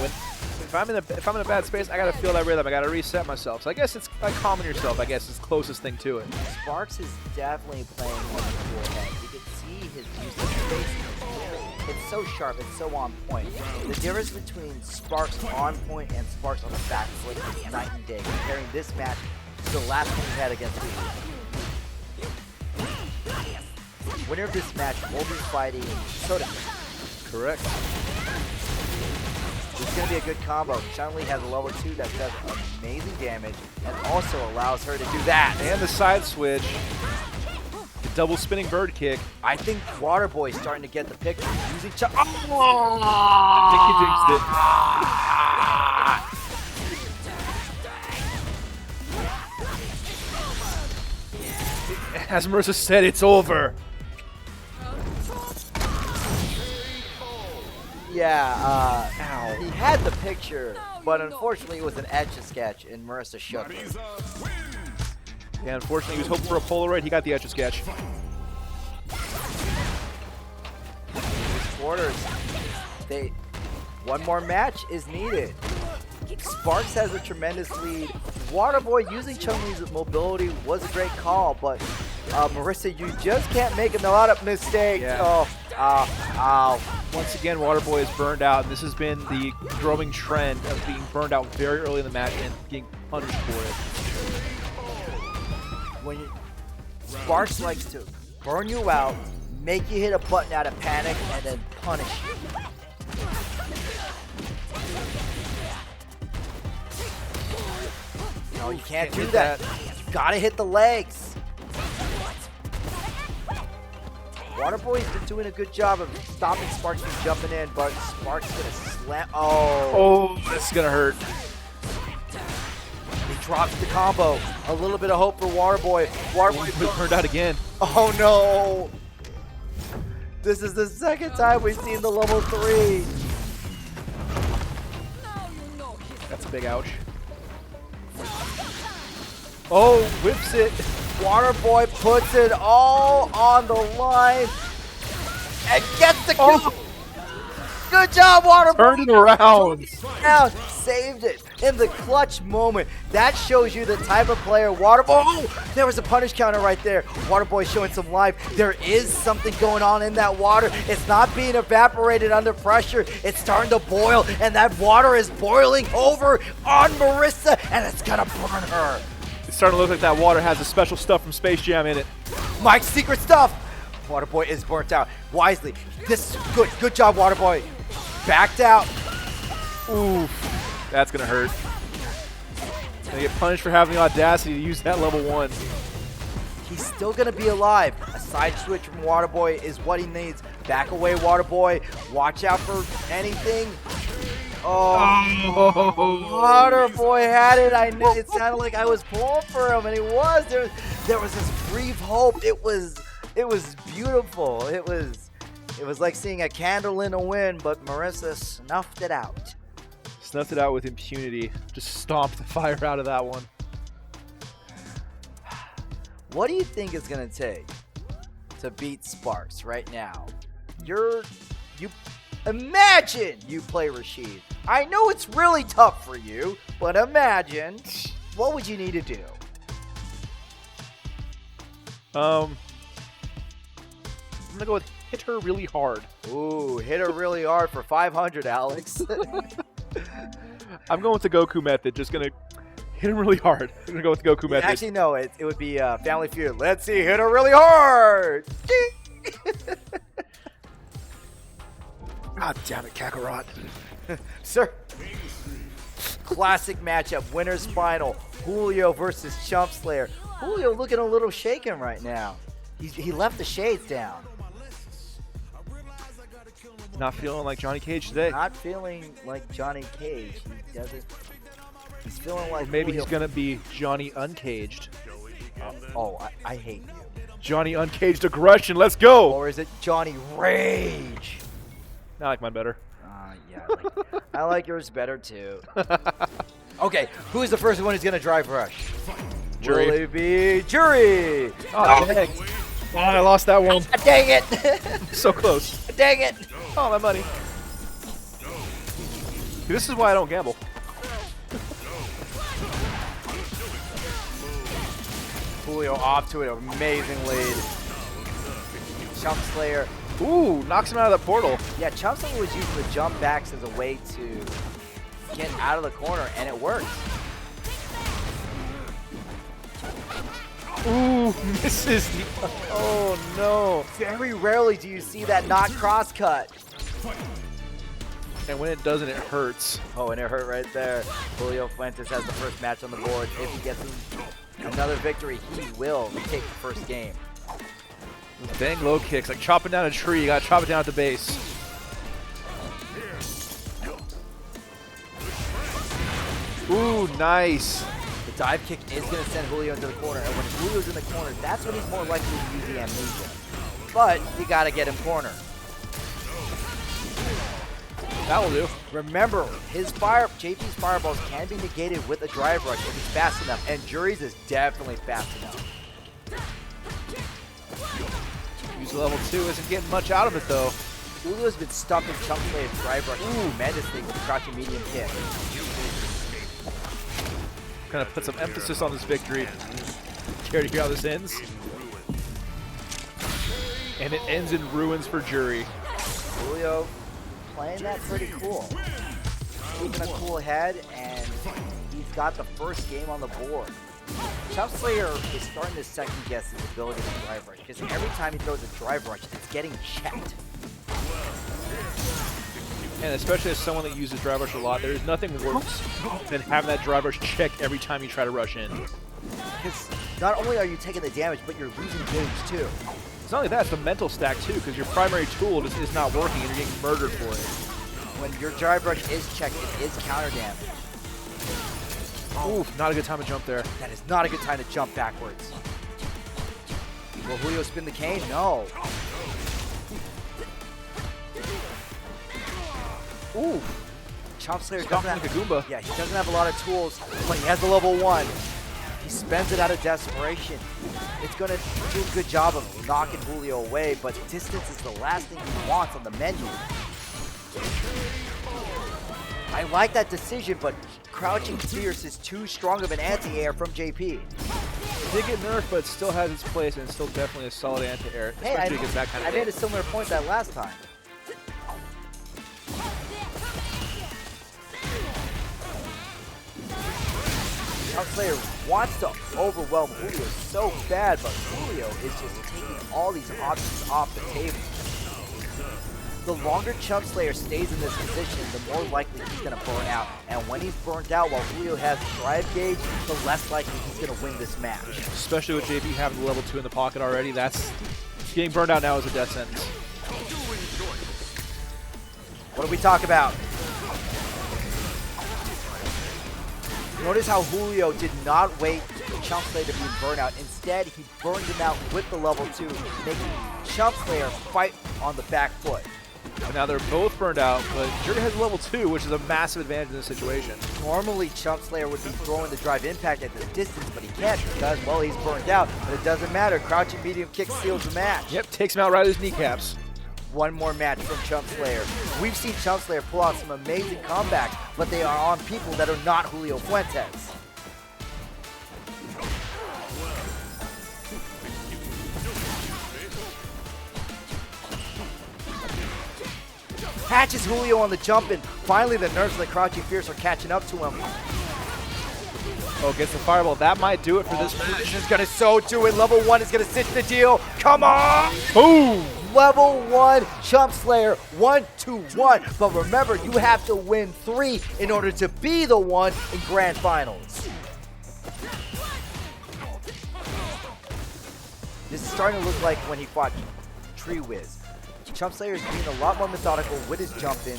if I'm in a bad space, I gotta feel that rhythm. I gotta reset myself. So I guess it's like calming yourself. I guess is the closest thing to it. Sparks is definitely playing one of the cool heads. You can see his use of space. It's so sharp. It's so on point. The difference between Sparks on point and Sparks on the back foot is night and day. Comparing this match to the last one we had against Julio. Winner of this match will be fighting ITSodaCan. Correct. This is going to be a good combo. Chun-Li has a level 2 that does amazing damage and also allows her to do that. And the side switch. The double spinning bird kick. I think Waterboy's starting to get the picture. Using Chun. I think he jinxed it. As Marissa said, it's over. Yeah, he had the picture, but unfortunately it was an Etch-a-Sketch and Marissa shook it. Yeah, unfortunately he was hoping for a Polaroid. He got the Etch-a-Sketch. These quarters, one more match is needed. Sparks has a tremendous lead. Waterboy using Chun-Li's mobility was a great call, but Marissa, you just can't make a lot of mistakes. Yeah. Oh, ow. Once again, Waterboy is burned out, and this has been the growing trend of being burned out very early in the match and getting punished for it. When Sparks likes to burn you out, make you hit a button out of panic, and then punish you. No, you can't do that. You gotta hit the legs. Waterboy's been doing a good job of stopping Sparks from jumping in, but Sparks gonna slam. Oh, this is gonna hurt. He drops the combo. A little bit of hope for Waterboy. Waterboy burned out again. Oh no! This is the second time we've seen the level 3. That's a big ouch. Oh, whips it. Waterboy puts it all on the line and gets the kill. Good job, Waterboy. Turned it around. Down, saved it in the clutch moment. That shows you the type of player Waterboy. Oh, there was a punish counter right there. Waterboy showing some life. There is something going on in that water. It's not being evaporated under pressure. It's starting to boil, and that water is boiling over on Marissa, and it's gonna burn her. It's starting to look like that water has the special stuff from Space Jam in it. Mike's secret stuff. Waterboy is burnt out. Wisely. This is good. Good job, Waterboy. Backed out. Oof. That's going to hurt. Gonna get punished for having the audacity to use that level 1. He's still going to be alive. A side switch from Waterboy is what he needs. Back away, Waterboy. Watch out for anything. Oh, Waterboy had it. I knew it sounded like I was pulling for him, and he was. There was this brief hope. It was beautiful. It was like seeing a candle in a wind, but Marissa snuffed it out. Snuffed it out with impunity. Just stomped the fire out of that one. What do you think it's gonna take to beat Sparks right now? You imagine you play Rashid. I know it's really tough for you, but imagine what would you need to do? I'm gonna go with hit her really hard. Ooh, hit her really hard for 500, Alex. I'm going with the Goku method. Just gonna hit him really hard. I'm gonna go with the Goku method. Actually, no, it would be Family Feud. Let's see, hit her really hard. God damn it, Kakarot. Sir. Classic matchup, winner's final. Julio versus chumpslayer. Julio looking a little shaken right now. He left the shades down. Not feeling like Johnny Cage today. Not feeling like Johnny Cage. He doesn't. He's feeling like Maybe Julio. he's gonna be Johnny Uncaged. I hate you. Johnny Uncaged Aggression. Let's go. Or is it Johnny Rage? I like mine better. Yeah, I like yours better too. Okay, who is the first one who's gonna drive rush? Jury. Will it be Jury? Oh, dang. Oh, I lost that one. Dang it! So close. Dang it! Oh, my money. This is why I don't gamble. Julio off to an amazing lead. Chumpslayer. Ooh, knocks him out of the portal. Yeah, Chumpslayer was using the jump backs as a way to get out of the corner, and it worked. Ooh, misses. Oh, no. Very rarely do you see that not cross cut. And when it doesn't, it hurts. Oh, and it hurt right there. Julio Fuentes has the first match on the board. If he gets another victory, he will take the first game. Those dang low kicks, like chopping down a tree. You gotta chop it down at the base. Ooh, nice. The dive kick is going to send Julio into the corner, and when Julio's in the corner, that's when he's more likely to use the amnesia. But you got to get him corner. That will do. Remember, JP's fireballs can be negated with a drive rush if he's fast enough, and Jury's is definitely fast enough. Use level 2 isn't getting much out of it though. Julio's been stumping Chumpslayer's drive rush tremendously with the crouching medium kick. Gonna put some emphasis on this victory. Care to hear how this ends? And it ends in ruins for Jury. Julio playing that pretty cool. Keeping a cool head, and he's got the first game on the board. Chumpslayer is starting to second guess his ability to drive rush, because every time he throws a drive rush, it's getting checked. And especially as someone that uses drive rush a lot, there's nothing worse than having that drive rush checked every time you try to rush in. Because not only are you taking the damage, but you're losing gauge too. It's not only that, it's the mental stack too, because your primary tool just is not working and you're getting murdered for it. When your drive rush is checked, it is counter damage. Oof, not a good time to jump there. That is not a good time to jump backwards. Will Julio spin the cane? No. Ooh. Chumpslayer doesn't have like a Goomba. Yeah, he doesn't have a lot of tools, but he has the level 1. He spends it out of desperation. It's going to do a good job of knocking Julio away, but distance is the last thing he wants on the menu. I like that decision, but crouching fierce is too strong of an anti-air from JP. It did get nerfed, but it still has its place, and it's still definitely a solid anti-air, Hey, especially against that kind of I made a similar point that last time. Chumpslayer wants to overwhelm Julio so bad, but Julio is just taking all these options off the table. The longer Chumpslayer stays in this position, the more likely he's going to burn out. And when he's burned out while Julio has the drive gauge, the less likely he's going to win this match. Especially with JP having the level 2 in the pocket already, that's getting burned out now is a death sentence. What do we talk about? Notice how Julio did not wait for Chumpslayer to be burned out. Instead, he burned him out with the level 2, making Chumpslayer fight on the back foot. And now they're both burned out, but Jury has level 2, which is a massive advantage in this situation. Normally, Chumpslayer would be throwing the drive impact at this distance, but he can't because, well, he's burned out. But it doesn't matter. Crouching medium kick seals the match. Yep, takes him out right at his kneecaps. One more match from Chumpslayer. We've seen Chumpslayer pull out some amazing comebacks, but they are on people that are not Julio Fuentes. Catches Julio on the jump, and finally the nerves of the Crouching Fierce are catching up to him. Oh, gets the fireball. That might do it for this match. This is gonna so do it. Level 1 is gonna cinch the deal. Come on! Boom! Level 1 Chumpslayer 1-1. But remember, you have to win 3 in order to be the one in grand finals. This is starting to look like when he fought Tree Wiz. Chumpslayer is being a lot more methodical with his jump in,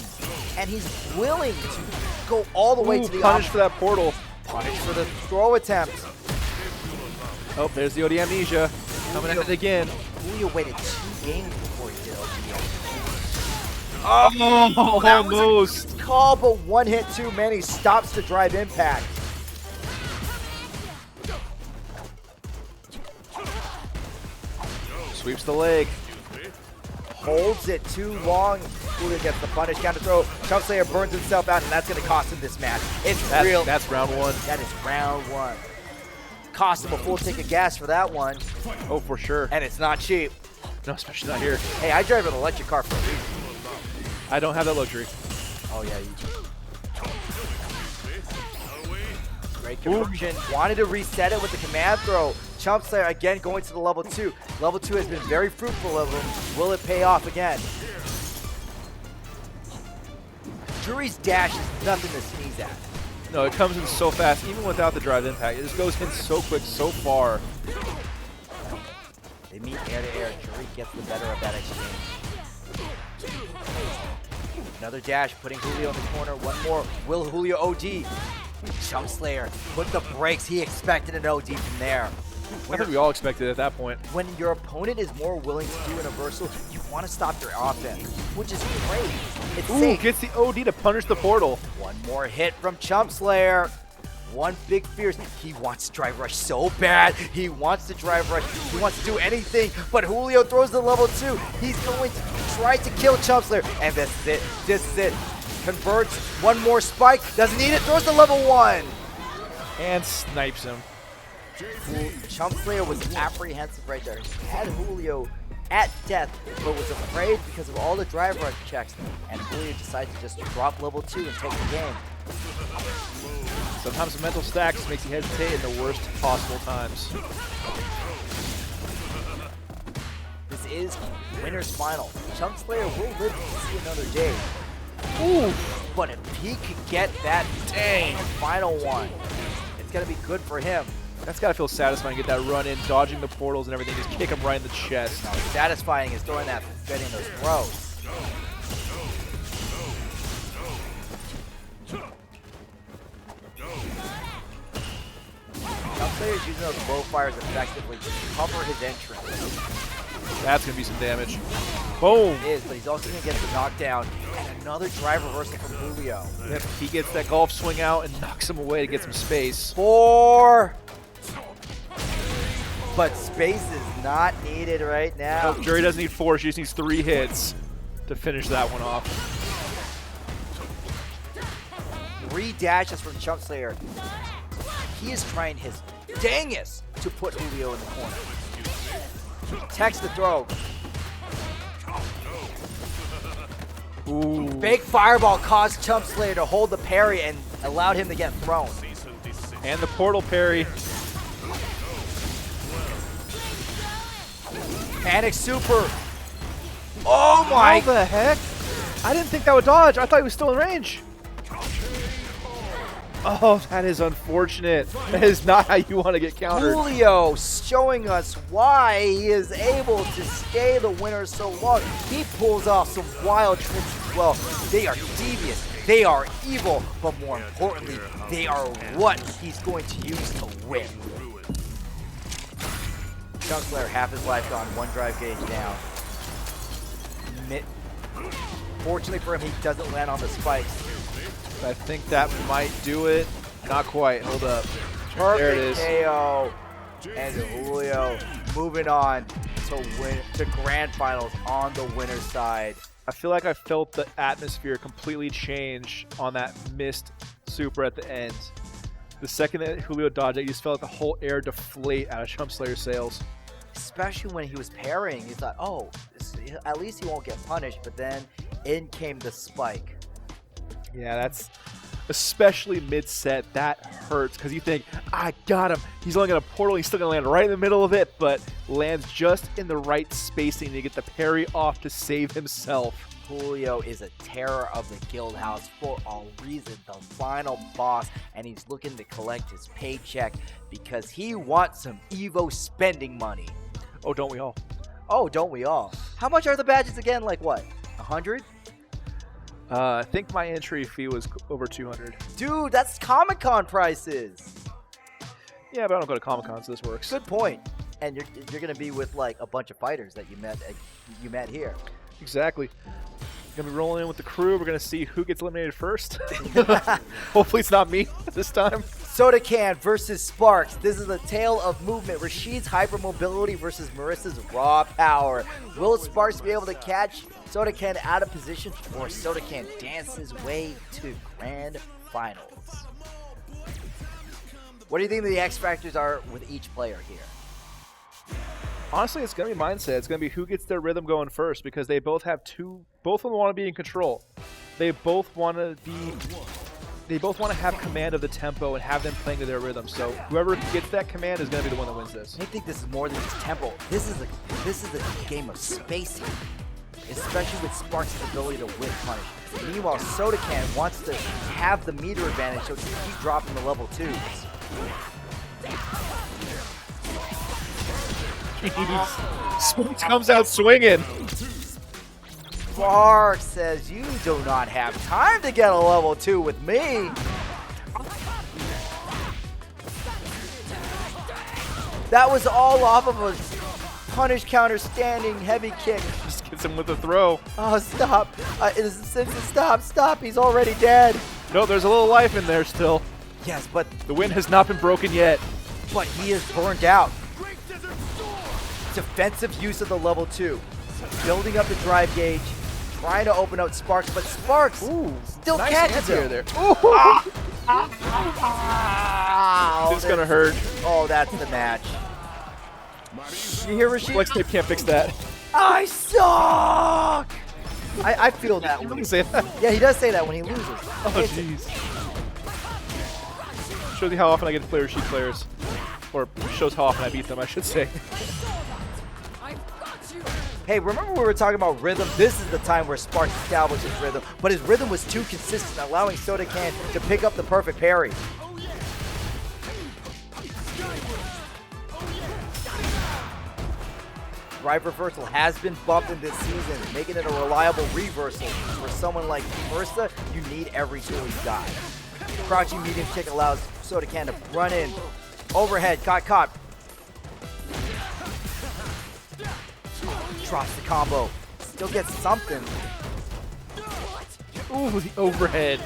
and he's willing to go all the way to the punish for that portal. Punish for the throw attempt. Oh, there's the OD amnesia. Coming at it again. Julio waited 2 games before he did OD. Oh, That was a almost. call, but one hit too many. Stops the drive impact. Sweeps the leg. Holds it too long. Julio gets the punish. Counter throw. Chumpslayer burns himself out, and that's going to cost him this match. It's real. That's round 1. That is round 1. Cost him a full tank of gas for that one, Oh, for sure. and it's not cheap. No, especially not here. Hey, I drive an electric car for a reason. I don't have that luxury. Oh, yeah, you do. Great conversion. Wanted to reset it with the command throw. Chumpslayer again going to the level 2. Level 2 has been very fruitful of him. Will it pay off again? Jury's dash is nothing to sneeze at. No, it comes in so fast, even without the drive impact. It just goes in so quick, so far. They meet air to air. Jury gets the better of that exchange. Another dash, putting Julio in the corner. One more. Will Julio OD? Chumpslayer put the brakes. He expected an OD from there. I think we all expected it at that point. When your opponent is more willing to do an reversal, you want to stop their offense, which is great. It's Ooh, safe. gets the OD to punish the portal. One more hit from Chumpslayer. One big fierce. He wants to drive rush so bad. He wants to drive rush. He wants to do anything, but Julio throws the level 2. He's going to try to kill Chumpslayer, and this is it. This is it. Converts. One more spike. Doesn't need it. Throws the level 1. And snipes him. Chumpslayer was apprehensive right there. He had Julio at death, but was afraid because of all the drive rush checks, and Julio decided to just drop level 2 and take the game. Sometimes the mental stacks makes you hesitate in the worst possible times. This is winner's final. Chumpslayer will live to see another day. Ooh, But if he could get that final one, it's going to be good for him. that's gotta feel satisfying. Get that run in, dodging the portals and everything, just kick him right in the chest. Now, satisfying is throwing that, getting those throws. Chumpslayer is using those bow fires effectively to cover his entrance. That's gonna be some damage. Boom. It is, but he's also going to get the knockdown and another drive reversal from Julio. Yep, he gets that golf swing out and knocks him away to get some space. 4. But space is not needed right now. Nope, Jury doesn't need 4, she just needs 3 hits to finish that one off. 3 dashes from chumpslayer. He is trying his dangest to put Julio in the corner. Text the throw. Ooh. Big fireball caused chumpslayer to hold the parry and allowed him to get thrown. And the portal parry. Panic super. Oh my! How the heck? I didn't think that would dodge. I thought he was still in range. Oh, that is unfortunate. That is not how you want to get countered. Julio showing us why he is able to stay the winner so long. He pulls off some wild tricks as well. They are devious, they are evil, but more importantly, they are what he's going to use to win. chumpslayer, half his life gone, 1 drive gauge down. Fortunately for him, he doesn't land on the spikes. I think that might do it. Not quite. Hold up. Perfect There it is. KO. And Julio moving on to win to grand finals on the winner's side. I feel like I felt the atmosphere completely change on that missed super at the end. The second that Julio dodged it, you just felt like the whole air deflate out of chumpslayer's sails. Especially when he was parrying, you thought, oh, at least he won't get punished. But then in came the spike. Yeah, that's especially mid-set. That hurts because you think, I got him. He's only got a portal. He's still going to land right in the middle of it, but lands just in the right spacing to get the parry off to save himself. Julio is a terror of the Guildhouse for a reason, the final boss, and he's looking to collect his paycheck because he wants some Evo spending money. Oh, don't we all? Oh, don't we all? How much are the badges again? Like what? 100? I think my entry fee was over 200. Dude, that's Comic-Con prices. Yeah, but I don't go to Comic-Con, so this works. Good point. And you're gonna be with like a bunch of fighters that you met here. Exactly. Gonna be rolling in with the crew. We're gonna see who gets eliminated first. Hopefully it's not me this time. SodaCan versus Sparks. This is a tale of movement. Rashid's hypermobility versus Marissa's raw power. Will Sparks be able to catch SodaCan out of position, or SodaCan dance his way to grand finals? What do you think the X factors are with each player here? Honestly, it's going to be mindset. It's going to be who gets their rhythm going first because they both have both of them want to be in control. They both want to have command of the tempo and have them playing to their rhythm. So whoever gets that command is going to be the one that wins this. I think this is more than just tempo. This is a game of spacing, especially with Sparks' ability to whip punish. Meanwhile, SodaCan wants to have the meter advantage so he can keep dropping the level 2s. Sparks comes out swinging. Sparks says, you do not have time to get a level 2 with me. That was all off of a punish counter standing heavy kick. Just gets him with a throw. Oh, stop. Stop. He's already dead. No, there's a little life in there still. Yes, but The wind has not been broken yet. he is burned out. Defensive use of the level 2. Building up the drive gauge. Trying to open out Sparks, but Sparks still Nice catches anti-air him. there. Oh, This is going to hurt. Oh, that's the match. You hear Rashid? Flex tape can't fix that. I suck! I feel that. You When really say that? yeah, he does say that when he loses. Oh, jeez. Shows you how often I get to play Rashid players. Or shows how often I beat them, I should say. Hey, remember we were talking about rhythm? This is the time where Sparks establishes rhythm, but his rhythm was too consistent, allowing SodaCan to pick up the perfect parry. Drive reversal has been bumped in this season, making it a reliable reversal. For someone like Marissa, you need every tool you got. Crouching medium kick allows SodaCan to run in. Overhead, caught. Drops the combo. Still gets something. Ooh, the overhead.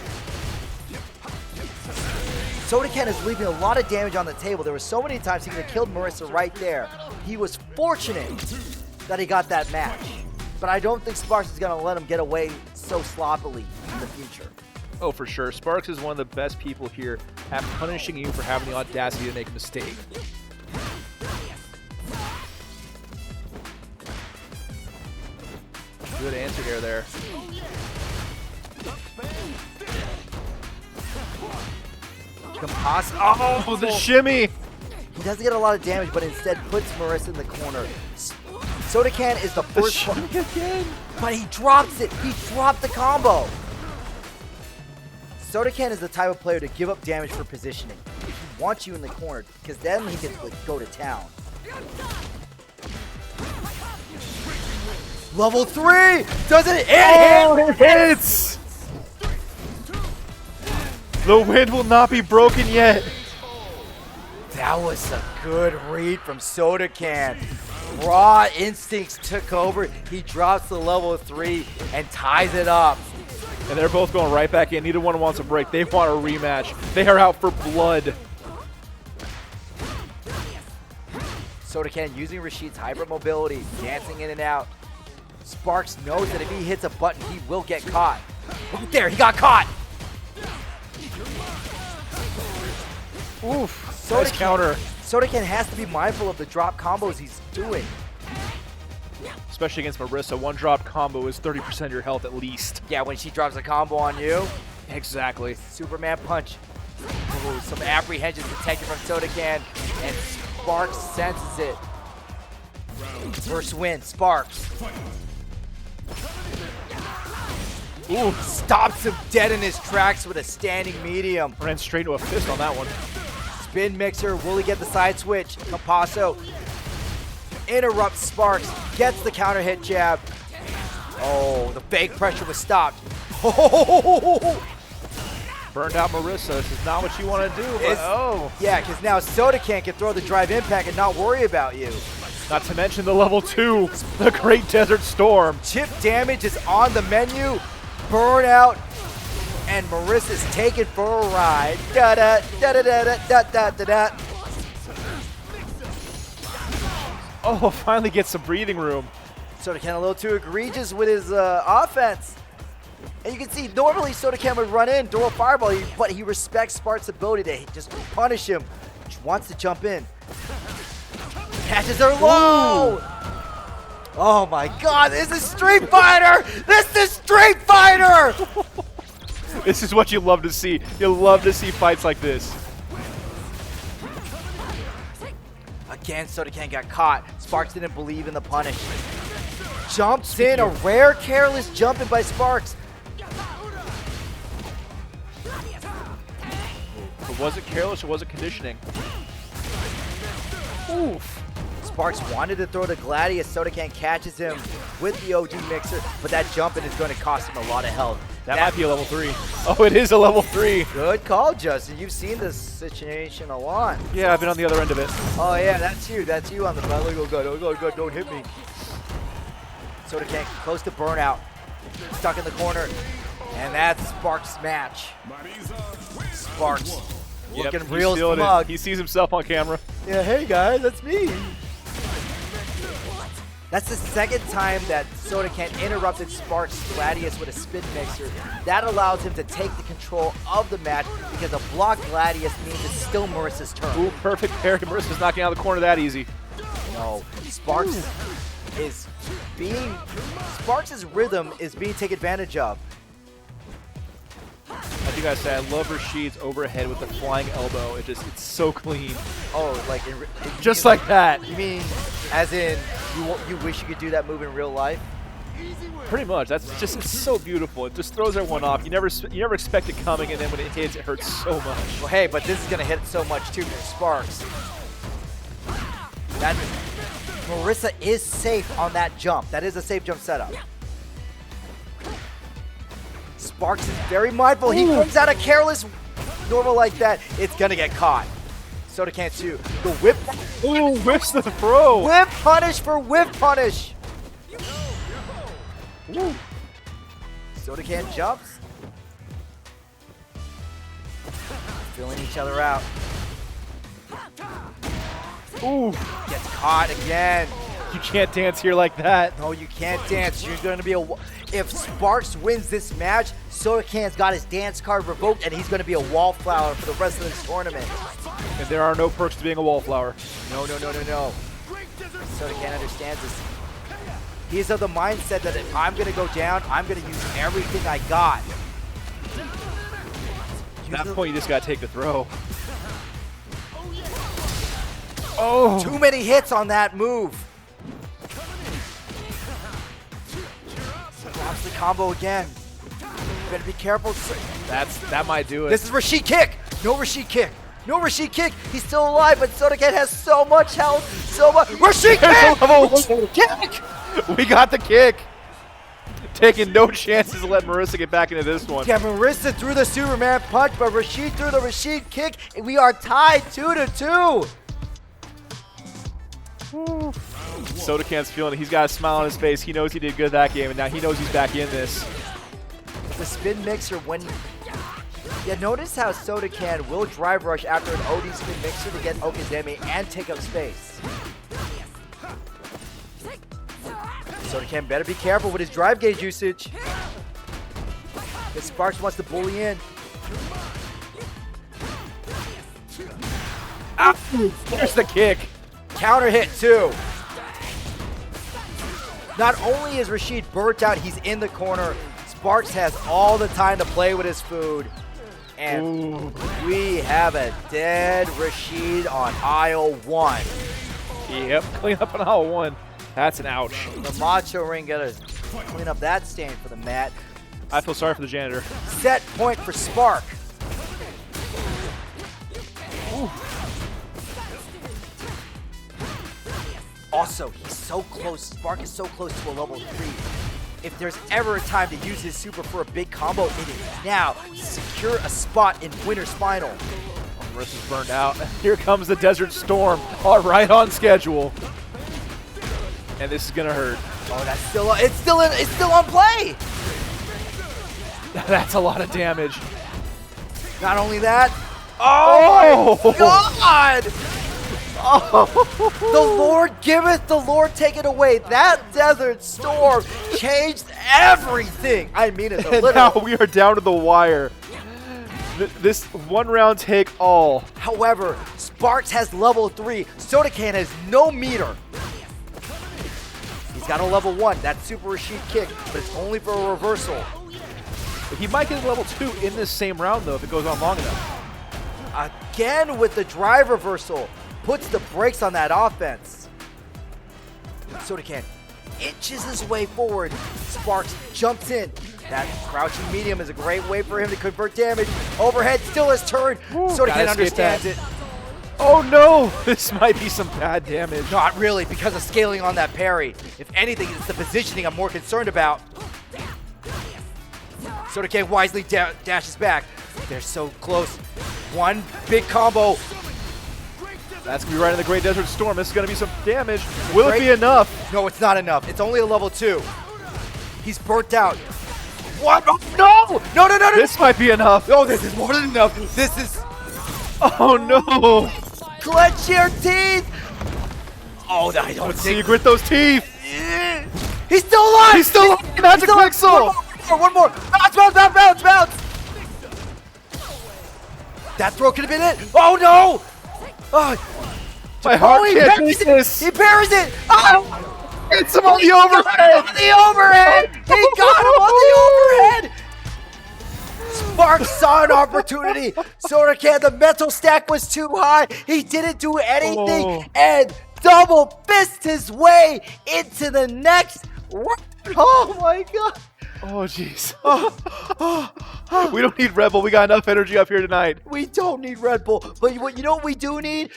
SodaCan is leaving a lot of damage on the table. There were so many times he could have killed Marissa right there. He was fortunate that he got that match. But I don't think Sparks is going to let him get away so sloppily in the future. Oh, for sure. Sparks is one of the best people here at punishing you for having the audacity to make a mistake. Good answer here there. Oh, the shimmy! He doesn't get a lot of damage, but instead puts Marissa in the corner. SodaCan is the first one. Again. But he drops it. He dropped the combo. SodaCan is the type of player to give up damage for positioning. He wants you in the corner, because then he can like, go to town. Level 3! Doesn't it hit? Oh, it hits! The wind will not be broken yet. That was a good read from SodaCan. Raw instincts took over. He drops the level 3 and ties it up. And they're both going right back in. Neither one wants a break. They want a rematch. They are out for blood. SodaCan using Rashid's hybrid mobility, dancing in and out. Sparks knows that if he hits a button, he will get caught. There, he got caught. Oof, nice counter. SodaCan has to be mindful of the drop combos he's doing. Especially against Marissa, one drop combo is 30% of your health at least. Yeah, when she drops a combo on you. Exactly. Superman punch. Ooh, some apprehension detected from SodaCan, and Sparks senses it. First win, Sparks. Ooh, stops him dead in his tracks with a standing medium. Ran straight to a fist on that one. Spin mixer, will he get the side switch? Campasso interrupts Sparks, gets the counter hit jab. Oh, the fake pressure was stopped. Burned out Marissa. This is not what you want to do. But oh. Yeah, because now SodaCan can throw the drive impact and not worry about you. Not to mention the level 2, the Great Desert Storm. Chip damage is on the menu. Burnout. And Marissa's taken for a ride. Da da da da da da da da da. Oh, finally gets some breathing room. SodaCan a little too egregious with his offense. And you can see normally SodaCan would run in, throw a fireball, but he respects Sparks' ability to just punish him. He wants to jump in. Catches her low. Ooh. Oh my God, this is Street Fighter! This is Street Fighter! This is what you love to see. You love to see fights like this. Again, SodaCan got caught. Sparks didn't believe in the punish. Jumps in, a rare careless jumping by Sparks. But was it careless or was it conditioning? Oof. Sparks wanted to throw the Gladius. SodaCan catches him with the OD mixer, but that jumping is going to cost him a lot of health. That might be a level 3. Oh, it is a level 3. Good call, Justin. You've seen this situation a lot. Yeah, I've been on the other end of it. Oh yeah, that's you. That's you on the battle. Go good. Oh good. Don't hit me. SodaCan close to burnout. Stuck in the corner. And that's Sparks' match. Sparks looking real smug. He sees himself on camera. Yeah, hey guys, that's me. That's the second time that SodaCan interrupted Sparks' Gladius with a spin mixer. That allows him to take the control of the match because a block Gladius means it's still Marissa's turn. Ooh, perfect parry. Marissa's knocking out of the corner that easy. No, Sparks' rhythm is being taken advantage of. As you guys say, I love Rashid's overhead with the flying elbow. It's so clean. Oh, like just like that. You mean, as in, you wish you could do that move in real life? Pretty much. That's just, it's so beautiful. It just throws everyone off. You never expect it coming, and then when it hits, it hurts so much. Well, hey, but this is gonna hit so much too for Sparks. Marissa is safe on that jump. That is a safe jump setup. Sparks is very mindful. He comes out of careless normal like that. It's gonna get caught. SodaCan too. The whip. Ooh, whips the throw. Whip punish for whip punish. Woo. SodaCan jumps. Filling each other out. Ooh. Gets caught again. You can't dance here like that. No, you can't dance. You're going to be if Sparks wins this match, SodaCan's got his dance card revoked, and he's going to be a wallflower for the rest of this tournament. And there are no perks to being a wallflower. No. SodaCan understands this. He's of the mindset that if I'm going to go down, I'm going to use everything I got. At that point, you just got to take the throw. Oh! Too many hits on that move. Drops the combo again. You better be careful. That might do it. This is Rashid kick. No Rashid kick. No Rashid kick. He's still alive, but SodaCan has so much health. So much. Rashid kick! We got the kick. Taking no chances to let Marissa get back into this one. Yeah, Marissa threw the Superman punch, but Rashid threw the Rashid kick. And we are tied 2-2. SodaCan's feeling it. He's got a smile on his face. He knows he did good that game, and now he knows he's back in this. The spin mixer, when... Yeah, notice how SodaCan will drive rush after an OD spin mixer to get Okazemi and take up space. SodaCan better be careful with his drive gauge usage. Because Sparks wants to bully in. Ah, there's the kick. Counter hit too. Not only is Rashid burnt out, he's in the corner. Sparks has all the time to play with his food. And we have a dead Rashid on aisle 1. Yep, clean up on aisle 1. That's an ouch. The Macho Ring gotta clean up that stain for the mat. I feel sorry for the janitor. Set point for Spark. Ooh. Also, he's so close. Spark is so close to a level 3. If there's ever a time to use his super for a big combo, it is now. Secure a spot in Winner's Final. Oh, Marissa's burned out. Here comes the Desert Storm. All right on schedule. And this is gonna hurt. Oh, that's still it's still on play. That's a lot of damage. Not only that. Oh my God! Oh, the Lord giveth, the Lord taketh away. That Desert Storm changed everything. I mean it. And now we are down to the wire. This one round take all. However, Sparks has level 3. SodaCan has no meter. He's got a level 1. That's Super Rashid kick, but it's only for a reversal. He might get a level 2 in this same round though if it goes on long enough. Again with the drive reversal. Puts the brakes on that offense. SodaCan inches his way forward. Sparks jumps in. That crouching medium is a great way for him to convert damage. Overhead still his turn. SodaCan understands it. Oh no! This might be some bad damage. Not really, because of scaling on that parry. If anything, it's the positioning I'm more concerned about. SodaCan wisely dashes back. They're so close. One big combo. That's going to be right in the Great Desert Storm. This is going to be some damage. Will it be enough? No, it's not enough. It's only a level 2. He's burnt out. What? Oh, no! No. This might be enough. No, this is more than enough. This is... Oh, no. Clench your teeth! Oh, I don't Let's see you grit those teeth. He's still alive! He's still alive! That's a quick soul! One more! Bounce! That throw could have been it! Oh, no! My heart can't take this. He parries it! Oh! It's him on the overhead! The overhead! He got him on the overhead! Sparks saw an opportunity. SodaCan, the mental stack was too high. He didn't do anything and double fist his way into the next round. Oh my God. Oh, jeez. We don't need Red Bull. We got enough energy up here tonight. We don't need Red Bull. But you know what we do need?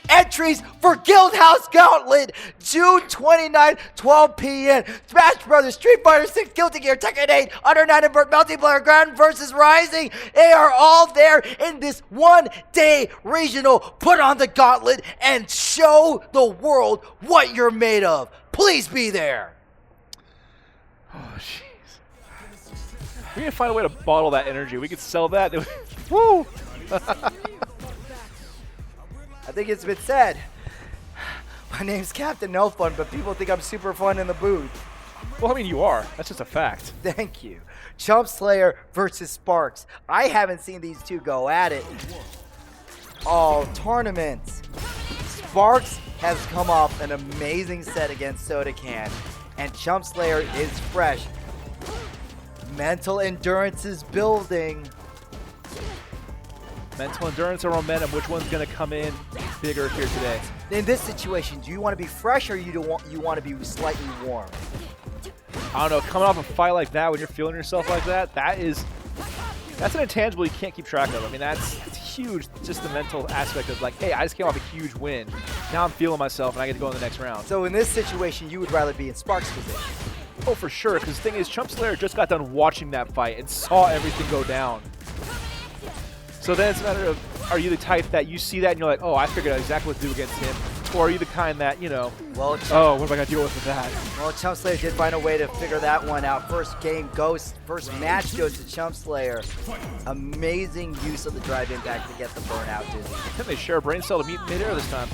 Entries for Guildhouse Gauntlet. June 29th, 12 p.m. Smash Brothers, Street Fighter 6, Guilty Gear, Tekken 8, Under 9 Invert Multiplayer, Grand versus Rising. They are all there in this one-day regional. Put on the gauntlet and show the world what you're made of. Please be there. Oh, jeez. We need to find a way to bottle that energy. We could sell that. Woo! I think it's been said. My name's Captain No Fun, but people think I'm super fun in the booth. Well, I mean, you are. That's just a fact. Thank you. Chumpslayer versus Sparks. I haven't seen these two go at it all tournament. Sparks has come off an amazing set against SodaCan, and Chumpslayer is fresh. Mental endurance is building. Mental endurance or momentum, which one's going to come in bigger here today? In this situation, do you want to be fresh or you want to be slightly warm? I don't know, coming off a fight like that when you're feeling yourself like that, that's an intangible you can't keep track of. I mean, it's huge, just the mental aspect of like, hey, I just came off a huge win. Now I'm feeling myself and I get to go in the next round. So in this situation, you would rather be in Sparks' position? Oh, for sure, because the thing is, Chumpslayer just got done watching that fight and saw everything go down. So then it's a matter of, are you the type that you see that and you're like, oh, I figured out exactly what to do against him? Or are you the kind that, you know, well, oh, what am I going to deal with that? Well, Chumpslayer did find a way to figure that one out. First match goes to Chumpslayer. Amazing use of the drive impact to get the burnout dizzy. Can they share a brain cell to meet mid-air this time?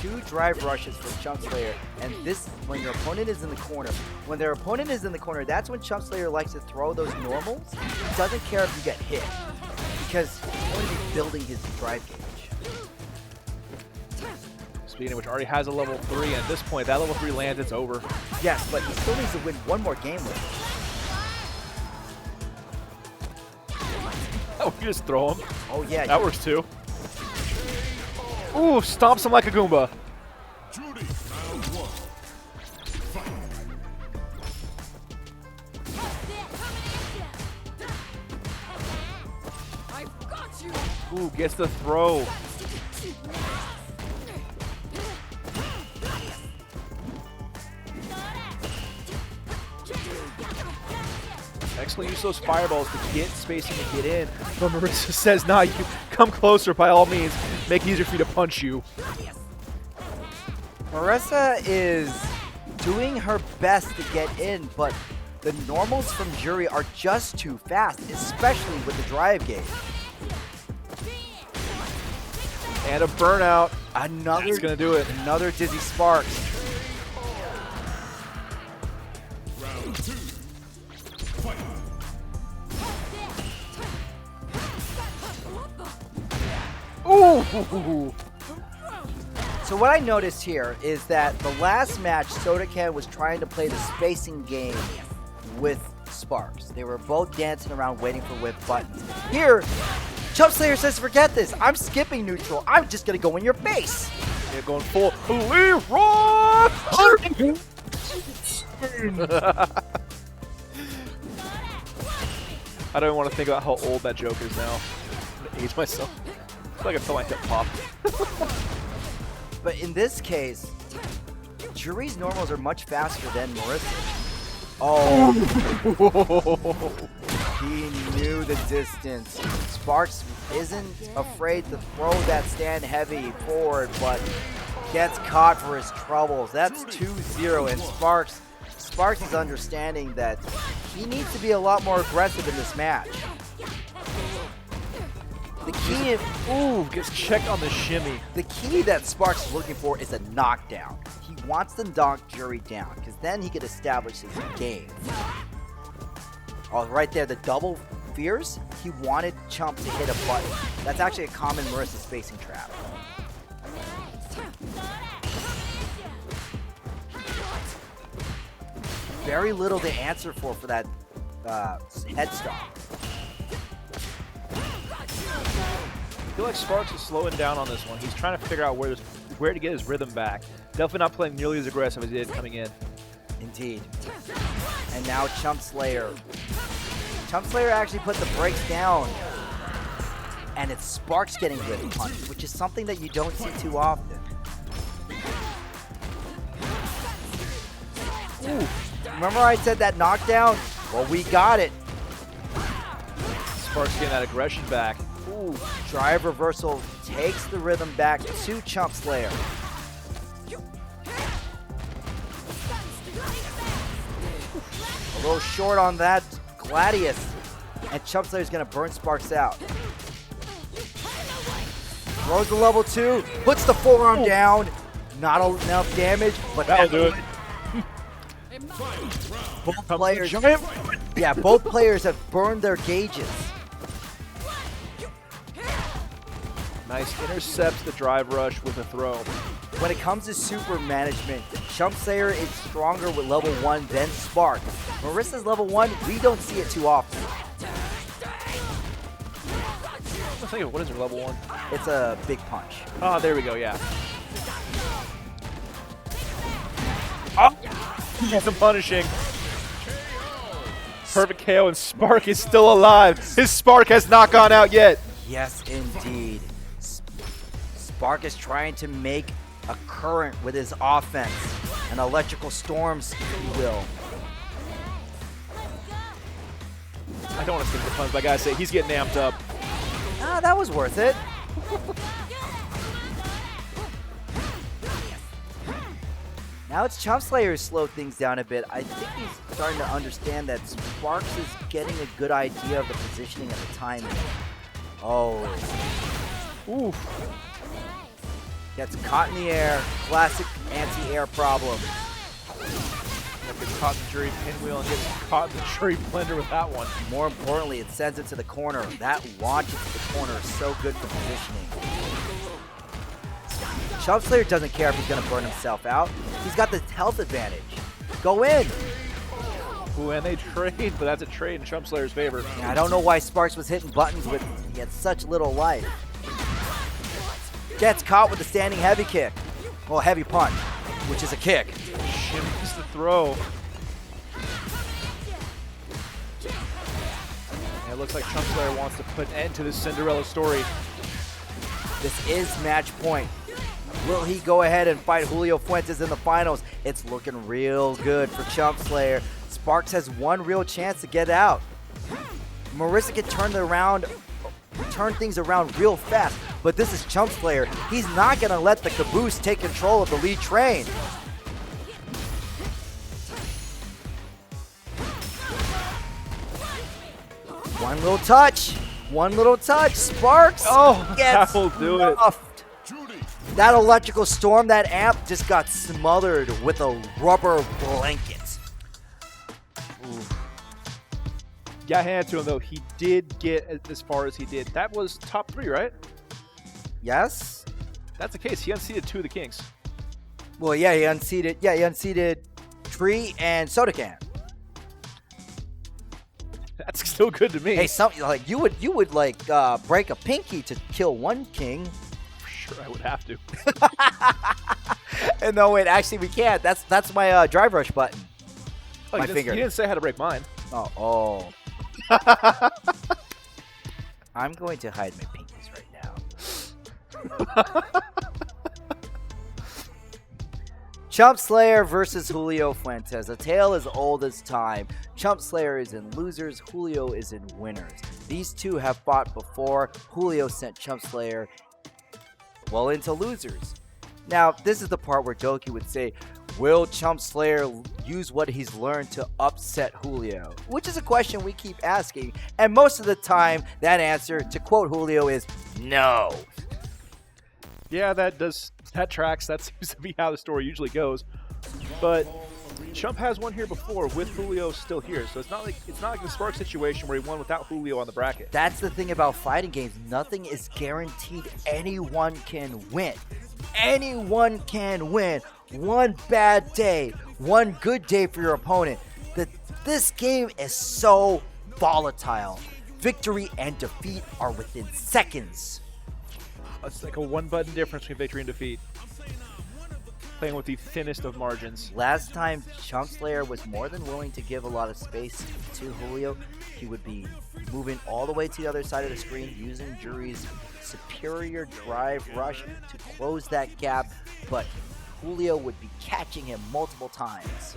2 drive rushes for Chumpslayer, and this, when your opponent is in the corner, that's when Chumpslayer likes to throw those normals. He doesn't care if you get hit, because he's going to be building his drive gauge. Speaking of which, already has a level 3, and at this point, that level 3 lands, it's over. Yes, but he still needs to win one more game with it. Oh, you just throw him. Oh yeah. That works too. Ooh, stomps him like a Goomba. Judy, round 1. Fight. I've got you. Ooh, gets the throw. Excellent use of those fireballs to get spacing to get in. But Marissa says, nah, you come closer by all means. Make it easier for you to punch you. Marissa is doing her best to get in, but the normals from Jury are just too fast, especially with the drive gauge. And a burnout. That's gonna do it. Another Dizzy Sparks. Round 2. Fight. Ooh! So what I noticed here is that the last match, SodaCan was trying to play the spacing game with Sparks. They were both dancing around waiting for whip buttons. Here, Chumpslayer says, forget this. I'm skipping neutral. I'm just going to go in your face. They're going full Leroy! I don't even want to think about how old that joke is now. I'm going to age myself. I feel like I felt like hip hop. But in this case, Jury's normals are much faster than Marissa. Oh, he knew the distance. Sparks isn't afraid to throw that stand heavy forward, but gets caught for his troubles. That's 2-0, and Sparks is understanding that he needs to be a lot more aggressive in this match. The key, Gets checked on the shimmy. The key that Sparks is looking for is a knockdown. He wants to knock Jury down, because then he could establish his game. Oh, right there, the double fears. He wanted Chump to hit a button. That's actually a common Marissa spacing trap. Very little to answer for that head stop. I feel like Sparks is slowing down on this one. He's trying to figure out where to get his rhythm back. Definitely not playing nearly as aggressive as he did coming in. Indeed. And now Chumpslayer. Chumpslayer actually put the brakes down. And it's Sparks getting rhythm punched, which is something that you don't see too often. Ooh. Remember I said that knockdown? Well, we got it. Sparks getting that aggression back. Ooh, drive reversal takes the rhythm back to Chumpslayer. A little short on that Gladius. And Chumpslayer's gonna burn Sparks out. Throws the level 2, puts the forearm down. Not enough damage, but that'll do it. Both Comes players, the giant. yeah, both players have burned their gauges. Nice, intercepts the drive rush with a throw. When it comes to super management, Chumpslayer is stronger with level 1 than Spark. Marissa's level 1, we don't see it too often. I'm thinking, what is her level 1? It's a big punch. Oh, there we go, yeah. Oh! Yes, I'm punishing. Perfect KO, and Spark is still alive. His Spark has not gone out yet. Yes, indeed. Spark is trying to make a current with his offense. An electrical storms, if you will. I don't want to skip the puns, but I gotta say, he's getting amped up. Ah, that was worth it. Now it's Chumpslayer who slowed things down a bit. I think he's starting to understand that Sparks is getting a good idea of the positioning and the timing. Oh. Oof. Gets caught in the air. Classic anti-air problem. Gets caught in the jury pinwheel and gets caught in the jury blender with that one. More importantly, it sends it to the corner. That launch into the corner is so good for positioning. Chumpslayer doesn't care if he's going to burn himself out. He's got the health advantage. Go in. Ooh, and they trade, but that's a trade in Chumpslayer's favor. Yeah, I don't know why Sparks was hitting buttons with he had such little life. Gets caught with the standing heavy kick. Well, heavy punch, which is a kick. Shimmies the throw. And it looks like Chumpslayer wants to put an end to this Cinderella story. This is match point. Will he go ahead and fight Julio Fuentes in the finals? It's looking real good for Chumpslayer. Sparks has one real chance to get out. Marissa can turn things around real fast, but this is Chumpslayer. He's not gonna let the caboose take control of the lead train. One little touch, Sparks gets that will do it. muffed. That electrical storm, that amp just got smothered with a rubber blanket. Yeah, hand it to him though. He did get as far as he did. That was top 3, right? Yes? That's the case. He unseated 2 of the Kings. Well, yeah, he unseated Tree and SodaCan. That's still good to me. Hey, something like you would like break a pinky to kill one king. Sure, I would have to. And no, wait, actually we can't. That's my drive rush button. Oh, My he finger. didn't say how to break mine. Oh. I'm going to hide my pinkies right now. Chumpslayer versus Julio Fuentes. A tale as old as time. Chumpslayer is in losers. Julio is in winners. These two have fought before. Julio sent Chumpslayer into losers. Now, this is the part where Doki would say, will Chumpslayer use what he's learned to upset Julio? Which is a question we keep asking. And most of the time, that answer, to quote Julio, is no. Yeah, that tracks. That seems to be how the story usually goes. But Chump has won here before with Julio still here, so it's not like the Spark situation where he won without Julio on the bracket. That's the thing about fighting games. Nothing is guaranteed. Anyone can win. Anyone can win. One bad day, one good day for your opponent. This game is so volatile. Victory and defeat are within seconds. It's like a one-button difference between victory and defeat. Playing with the thinnest of margins. Last time Chumpslayer was more than willing to give a lot of space to Julio. He would be moving all the way to the other side of the screen using Jury's superior drive rush to close that gap, but Julio would be catching him multiple times.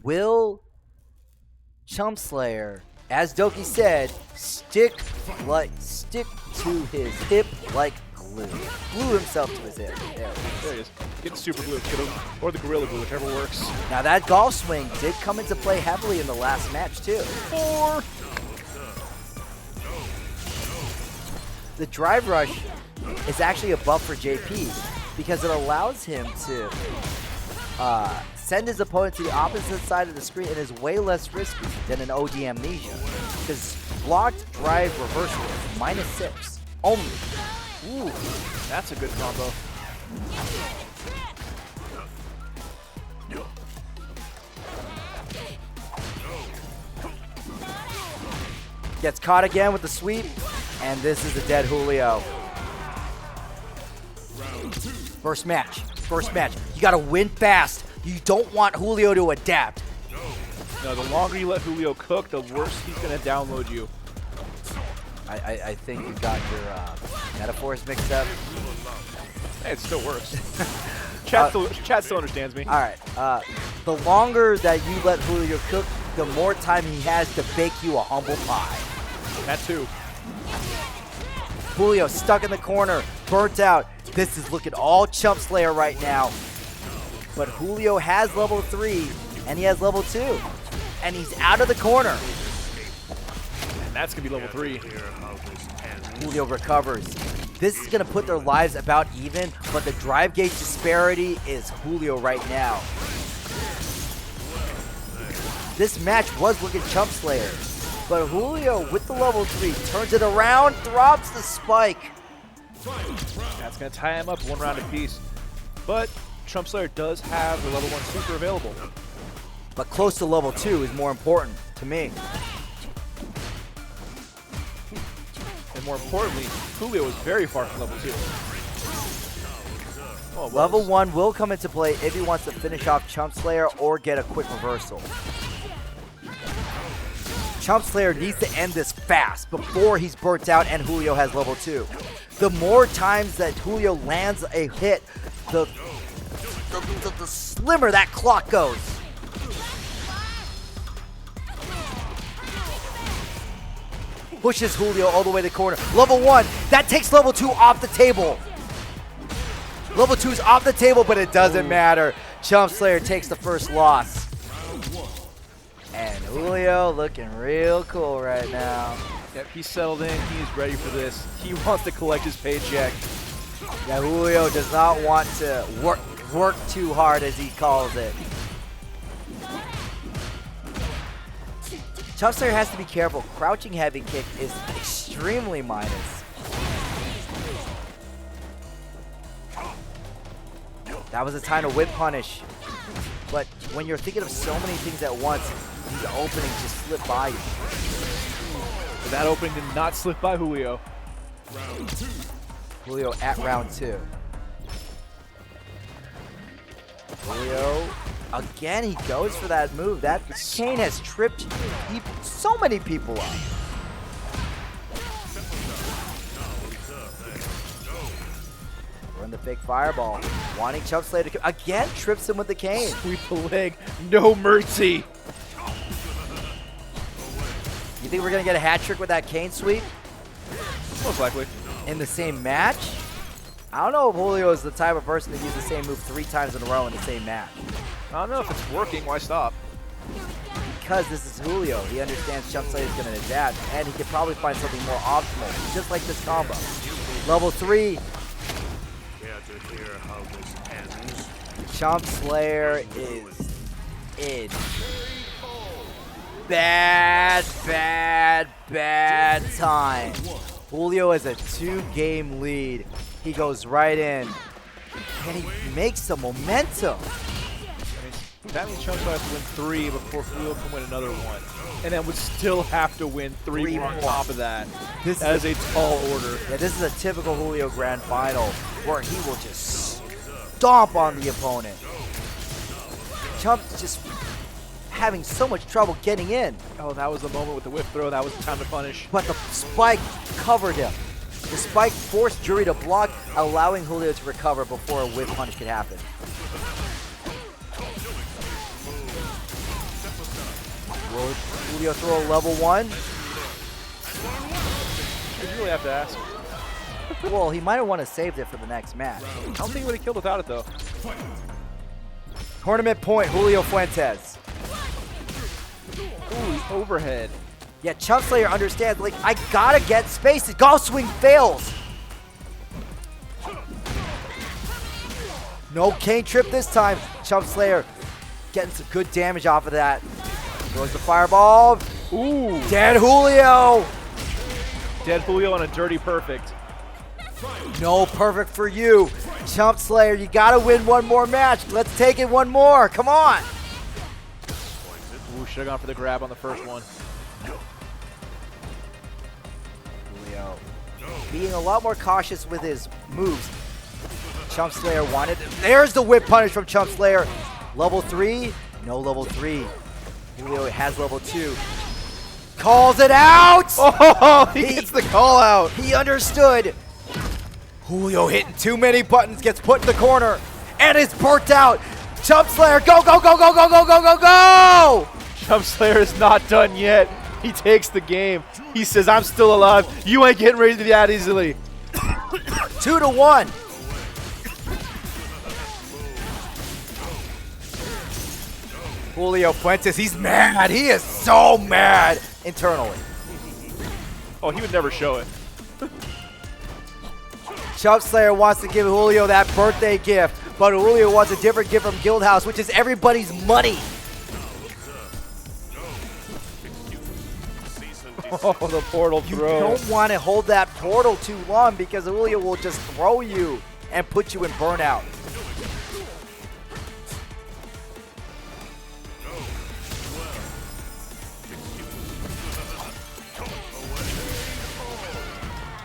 Will Chumpslayer, as Doki said, stick to his hip like glue? Glue himself to his hip. There he is. Get the super glue, or the gorilla glue, whichever works. Now that golf swing did come into play heavily in the last match too. 4. The drive rush is actually a buff for JP because it allows him to send his opponent to the opposite side of the screen and is way less risky than an OD Amnesia. Because blocked drive reversal is -6 only. Ooh, that's a good combo. Gets caught again with the sweep, and this is a dead Julio. First match. You gotta win fast. You don't want Julio to adapt. No, the longer you let Julio cook, the worse he's gonna download you. I think you got your metaphors mixed up. Hey, it still works. Chat still understands me. All right. The longer that you let Julio cook, the more time he has to bake you a humble pie. That too. Julio stuck in the corner, burnt out. This is looking all chumpslayer right now. But Julio has level 3, and he has level 2. And he's out of the corner. And that's gonna be level 3. Julio recovers. This is going to put their lives about even, but the drive gauge disparity is Julio right now. This match was looking chumpslayer, but Julio with the level 3 turns it around, drops the spike. That's gonna tie him up 1 round apiece. But chumpslayer does have the level 1 super available. But close to level 2 is more important to me. And more importantly, Julio is very far from level 2. Oh, Level 1 will come into play if he wants to finish off chumpslayer or get a quick reversal. chumpslayer needs to end this fast before he's burnt out and Julio has level 2. The more times that Julio lands a hit, the slimmer that clock goes. Pushes Julio all the way to the corner. Level 1, that takes level 2 off the table. Level 2 is off the table, but it doesn't matter. chumpslayer takes the first loss. And Julio looking real cool right now. Yep, he's settled in. He's ready for this. He wants to collect his paycheck. Yeah, Julio does not want to work too hard, as he calls it. chumpslayer has to be careful. Crouching heavy kick is extremely minus. That was a time to whip punish. But when you're thinking of so many things at once, these openings just slip by you. But that opening did not slip by Julio. Julio at round 2. Julio, again, he goes for that move. That cane has tripped so many people up. Run the fake fireball. Wanting chumpslayer to again trips him with the cane. Sweep the leg. No mercy. You think we're going to get a hat trick with that cane sweep Most likely. in the same match? I don't know if Julio is the type of person to use the same move 3 times in a row in the same match. I don't know if it's working. Why stop? Because this is Julio. He understands chumpslayer is going to adapt, and he could probably find something more optimal, just like this combo. Level 3. chumpslayer is in bad time. Julio has a 2-game lead. He goes right in, and he makes some momentum. That means chumpslayer has to win 3 before Julio can win another 1. And then would still have to win 3 more on top of that. That is a tall order. Yeah, this is a typical Julio Grand Final where he will just stomp on the opponent. Chump's just having so much trouble getting in. Oh, that was the moment with the whip throw. That was the time to punish. But the spike covered him. The spike forced Jury to block, allowing Julio to recover before a whip punish could happen. Will Julio throw a level 1? Did you really have to ask? Well, he might have wanted to save it for the next match. I don't think he would have killed without it, though. Tournament point, Julio Fuentes. Ooh, overhead. Yeah, chumpslayer understands, like, I gotta get space. The golf swing fails. No cane trip this time. chumpslayer getting some good damage off of that. Goes the fireball. Ooh. Dead Julio. Dead Julio on a dirty perfect. No perfect for you. Chump Slayer, you got to win one more match. Let's take it one more. Come on. Ooh, should have gone for the grab on the first one. Julio being a lot more cautious with his moves. Chump Slayer wanted. There's the whip punish from Chump Slayer. Level 3? No level 3. Julio has level 2. Calls it out! Oh, he gets the call out. He understood. Julio hitting too many buttons, gets put in the corner, and it's burnt out. Chump Slayer, go, go, go, go, go, go, go, go, go! Chump Slayer is not done yet. He takes the game. He says, I'm still alive. You ain't getting ready to that easily. 2-1. Julio Fuentes, he's mad. He is so mad internally. Oh, he would never show it. Chump Slayer wants to give Julio that birthday gift, but Julio wants a different gift from Guildhouse, which is everybody's money. Oh, the portal You throw. don't want to hold that portal too long because Julio will just throw you and put you in burnout.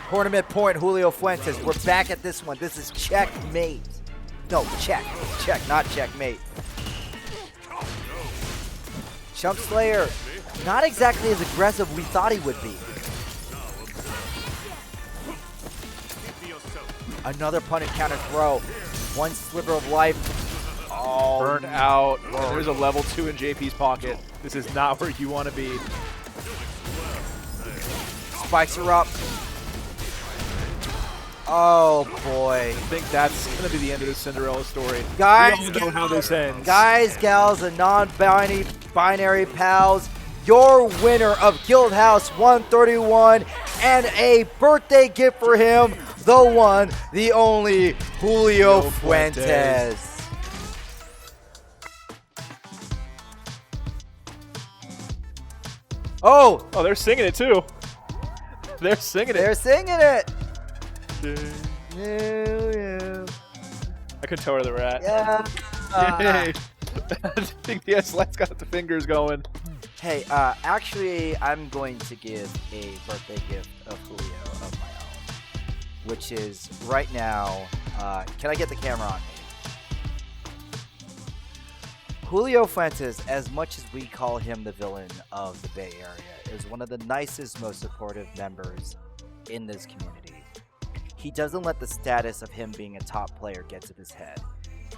Tournament point, Julio Fuentes. We're back at this one. This is checkmate. No, check. Check, not checkmate. Chump Slayer, not exactly as aggressive we thought he would be. Another punish counter throw. One sliver of life. Oh, Burnt out. Oh, there's a level 2 in JP's pocket. This is not where you want to be. spikes her up. Oh boy. I think that's going to be the end of the Cinderella story. Guys, we all know how this ends. Guys, gals, and non-binary pals, your winner of Guildhouse 131 and a birthday gift for him, the one, the only, Julio Fuentes. Oh, they're singing it too. They're singing they're it. singing it. I could tell where they were at. Yeah. Yay. I think the S-Light's got the fingers going. Hey, actually, I'm going to give a birthday gift of Julio of my own, which is right now. Can I get the camera on me? Julio Fuentes, as much as we call him the villain of the Bay Area, is one of the nicest, most supportive members in this community. He doesn't let the status of him being a top player get to his head.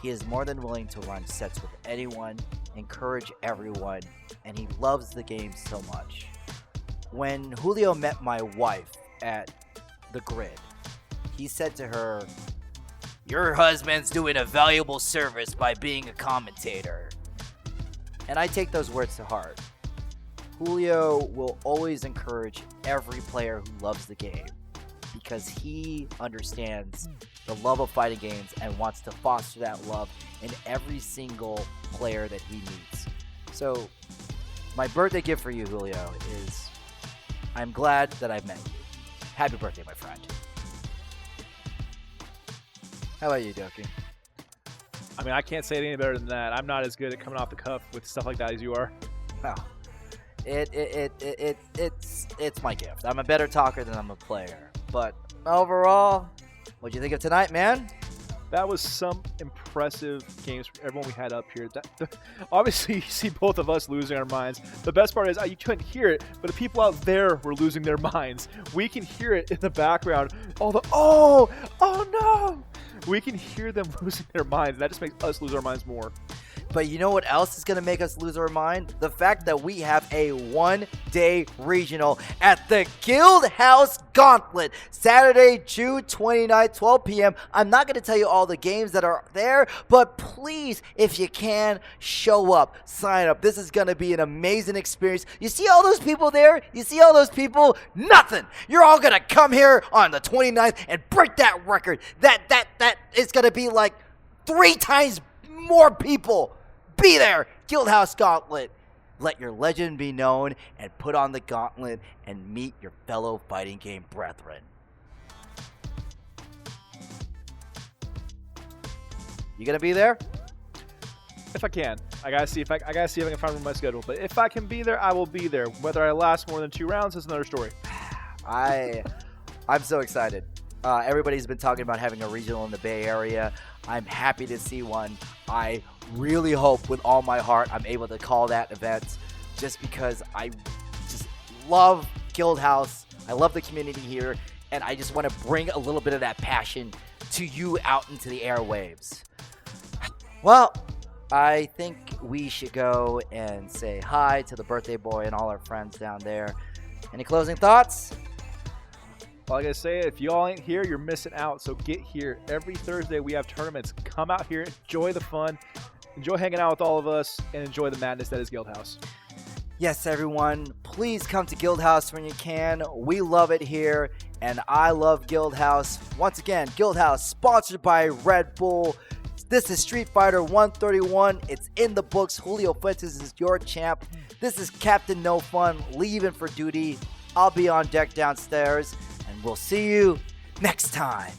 He is more than willing to run sets with anyone, encourage everyone, and he loves the game so much. When Julio met my wife at the grid, he said to her, "Your husband's doing a valuable service by being a commentator." And I take those words to heart. Julio will always encourage every player who loves the game because he understands the love of fighting games and wants to foster that love in every single player that he meets. So my birthday gift for you, Julio, is I'm glad that I've met you. Happy birthday, my friend. How about you, Doki? I mean, I can't say it any better than that. I'm not as good at coming off the cuff with stuff like that as you are. Well, it's my gift. I'm a better talker than I'm a player. But overall, what'd you think of tonight, man? That was some impressive games from everyone we had up here. Obviously, you see both of us losing our minds. The best part is you couldn't hear it, but the people out there were losing their minds. We can hear it in the background. All the, oh no! We can hear them losing their minds. That just makes us lose our minds more. But you know what else is going to make us lose our mind? The fact that we have a one-day regional at the Guildhouse Gauntlet, Saturday, June 29th, 12 p.m. I'm not going to tell you all the games that are there, but please, if you can, show up, sign up. This is going to be an amazing experience. You see all those people there? You see all those people? Nothing. You're all going to come here on the 29th and break that record. That is going to be like 3 times more people. Be there. Guildhouse Gauntlet. Let your legend be known and put on the gauntlet and meet your fellow fighting game brethren. You gonna be there? If I can. I gotta see if I can find room in my schedule. But if I can be there, I will be there. Whether I last more than 2 rounds is another story. I'm so excited. Everybody's been talking about having a regional in the Bay Area. I'm happy to see one. I really hope with all my heart I'm able to call that event, just because I just love Guildhouse. I love the community here, and I just want to bring a little bit of that passion to you out into the airwaves. Well, I think we should go and say hi to the birthday boy and all our friends down there. Any closing thoughts? All I gotta say, if y'all ain't here, you're missing out. So get here. Every Thursday we have tournaments. Come out here, enjoy the fun, enjoy hanging out with all of us, and enjoy the madness that is Guildhouse. Yes, everyone, please come to Guildhouse when you can. We love it here, and I love Guildhouse. Once again, Guildhouse, sponsored by Red Bull. This is Street Fighter 131. It's in the books. Julio Fuentes is your champ. This is Captain No Fun leaving for duty. I'll be on deck downstairs, and we'll see you next time.